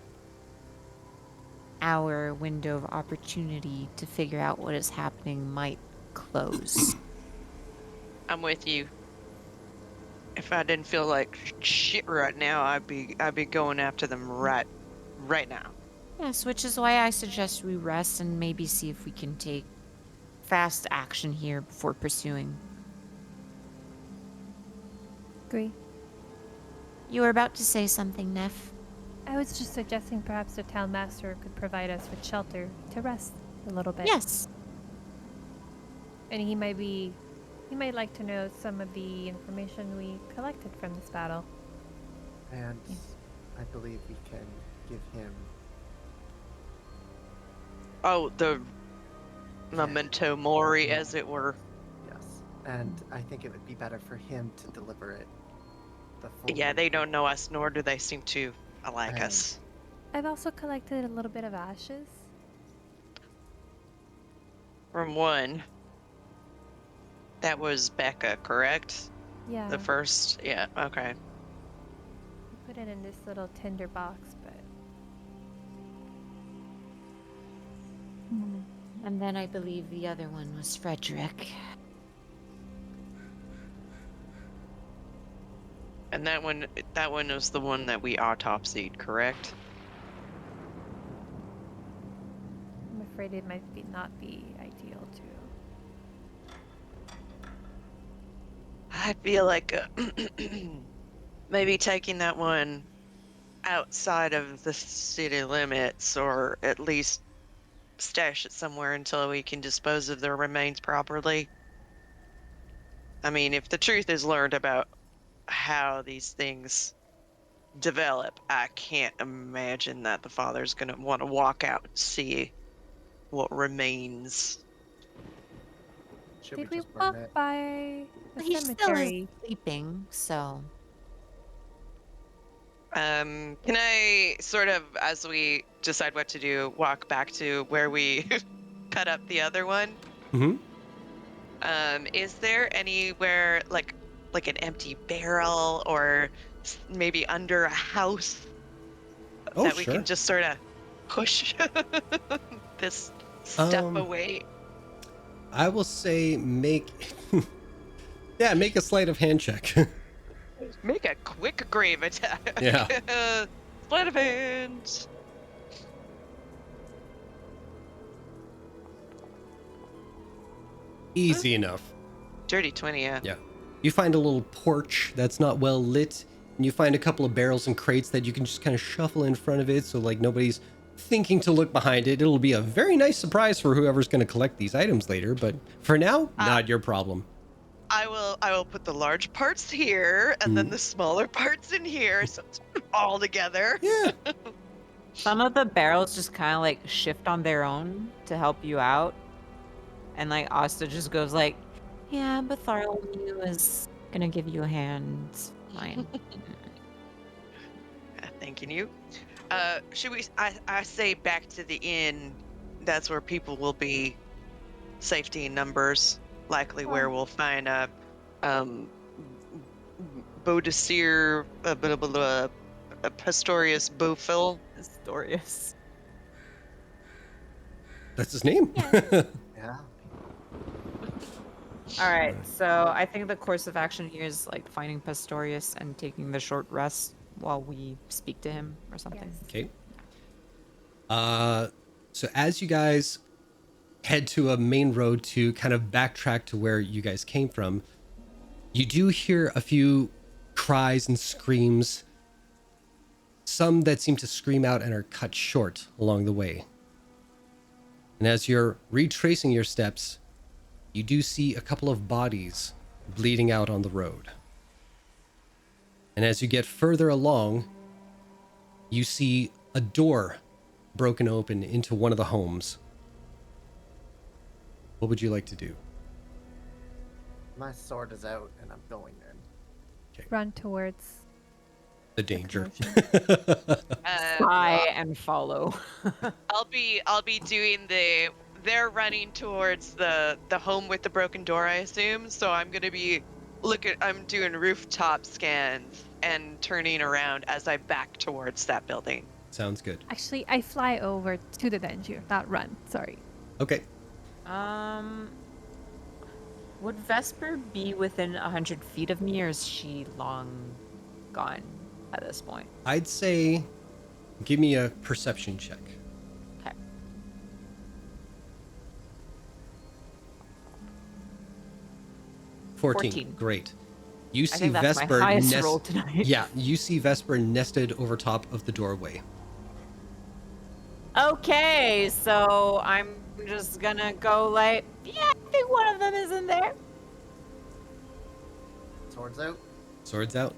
Speaker 8: our window of opportunity to figure out what is happening might close.
Speaker 5: I'm with you. If I didn't feel like shit right now, I'd be going after them right now.
Speaker 8: Yes, which is why I suggest we rest and maybe see if we can take fast action here before pursuing.
Speaker 3: Agree.
Speaker 8: You were about to say something, Neff.
Speaker 3: I was just suggesting perhaps the town master could provide us with shelter to rest a little bit.
Speaker 8: Yes.
Speaker 3: And he might like to know some of the information we collected from this battle.
Speaker 4: And I believe we can give him
Speaker 5: Oh, the memento mori, as it were.
Speaker 4: yes. And I think it would be better for him to deliver it. The full
Speaker 5: Yeah, they don't know us, nor do they seem to like
Speaker 4: And-
Speaker 5: us.
Speaker 3: I've also collected a little bit of ashes.
Speaker 5: From one. That was Becca, correct?
Speaker 3: Yeah.
Speaker 5: The first? Yeah, okay.
Speaker 3: I put it in this little tinder box, but
Speaker 8: And then I believe the other one was Frederick.
Speaker 5: And that one was the one that we autopsied, correct?
Speaker 3: I'm afraid it might not be ideal to.
Speaker 5: I feel like maybe taking that one outside of the city limits, or at least stash it somewhere until we can dispose of the remains properly. I mean, if the truth is learned about how these things develop, I can't imagine that the father's going to want to walk out and see what remains.
Speaker 4: Should
Speaker 3: Did
Speaker 4: we
Speaker 3: we
Speaker 4: just burn
Speaker 3: walk
Speaker 4: it?
Speaker 3: by a
Speaker 8: He still is
Speaker 3: cemetery?
Speaker 8: sleeping, so.
Speaker 5: Can I sort of, as we decide what to do, walk back to where we cut up the other one?
Speaker 1: Mm-hmm.
Speaker 5: Is there anywhere like an empty barrel, or maybe under a house
Speaker 1: Oh,
Speaker 5: that we
Speaker 1: sure.
Speaker 5: can just sort of push this step away?
Speaker 1: I will say make yeah, make a sleight of hand check.
Speaker 5: Make a quick grave attack.
Speaker 1: Yeah.
Speaker 5: Sleight of hand.
Speaker 1: Easy enough.
Speaker 5: Dirty 20, yeah.
Speaker 1: Yeah. You find a little porch that's not well lit, and you find a couple of barrels and crates that you can just kind of shuffle in front of it so like nobody's thinking to look behind it. It'll be a very nice surprise for whoever's going to collect these items later, but for now, not your problem.
Speaker 5: I will put the large parts here and then the smaller parts in here so it's all together.
Speaker 1: Yeah.
Speaker 2: Some of the barrels just kind of like shift on their own to help you out. And like Asta just goes like, yeah, Bartholomew is gonna give you a hand. It's fine.
Speaker 5: Thanking you. Should we? I say back to the inn. That's where people will be. Safety in numbers, likely where we'll find a Bodicir, a Pastorius Bofil.
Speaker 2: Pastorius.
Speaker 1: That's his name.
Speaker 4: Yeah.
Speaker 2: All right, so I think the course of action here is like finding Pastorius and taking the short rest while we speak to him or something.
Speaker 1: Okay. So as you guys head to a main road to kind of backtrack to where you guys came from, you do hear a few cries and screams, some that seem to scream out and are cut short along the way. And as you're retracing your steps, you do see a couple of bodies bleeding out on the road. And as you get further along, you see a door broken open into one of the homes. What would you like to do?
Speaker 4: My sword is out and I'm going in.
Speaker 3: Run towards
Speaker 1: The danger.
Speaker 2: Spy and follow.
Speaker 5: I'll be doing they're running towards the home with the broken door, I assume. So I'm gonna be I'm doing rooftop scans and turning around as I back towards that building.
Speaker 1: Sounds good.
Speaker 3: Actually, I fly over to the danger, not run. Sorry.
Speaker 1: Okay.
Speaker 2: Would Vesper be within 100 feet of me, or is she long gone at this point?
Speaker 1: I'd say give me a perception check.
Speaker 2: Okay.
Speaker 1: Fourteen. Great. You
Speaker 2: I
Speaker 1: see
Speaker 2: think that's
Speaker 1: Vesper
Speaker 2: my highest roll tonight.
Speaker 1: Yeah, you see Vesper nested over top of the doorway.
Speaker 2: Okay, so I'm just gonna go like, yeah, I think one of them is in there.
Speaker 4: Swords out.
Speaker 1: Swords out.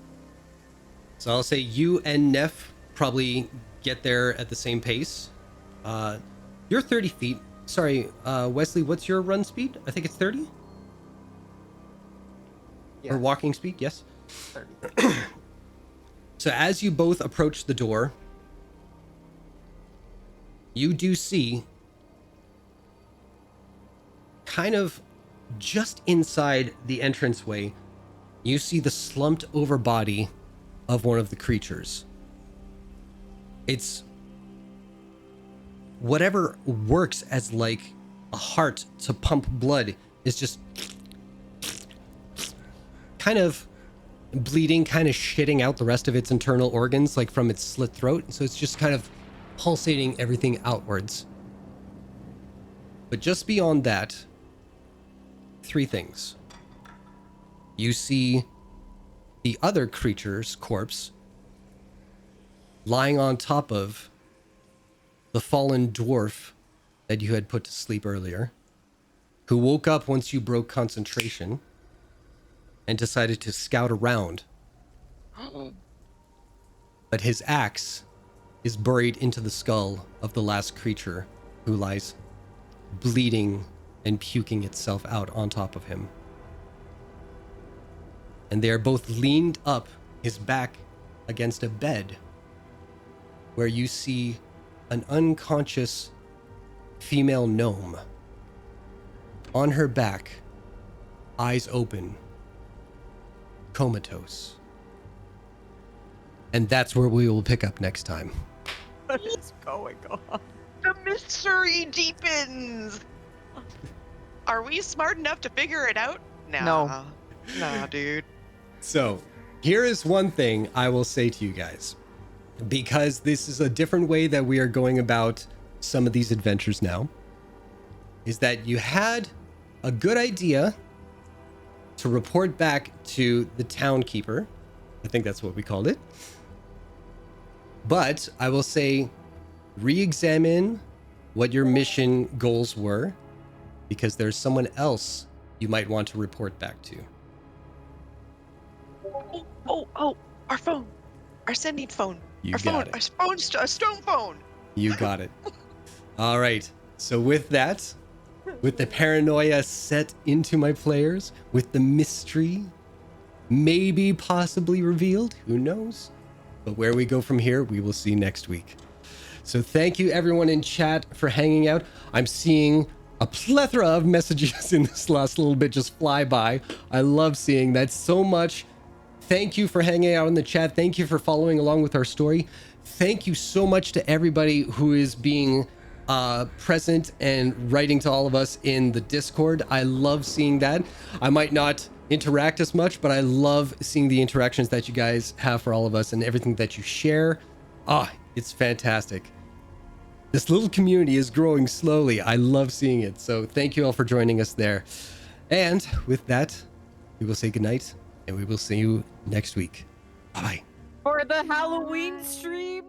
Speaker 1: So I'll say you and Neff probably get there at the same pace. You're 30 feet. Sorry, Wesley, what's your run speed? I think it's 30?
Speaker 4: Yeah.
Speaker 1: Or walking speed, yes.
Speaker 4: 30.
Speaker 1: So as you both approach the door, you do see kind of just inside the entranceway, you see the slumped over body of one of the creatures. It's whatever works as like a heart to pump blood is just kind of bleeding, kind of shitting out the rest of its internal organs, like from its slit throat. So it's just kind of pulsating everything outwards. But just beyond that, three things. You see the other creature's corpse lying on top of the fallen dwarf that you had put to sleep earlier, who woke up once you broke concentration and decided to scout around. But his axe is buried into the skull of the last creature who lies bleeding and puking itself out on top of him. And they are both leaned up, his back against a bed, where you see an unconscious female gnome on her back, eyes open, comatose. And that's where we will pick up next time.
Speaker 2: What is going on?
Speaker 5: The mystery deepens. Are we smart enough to figure it out?
Speaker 2: No.
Speaker 5: Nah, dude.
Speaker 1: So, here is one thing I will say to you guys. Because this is a different way that we are going about some of these adventures now, is that you had a good idea to report back to the town keeper. I think that's what we called it. But I will say, re-examine what your mission goals were, because there's someone else you might want to report back to.
Speaker 5: Oh, our phone. Our sending phone.
Speaker 1: You
Speaker 5: Our
Speaker 1: got
Speaker 5: phone.
Speaker 1: it.
Speaker 5: Our stone phone.
Speaker 1: You got it. All right. So with that, with the paranoia set into my players, with the mystery maybe possibly revealed, who knows? But where we go from here, we will see next week. So thank you everyone in chat for hanging out. I'm seeing a plethora of messages in this last little bit just fly by. I love seeing that so much. Thank you for hanging out in the chat. Thank you for following along with our story. Thank you so much to everybody who is being present and writing to all of us in the Discord. I love seeing that. I might not interact as much, but I love seeing the interactions that you guys have for all of us and everything that you share. It's fantastic. This little community is growing slowly. I love seeing it. So thank you all for joining us there. And with that, we will say goodnight and we will see you next week. Bye-bye.
Speaker 2: For the Halloween stream.